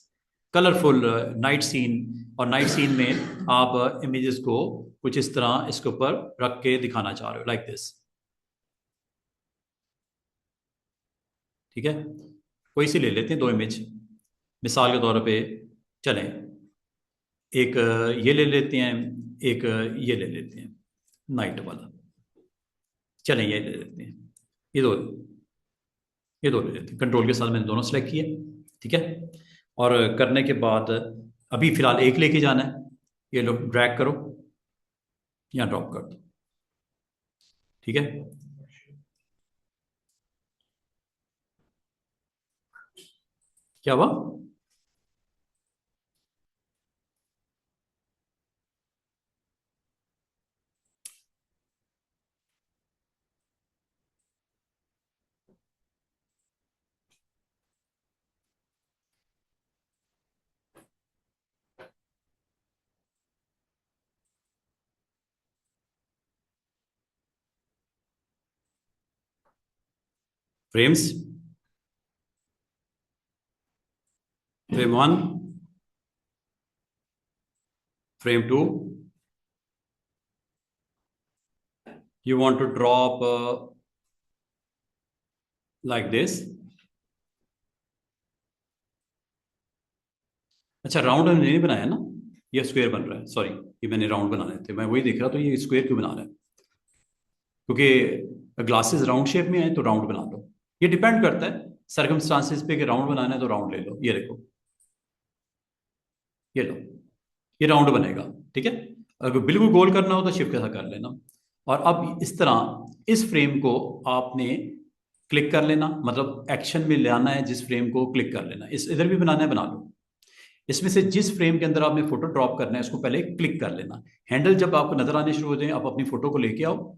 colourful night scene. और नाइट सीन में आप इमेजेस को कुछ इस तरह इसके ऊपर रख के दिखाना चाह रहे हो, लाइक दिस। ठीक है, कोई सी ले लेते हैं दो इमेज मिसाल के तौर पे। चलें एक ये ले लेते हैं, एक ये ले लेते हैं नाइट वाला। चलें ये ले लेते हैं, ये दो, ये दो ले लेते हैं। कंट्रोल के साथ मैंने दोनों सेलेक्ट किए। ठीक है, और करने के बाद अभी फिलहाल एक लेके जाना है, ये लो ड्रैग करो, यहाँ ड्रॉप कर दो। ठीक है, क्या हुआ? Frames, frame one, frame 2, you want to drop like this। अच्छा राउंड हमने नहीं बनाया ना, ये स्क्वायर बन रहा है, सॉरी ये मैंने राउंड बनाने थे, मैं वही देख रहा, तो ये स्क्वायर क्यों बना रहा है, क्योंकि ग्लासेस राउंड शेप में है तो राउंड बना लो। ये डिपेंड करता है सर्कमस्टांसेस पे कि राउंड बनाना है तो राउंड ले लो। ये देखो, ये लो, ये राउंड बनेगा। ठीक है, अगर बिल्कुल गोल करना हो तो शिफ्ट के साथ कर लेना। और अब इस तरह इस फ्रेम को आपने क्लिक कर लेना, मतलब एक्शन में ले आना है, जिस फ्रेम को क्लिक कर लेना। इस इधर भी बनाना है बना लो। इसमें से जिस फ्रेम के अंदर आपने फोटो ड्रॉप करना है उसको पहले क्लिक कर लेना। हैंडल जब आपको नजर आने शुरू हो जाए आप अपनी फोटो को लेके आओ,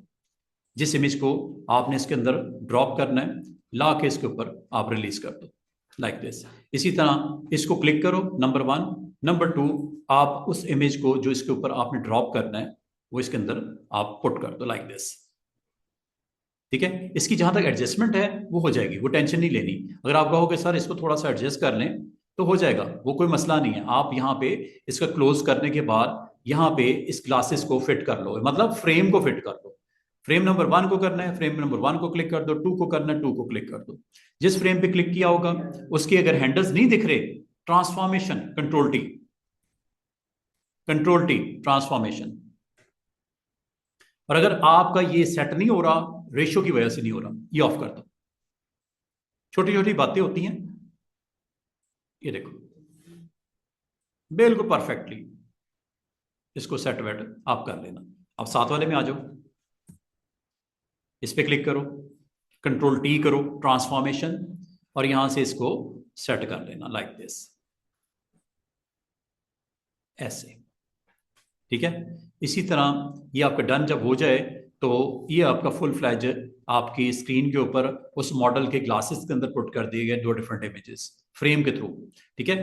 जिस इमेज को आपने इसके अंदर ड्रॉप करना है ला के इसके ऊपर आप रिलीज कर दो, लाइक दिस। इसी तरह इसको क्लिक करो, नंबर 1। नंबर 2, आप उस इमेज को जो इसके ऊपर आपने ड्रॉप करना है वो इसके अंदर आप पुट कर दो, लाइक दिस। ठीक है, इसकी जहां तक एडजस्टमेंट है वो हो जाएगी, वो टेंशन नहीं लेनी। अगर आप कहोगे सर इसको थोड़ा सा एडजस्ट कर लें तो हो जाएगा, वो कोई मसला नहीं है। आप यहाँ पे इसका क्लोज करने के बाद यहाँ पे इस ग्लासेस को फिट कर लो, मतलब फ्रेम को फिट कर लो। फ्रेम नंबर 1 को करना है, फ्रेम नंबर 1 को क्लिक कर दो, 2 को करना है 2 को क्लिक कर दो। जिस फ्रेम पे क्लिक किया होगा उसके अगर हैंडल्स नहीं दिख रहे, transformation control T, control T transformation. और अगर आपका ये सेट नहीं हो रहा, रेशियो की वजह से नहीं हो रहा, ये ऑफ कर दो। छोटी छोटी बातें होती हैं, ये देखो बिल्कुल परफेक्टली इसको सेट वेट आप कर लेना। अब साथ वाले में आ जाओ, इस पे क्लिक करो, कंट्रोल टी करो ट्रांसफॉर्मेशन, और यहां से इसको सेट कर लेना लाइक दिस, ऐसे। ठीक है, इसी तरह ये आपका डन जब हो जाए तो ये आपका फुल फ्लैज आपकी स्क्रीन के ऊपर उस मॉडल के ग्लासेस के अंदर पुट कर दिए गए 2 डिफरेंट इमेजेस फ्रेम के थ्रू। ठीक है,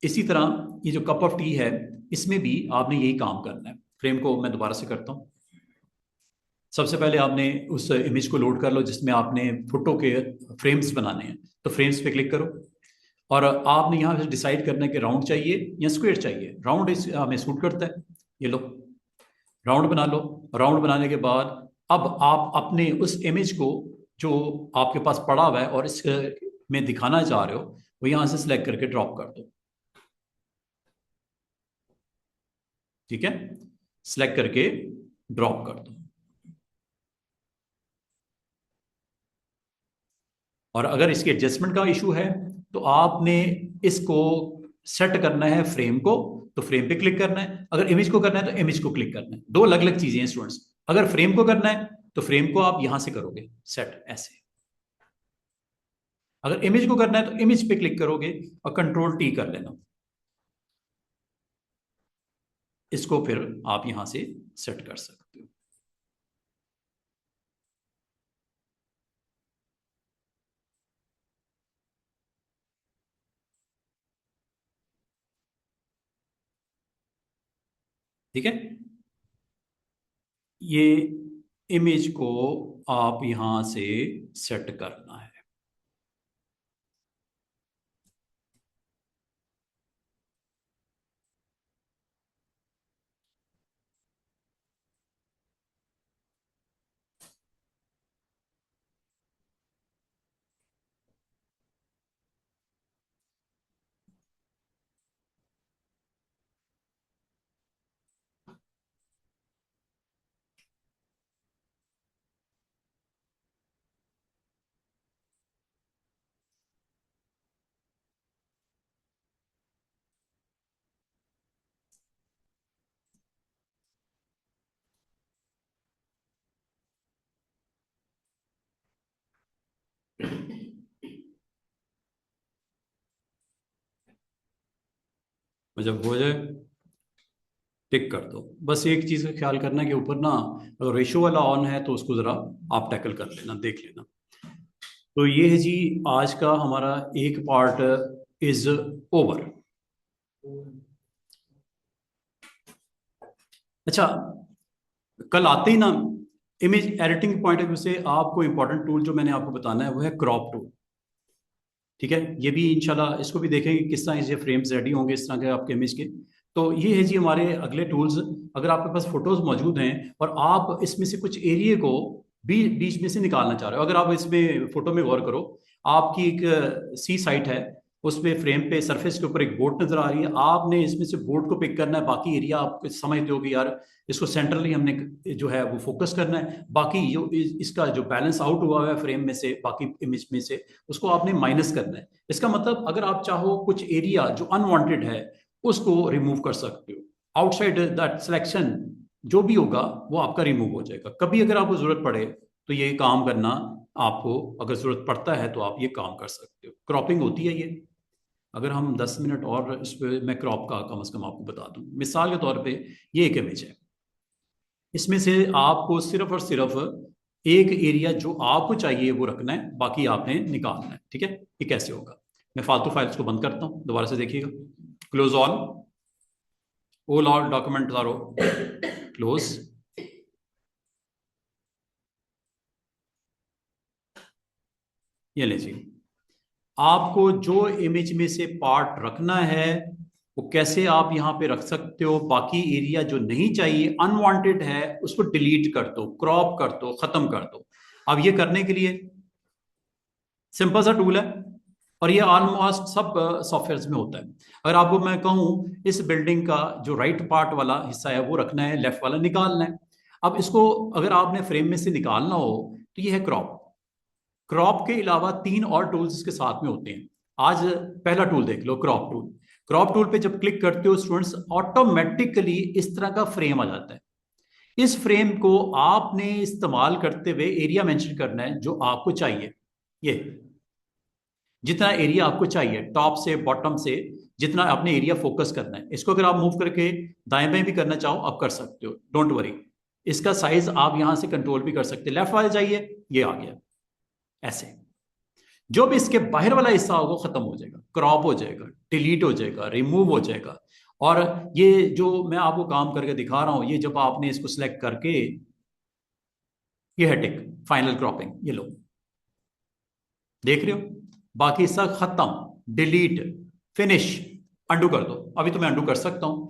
इसी तरह ये जो कप ऑफ टी है इसमें भी आपने यही काम करना है। फ्रेम को मैं दोबारा से करता हूँ। सबसे पहले आपने उस इमेज को लोड कर लो जिसमें आपने फोटो के फ्रेम्स बनाने हैं, तो फ्रेम्स पे क्लिक करो और आपने यहाँ से डिसाइड करना है कि राउंड चाहिए या स्क्वायर चाहिए। राउंड इस हमें सूट करता है, ये लो राउंड बना लो। राउंड बनाने के बाद अब आप अपने उस इमेज को जो आपके पास पड़ा हुआ है और इस में दिखाना चाह रहे हो वो यहां से सिलेक्ट करके ड्रॉप कर दो। ठीक है, सिलेक्ट करके ड्रॉप कर दो। और अगर इसके एडजस्टमेंट का इशू है तो आपने इसको सेट करना है फ्रेम को, तो फ्रेम पे क्लिक करना है। अगर इमेज को करना है तो इमेज को क्लिक करना है। 2 अलग अलग चीजें हैं स्टूडेंट्स। अगर फ्रेम को करना है तो फ्रेम को आप यहां से करोगे सेट, ऐसे। अगर इमेज को करना है तो इमेज पे क्लिक करोगे और कंट्रोल टी कर लेना। इसको फिर आप यहां से सेट कर सकते हो। ठीक है, ये इमेज को आप यहां से सेट करना है। जब हो जाए टिक कर दो। बस एक चीज का ख्याल करना कि ऊपर ना अगर रेशो वाला ऑन है तो उसको जरा आप टैकल कर लेना, देख लेना। तो ये है जी, आज का हमारा एक पार्ट इज ओवर। अच्छा, कल आते ही ना image editing point of view से आपको इंपॉर्टेंट टूल जो मैंने आपको बताना है वो है क्रॉप टूल। ठीक है, ये भी इंशाल्लाह इसको भी देखेंगे किस तरह ये फ्रेम्स रेडी होंगे इस तरह के आपके इमेज के। तो ये है जी हमारे अगले टूल्स। अगर आपके पास फोटोज मौजूद हैं और आप इसमें से कुछ एरिया को बीच में से निकालना चाह रहे हो, अगर आप इसमें फोटो में गौर करो, आपकी एक सी साइट है, उस पे फ्रेम पे सरफेस के ऊपर एक बोट नजर आ रही है, आपने इसमें से बोट को पिक करना है, बाकी एरिया आप समझते हो कि यार इसको सेंट्रली हमने जो है वो फोकस करना है, बाकी जो इसका जो बैलेंस आउट हुआ है फ्रेम में से बाकी इमेज में से उसको आपने माइनस करना है। इसका मतलब अगर आप चाहो कुछ एरिया जो अनवांटेड है उसको रिमूव कर सकते हो। आउटसाइड दैट सिलेक्शन जो भी होगा वो आपका रिमूव हो जाएगा। कभी अगर आपको जरूरत पड़े तो ये काम करना, आपको अगर जरूरत पड़ता है तो आप ये काम कर सकते हो। क्रॉपिंग होती है ये। अगर हम 10 मिनट और इस पे मैं क्रॉप का कम से कम आपको बता दूं, मिसाल के तौर पे ये एक इमेज है, इसमें से आपको सिर्फ और सिर्फ एक एरिया जो आपको चाहिए वो रखना है, बाकी आपने निकालना है। ठीक है, ये कैसे होगा? मैं फालतू फाइल्स को बंद करता हूं, दोबारा से देखिएगा। Close all document are close. ये लीजिए, आपको जो इमेज में से पार्ट रखना है वो कैसे आप यहां पे रख सकते हो। बाकी एरिया जो नहीं चाहिए अनवांटेड है उसको डिलीट कर दो, क्रॉप कर दो, खत्म कर दो। अब ये करने के लिए सिंपल सा टूल है और ये ऑलमोस्ट सब सॉफ्टवेयर में होता है। अगर आपको मैं कहूं इस बिल्डिंग का जो राइट पार्ट वाला हिस्सा है वो रखना है, लेफ्ट वाला निकालना है। अब इसको अगर आपने फ्रेम में से निकालना हो तो ये है क्रॉप। क्रॉप के अलावा 3 और टूल्स इसके साथ में होते हैं। आज पहला टूल देख लो, क्रॉप टूल। क्रॉप टूल पे जब क्लिक करते हो स्टूडेंट्स, ऑटोमेटिकली इस तरह का फ्रेम आ जाता है। इस फ्रेम को आपने इस्तेमाल करते हुए एरिया मेंशन करना है जो आपको चाहिए। ये जितना एरिया आपको चाहिए टॉप से बॉटम से, जितना आपने एरिया फोकस करना है, इसको अगर आप मूव करके दाएं बाएं भी करना चाहो आप कर सकते हो, डोंट वरी। इसका साइज आप यहां से कंट्रोल भी कर सकते हैं। लेफ्ट वाले चाहिए, ये आ गया। ऐसे जो भी इसके बाहर वाला हिस्सा होगा खत्म हो जाएगा, क्रॉप हो जाएगा, डिलीट हो जाएगा, रिमूव हो जाएगा। और ये जो मैं आपको काम करके दिखा रहा हूं, ये जब आपने इसको सिलेक्ट करके, ये है टिक, फाइनल क्रॉपिंग, ये लो देख रहे हो, बाकी हिस्सा खत्म, डिलीट, फिनिश, अंडू कर दो। अभी तो मैं अंडू कर सकता हूं।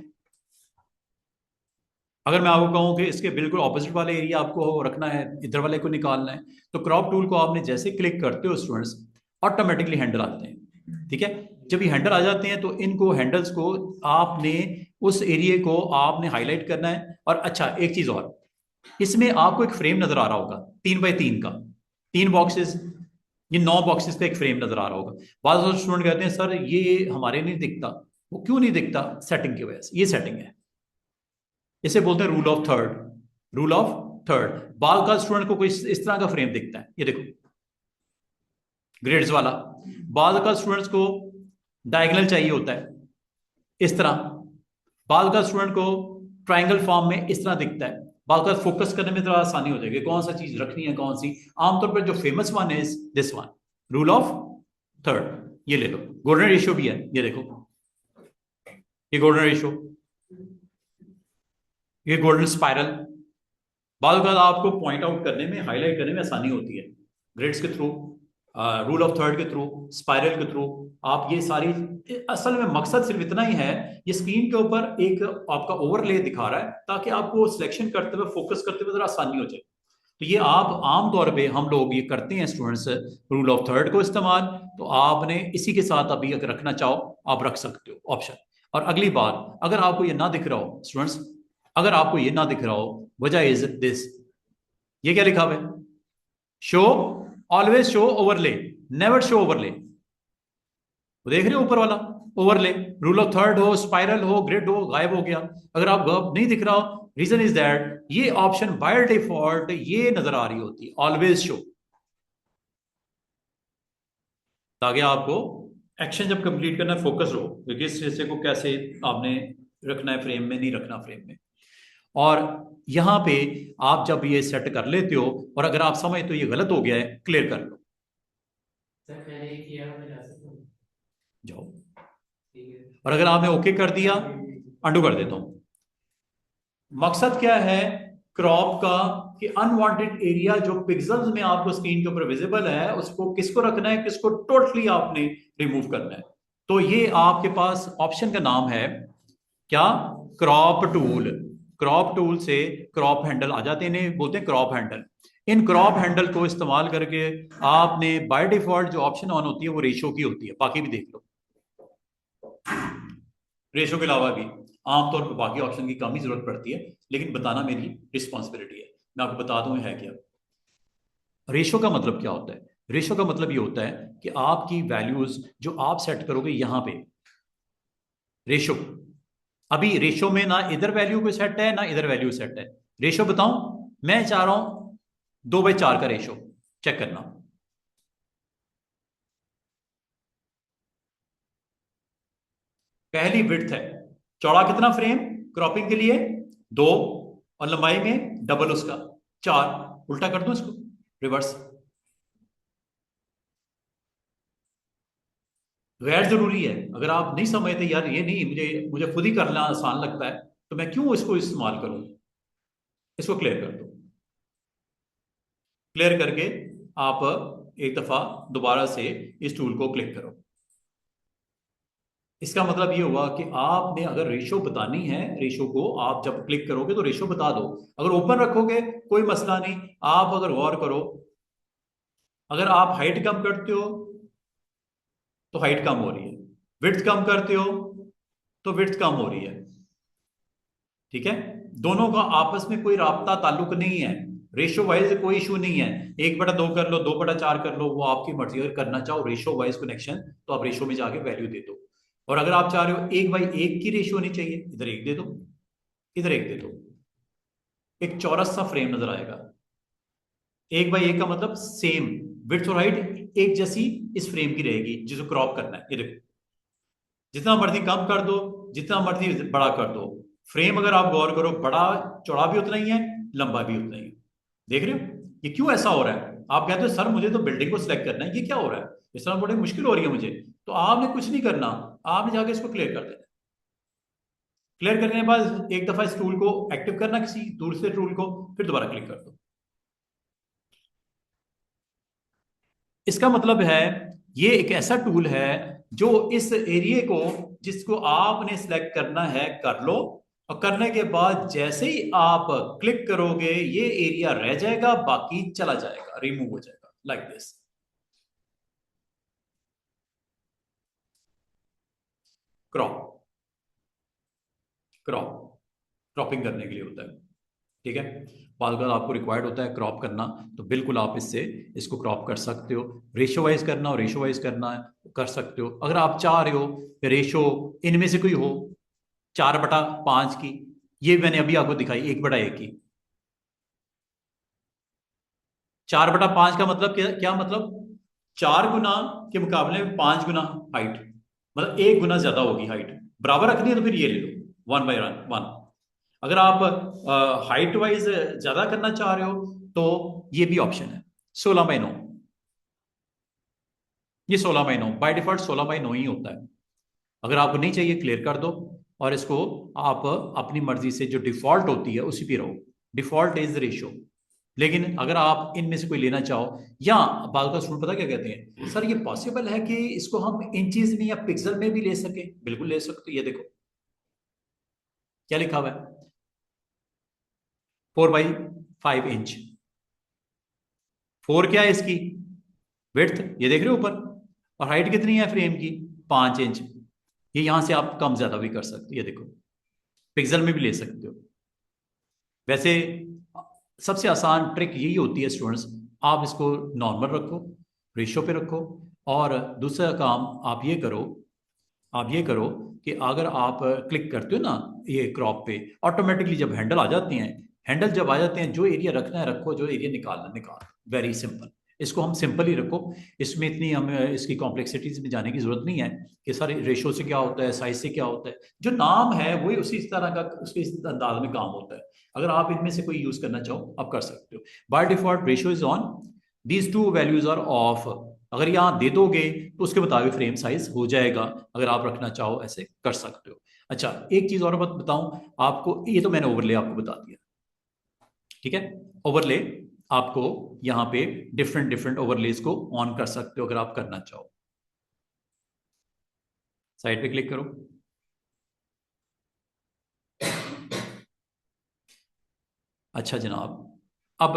अगर मैं आपको कहूं कि इसके बिल्कुल ऑपोजिट वाले एरिया आपको रखना है, इधर वाले को निकालना है, तो क्रॉप टूल को आपने जैसे क्लिक करते हो स्टूडेंट्स, ऑटोमेटिकली हैंडल आते हैं। ठीक है, जब ये हैंडल आ जाते हैं तो इनको हैंडल्स को आपने उस एरिया को आपने हाईलाइट करना है। और अच्छा एक चीज और, इसमें आपको एक फ्रेम नजर आ रहा होगा 3x3 का, 3 बॉक्सेस, ये 9 बॉक्सेस का एक फ्रेम नजर आ रहा होगा। बाद स्टूडेंट कहते हैं सर ये हमारे नहीं दिखता। वो क्यों नहीं दिखता? सेटिंग की वजह से। ये सेटिंग है, इसे बोलते हैं rule of third. Rule of third, बाल का स्टूडेंट को कोई इस तरह का फ्रेम दिखता है, ये देखो ग्रेड्स वाला, बाद का स्टूडेंट्स को डायगोनल चाहिए होता है इस तरह, बाद का स्टूडेंट को ट्राइंगल फॉर्म में इस तरह दिखता है, बाद का फोकस करने में थोड़ा आसानी हो जाएगी कौन सा चीज रखनी है कौन सी। आमतौर पर जो famous one is this one, rule of third. ये ले लो, गोल्डन रेशियो भी है, ये देखो, ये गोल्डन रेशियो, ये गोल्डन स्पाइरल। बाद का आपको पॉइंट आउट करने में, हाईलाइट करने में आसानी होती है ग्रेड्स के थ्रू, रूल ऑफ थर्ड के थ्रू, स्पाइरल के थ्रू। आप ये सारी, असल में मकसद सिर्फ इतना ही है, ये स्क्रीन के ऊपर एक आपका ओवरले दिखा रहा है ताकि आपको सिलेक्शन करते हुए, फोकस करते हुए जरा आसानी हो जाए। तो ये आप आम तौर पे हम लोग ये करते हैं स्टूडेंट्स, रूल ऑफ थर्ड को इस्तेमाल। तो आपने इसी के साथ अभी अगर रखना चाहो आप रख सकते हो ऑप्शन। और अगली बार अगर आपको ये ना दिख रहा हो स्टूडेंट्स, अगर आपको ये ना दिख रहा हो, वजह इज दिस, ये क्या लिखा हुआ है, show, always show overlay, never show overlay. देख रहे हो ऊपर वाला ओवरले, रूल ऑफ थर्ड हो, स्पाइरल हो, ग्रिड हो, गायब हो गया। अगर आप नहीं दिख रहा हो, रीजन इज दैट ये ऑप्शन बाय डिफॉल्ट ये नजर आ रही होती है, ऑलवेज शो, ताकि आपको एक्शन जब कंप्लीट करना फोकस हो कि किस हिस्से को कैसे आपने रखना है फ्रेम में, नहीं रखना फ्रेम में। और यहां पे आप जब ये सेट कर लेते हो और अगर आप समझते हो ये गलत हो गया है, क्लियर कर लो। सर मैंने ये किया, मैं जा सकता हूँ? जाओ, ठीक है। और अगर आपने ओके कर दिया, अंडू कर देता हूं। मकसद क्या है क्रॉप का कि अनवांटेड एरिया जो पिक्सेल्स में आपको स्क्रीन के ऊपर विजिबल है उसको किसको रखना है, किसको टोटली आपने रिमूव करना है। तो ये आपके पास ऑप्शन का नाम है क्या, क्रॉप टूल। क्रॉप टूल से क्रॉप हैंडल आ जाते हैं, इन्हें बोलते हैं crop handle. In crop handle को इस्तेमाल करके आपने बाय डिफॉल्ट जो ऑप्शन ऑन होती है वो रेशो की होती है, बाकी भी देख लो, रेशो के अलावा भी आमतौर पर बाकी ऑप्शन की कम ही जरूरत पड़ती है, लेकिन बताना मेरी रिस्पॉन्सिबिलिटी है। मैं आपको बता दूं है क्या रेशो का मतलब क्या होता है। रेशो का मतलब ये होता है कि आपकी वैल्यूज जो आप सेट करोगे यहां पे, रेशो, अभी रेशो में ना इधर वैल्यू कोई सेट है ना इधर वैल्यू सेट है। रेशो बताऊं, मैं चाह रहा हूं 2/4 का रेशो, चेक करना। पहली विड्थ है, चौड़ा कितना फ्रेम क्रॉपिंग के लिए, 2, और लंबाई में डबल उसका 4। उल्टा कर दूं इसको, रिवर्स। गैर जरूरी है, अगर आप नहीं समझते यार ये नहीं, मुझे मुझे खुद ही करना आसान लगता है तो मैं क्यों इसको इस्तेमाल करूं, इसको क्लियर कर दो। क्लियर करके आप एक दफा दोबारा से इस टूल को क्लिक करो। इसका मतलब ये हुआ कि आपने अगर रेशो बतानी है, रेशो को आप जब क्लिक करोगे तो रेशो बता दो। अगर ओपन रखोगे कोई मसला नहीं। आप अगर गौर करो, अगर आप हाइट कम करते हो तो हाइट कम हो रही है, विड्थ कम करते हो तो विड्थ कम हो रही है, ठीक है। दोनों का आपस में कोई राब्ता ताल्लुक नहीं है, रेशो वाइज कोई इशू नहीं है। 1/2 कर लो, 2/4 कर लो, वो आपकी मर्जी। अगर करना चाहो रेशो वाइज कनेक्शन तो आप रेशो में जाके वैल्यू दे दो। और अगर आप चाह रहे हो 1/1 की रेशो होनी चाहिए, इधर 1 दे दो, इधर 1 दे दो, एक चौरस सा फ्रेम नजर आएगा। 1/1 का मतलब सेम विड्थ और हाइट एक जैसी इस फ्रेम की रहेगी जिसको क्रॉप करना है। ये देखो, जितना मर्जी कम कर दो, जितना मर्जी बड़ा कर दो, फ्रेम अगर आप गौर करो बड़ा चौड़ा भी उतना ही है, लंबा भी उतना ही है। देख रहे हो ये क्यों ऐसा हो रहा है। आप कहते हो सर मुझे तो बिल्डिंग को सिलेक्ट करना है, ये क्या हो रहा है, इस तरह बड़ी मुश्किल हो रही है मुझे। तो आपने कुछ नहीं करना, आपने जाके इसको क्लियर कर देना। क्लियर करने के बाद एक दफा इस टूल को एक्टिव करना, किसी दूसरे टूल को, फिर दोबारा क्लिक कर दो। इसका मतलब है ये एक ऐसा टूल है जो इस एरिया को जिसको आपने सिलेक्ट करना है कर लो, और करने के बाद जैसे ही आप क्लिक करोगे ये एरिया रह जाएगा, बाकी चला जाएगा, रिमूव हो जाएगा, like this. Crop, crop cropping करने के लिए होता है, ठीक है। बाद अगर आपको रिक्वायर्ड होता है क्रॉप करना तो बिल्कुल आप इससे इसको क्रॉप कर सकते हो। रेशो वाइज करना हो, रेशो वाइज करना है कर सकते हो। अगर आप चाह रहे हो कि रेशो इनमें से कोई हो 4/5 की, ये मैंने अभी आपको दिखाई 1/1 की। 4/5 का मतलब क्या, क्या मतलब, 4 गुना के मुकाबले में 5 गुना हाइट, मतलब 1 गुना ज्यादा होगी हाइट। बराबर रखनी है तो फिर ये ले लो 1/1। अगर आप हाइट वाइज ज्यादा करना चाह रहे हो तो ये भी ऑप्शन है 16/9। ये 16/9 बाय डिफॉल्ट 16/9 ही होता है। अगर आपको नहीं चाहिए क्लियर कर दो और इसको आप अपनी मर्जी से जो डिफॉल्ट होती है उसी पे रहो। Default is ratio. लेकिन अगर आप इनमें से कोई लेना चाहो, या बाल का स्टूडेंट पता क्या कहते हैं, सर ये पॉसिबल है कि इसको हम इंचेस में या पिक्सल में भी ले सके? बिल्कुल ले सकते। ये देखो क्या लिखा हुआ है, 4/5 इंच। 4 क्या है इसकी विड्थ, ये देख रहे हो ऊपर, और हाइट कितनी है फ्रेम की, 5 इंच। ये यहां से आप कम ज्यादा भी कर सकते हो, ये देखो पिक्सल में भी ले सकते हो। वैसे सबसे आसान ट्रिक यही होती है स्टूडेंट्स, आप इसको नॉर्मल रखो, रेशियो पे रखो। और दूसरा काम आप ये करो, कि अगर आप क्लिक करते हो ना ये क्रॉप पे, ऑटोमेटिकली जब हैंडल आ जाते हैं, जो एरिया रखना है रखो, जो एरिया निकालना निकाल। Very simple. इसको हम सिंपल ही रखो। इसमें इतनी हमें इसकी कॉम्प्लेक्सिटीज में जाने की जरूरत नहीं है कि सर रेशो से क्या होता है, साइज से क्या होता है। जो नाम है वही उसी तरह का उसके इस अंदाज में काम होता है। अगर आप इनमें से कोई यूज करना चाहो आप कर सकते हो। By default ratio is on, these two values are off. अगर यहाँ दे दोगे तो उसके मुताबिक फ्रेम साइज हो जाएगा। अगर आप रखना चाहो ऐसे कर सकते हो। अच्छा एक चीज और बात बताऊं आपको, ये तो मैंने ओवरले आपको बता दिया, ठीक है। ओवरले आपको यहाँ पे डिफरेंट डिफरेंट ओवरलेज को ऑन कर सकते हो अगर आप करना चाहो। साइड पे क्लिक करो। अच्छा जनाब, अब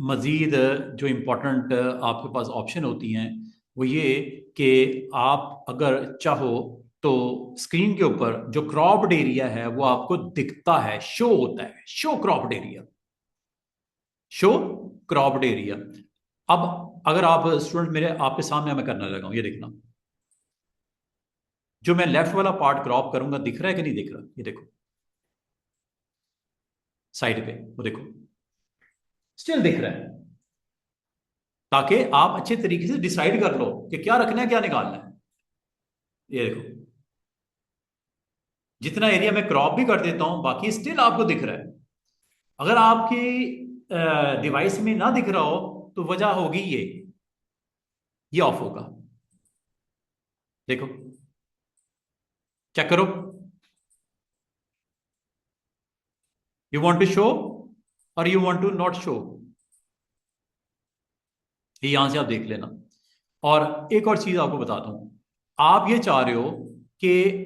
मज़ीद जो इम्पोर्टेंट आपके पास ऑप्शन होती हैं वो ये कि आप अगर चाहो तो स्क्रीन के ऊपर जो क्रॉप्ड एरिया है वो आपको दिखता है, शो होता है, show cropped area, show cropped area. अब अगर आप स्टूडेंट मेरे आपके सामने मैं करने लगा हूं, ये देखना, जो मैं लेफ्ट वाला पार्ट क्रॉप करूंगा दिख रहा है कि नहीं दिख रहा, ये देखो साइड पे, वो देखो स्टिल दिख रहा है। ताकि आप अच्छे तरीके से डिसाइड कर लो कि क्या रखना है क्या निकालना है। ये देखो जितना एरिया मैं क्रॉप भी कर देता हूं बाकी स्टिल आपको दिख रहा है। अगर आपकी डिवाइस में ना दिख रहा हो तो वजह होगी ये ऑफ होगा। देखो चेक करो, यू वांट टू शो और you want to not show, ये यहां से आप देख लेना। और एक और चीज आपको बताता हूं, आप ये चाह रहे हो कि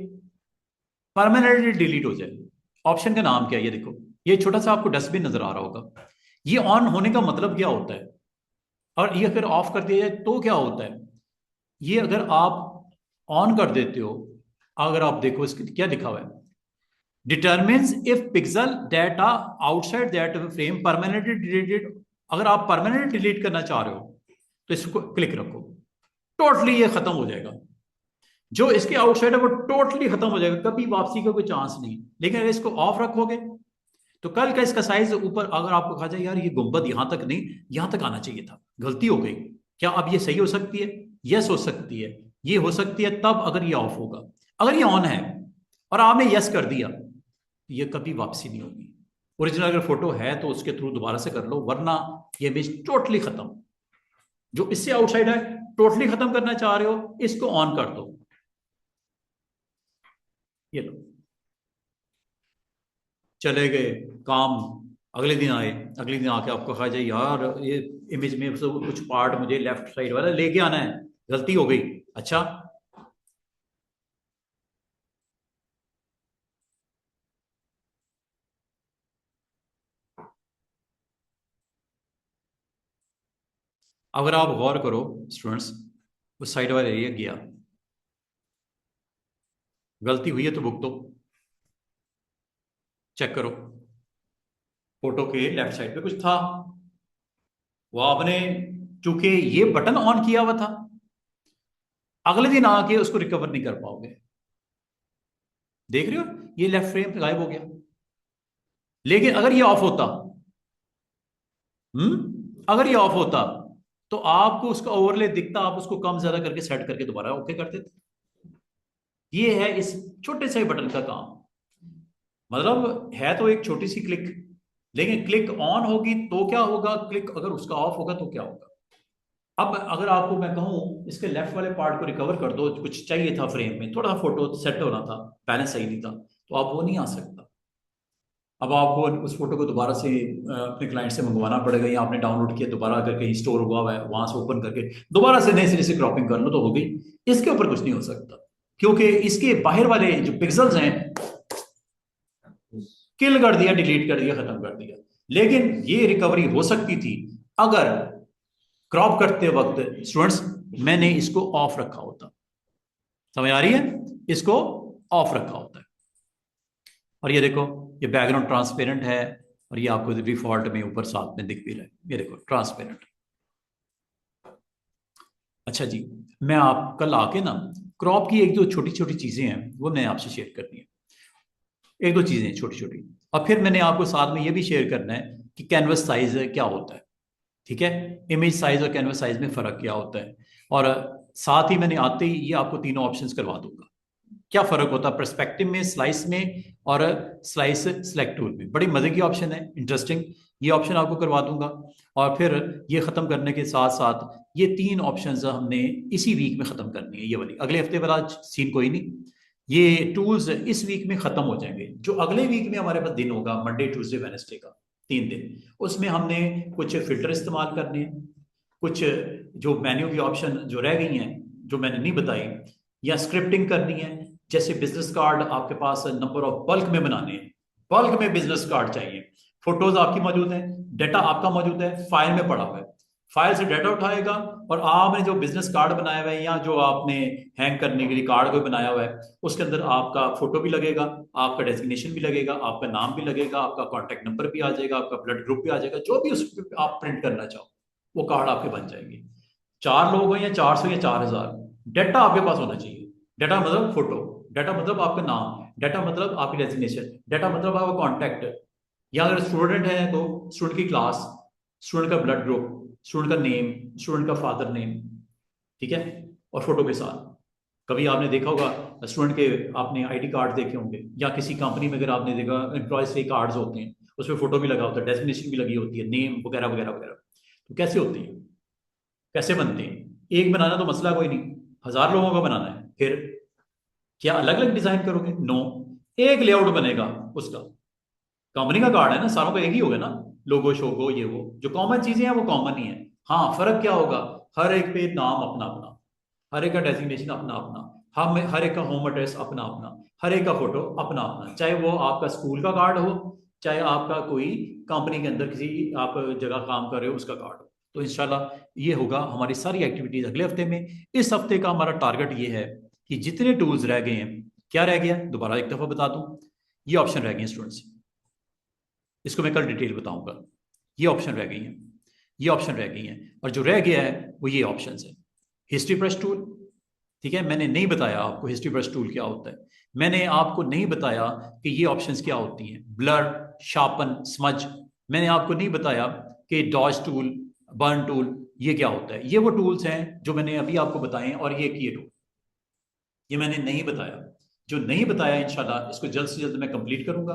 परमानेंटली डिलीट हो जाए। ऑप्शन का नाम क्या है, ये देखो, ये छोटा सा आपको डस्टबिन नजर आ रहा होगा। ये ऑन होने का मतलब क्या होता है, और ये अगर ऑफ कर दिया जाए तो क्या होता है। ये अगर आप ऑन कर देते हो, अगर आप देखो इसके क्या लिखा हुआ है, determines if pixel data outside that frame permanently deleted. अगर आप परमानेंटली डिलीट करना चाह रहे हो तो इसको क्लिक रखो, टोटली ये खत्म हो जाएगा। जो इसके आउटसाइड है वो टोटली खत्म हो जाएगा, कभी वापसी का कोई चांस नहीं। लेकिन अगर इसको ऑफ रखोगे तो कल का इसका साइज ऊपर, अगर आपको कहा जाए यार ये गुंबद यहां तक नहीं यहां तक आना चाहिए था, गलती हो गई, क्या अब ये सही हो सकती है? यस हो सकती है। ये हो सकती है तब अगर ये ऑफ होगा। अगर ये ऑन है और आपने यस कर दिया, ये कभी वापसी नहीं होगी। ओरिजिनल अगर फोटो है तो उसके थ्रू दोबारा से कर लो, वरना ये इमेज टोटली खत्म। जो इससे आउटसाइड है टोटली खत्म करना चाह रहे हो, इसको ऑन कर दो। ये लो चले गए काम। अगले दिन आए, अगले दिन आके आपको कहा जाए यार ये इमेज में से कुछ पार्ट मुझे लेफ्ट साइड वाला लेके आना है, गलती हो गई। अच्छा अगर आप गौर करो स्टूडेंट्स, उस साइड वाला एरिया गया, गलती हुई है तो भुगतो। चेक करो फोटो के लेफ्ट साइड पे कुछ था, वो आपने चूंकि ये बटन ऑन किया हुआ था, अगले दिन आके उसको रिकवर नहीं कर पाओगे। देख रहे हो ये लेफ्ट फ्रेम गायब हो गया। लेकिन अगर ये ऑफ होता, अगर ये ऑफ होता तो आपको उसका ओवरले दिखता, आप उसको कम ज्यादा करके सेट करके दोबारा ओके कर देते। ये है इस छोटे से बटन का काम। मतलब है तो एक छोटी सी क्लिक, लेकिन क्लिक ऑन होगी तो क्या होगा, क्लिक अगर उसका ऑफ होगा तो क्या होगा। अब अगर आपको मैं कहूं इसके लेफ्ट वाले पार्ट को रिकवर कर दो, कुछ चाहिए था फ्रेम में, थोड़ा फोटो सेट होना था, बैलेंस सही नहीं था, तो आप वो नहीं आ सकता। अब आपको उस फोटो को दोबारा से अपने क्लाइंट से मंगवाना पड़ेगा, या आपने डाउनलोड किया, दोबारा अगर कहीं स्टोर हुआ हुआ है वहां से ओपन करके दोबारा से नए सिरे से क्रॉपिंग कर लो तो हो गई। इसके ऊपर कुछ नहीं हो सकता, क्योंकि इसके बाहर वाले जो पिक्सल्स हैं किल कर दिया, डिलीट कर दिया, खत्म कर दिया। लेकिन ये रिकवरी हो सकती थी अगर क्रॉप करते वक्त स्टूडेंट्स मैंने इसको ऑफ रखा होता। समझ आ रही है, इसको ऑफ रखा होता है। और ये देखो, ये बैकग्राउंड ट्रांसपेरेंट है, और ये आपको डिफॉल्ट में ऊपर साथ में दिख भी रहा है, ये देखो ट्रांसपेरेंट। अच्छा जी, मैं आप कल आके ना क्रॉप की एक दो छोटी छोटी चीजें हैं वो मैं आपसे शेयर करनी है, एक दो चीजें छोटी छोटी। और फिर मैंने आपको साथ में ये भी शेयर करना है कि कैनवस साइज क्या होता है, ठीक है, इमेज साइज और कैनवस साइज में फर्क क्या होता है। और साथ ही मैंने आते ही ये आपको तीनों ऑप्शंस करवा दूंगा, क्या फर्क होता है पर्सपेक्टिव में, स्लाइस में और स्लाइस सेलेक्ट टूल में। बड़ी मजे की ऑप्शन है, इंटरेस्टिंग, ये ऑप्शन आपको करवा दूंगा। और फिर ये खत्म करने के साथ साथ ये तीन ऑप्शंस हमने इसी वीक में खत्म करनी है, ये वाली। अगले हफ्ते वाला सीन कोई नहीं, ये टूल्स इस वीक में खत्म हो जाएंगे। जो अगले वीक में हमारे पास दिन होगा, मंडे ट्यूसडे वेडनेसडे का 3 दिन, उसमें हमने कुछ फिल्टर इस्तेमाल करने हैं, कुछ जो मेन्यू की ऑप्शन जो रह गई हैं जो मैंने नहीं बताई, या स्क्रिप्टिंग करनी है। जैसे बिजनेस कार्ड आपके पास नंबर ऑफ बल्क में बनाने हैं, बल्क में बिजनेस कार्ड चाहिए, फोटोज आपकी मौजूद है, डाटा आपका मौजूद है, फाइल में पड़ा हुआ है, फाइल से डाटा उठाएगा और आपने जो बिजनेस कार्ड बनाया हुआ है या जो आपने हैंग करने के लिए कार्ड कोई बनाया हुआ है उसके अंदर आपका फोटो भी लगेगा, आपका डेजिग्नेशन भी लगेगा, आपका नाम भी लगेगा, आपका कॉन्टेक्ट नंबर भी आ जाएगा, आपका ब्लड ग्रुप भी आ जाएगा, जो भी उस पर आप प्रिंट करना चाहो वो कार्ड आपके बन जाएंगे। 4 लोग हो या 400 या 4000, डाटा आपके पास होना चाहिए। डाटा मतलब फोटो, डाटा मतलब आपका नाम, डाटा मतलब आपकी डेजिग्नेशन, डाटा मतलब आपका कॉन्टैक्ट, या अगर स्टूडेंट है तो स्टूडेंट की क्लास, स्टूडेंट का ब्लड ग्रुप, स्टूडेंट का नेम, स्टूडेंट का फादर नेम, ठीक है, और फोटो के साथ। कभी आपने देखा होगा स्टूडेंट के, आपने आईडी कार्ड देखे होंगे, या किसी कंपनी में अगर आपने देखा एम्प्लॉयज के कार्ड्स होते हैं उसमें फोटो भी लगा होता है, डेजिग्नेशन भी लगी होती है, नेम वगैरह वगैरह वगैरह। तो कैसे होती है, कैसे बनते हैं? एक बनाना तो मसला कोई नहीं, 1000 लोगों का बनाना है, फिर क्या अलग अलग डिजाइन करोगे? नो, एक लेआउट बनेगा उसका। कंपनी का कार्ड है ना, सारों का एक ही होगा ना, लोगो शोगो ये वो जो कॉमन चीजें हैं वो कॉमन ही है। हाँ, फर्क क्या होगा, हर एक पे नाम अपना अपना, हर एक का डेजिग्नेशन अपना अपना, हम हर एक का होम एड्रेस अपना अपना, हर एक का फोटो अपना अपना, चाहे वो आपका स्कूल का कार्ड हो, चाहे आपका कोई कंपनी के अंदर किसी आप जगह काम कर रहे हो उसका कार्ड हो। तो इंशाल्लाह ये होगा हमारी सारी एक्टिविटीज अगले हफ्ते में। इस हफ्ते का हमारा टारगेट ये है कि जितने टूल्स रह गए हैं, क्या रह गया दोबारा एक दफा बता दूं, ये ऑप्शन रह गए स्टूडेंट्स, इसको मैं कल डिटेल बताऊंगा। ये ऑप्शन रह गई हैं, ये ऑप्शन रह गई हैं, और जो रह गया है वो ये ऑप्शन है। हिस्ट्री ब्रश टूल, ठीक है, मैंने नहीं बताया आपको हिस्ट्री ब्रश टूल क्या होता है, मैंने आपको नहीं बताया कि ये ऑप्शंस क्या होती हैं, ब्लर, शार्पन, स्मज, मैंने आपको नहीं बताया कि डॉज टूल, बर्न टूल ये क्या होता है। ये वो टूल्स हैं जो मैंने अभी आपको बताए, और ये किए टूल ये मैंने नहीं बताया। जो नहीं बताया इंशाल्लाह इसको जल्द से जल्द मैं कंप्लीट करूंगा।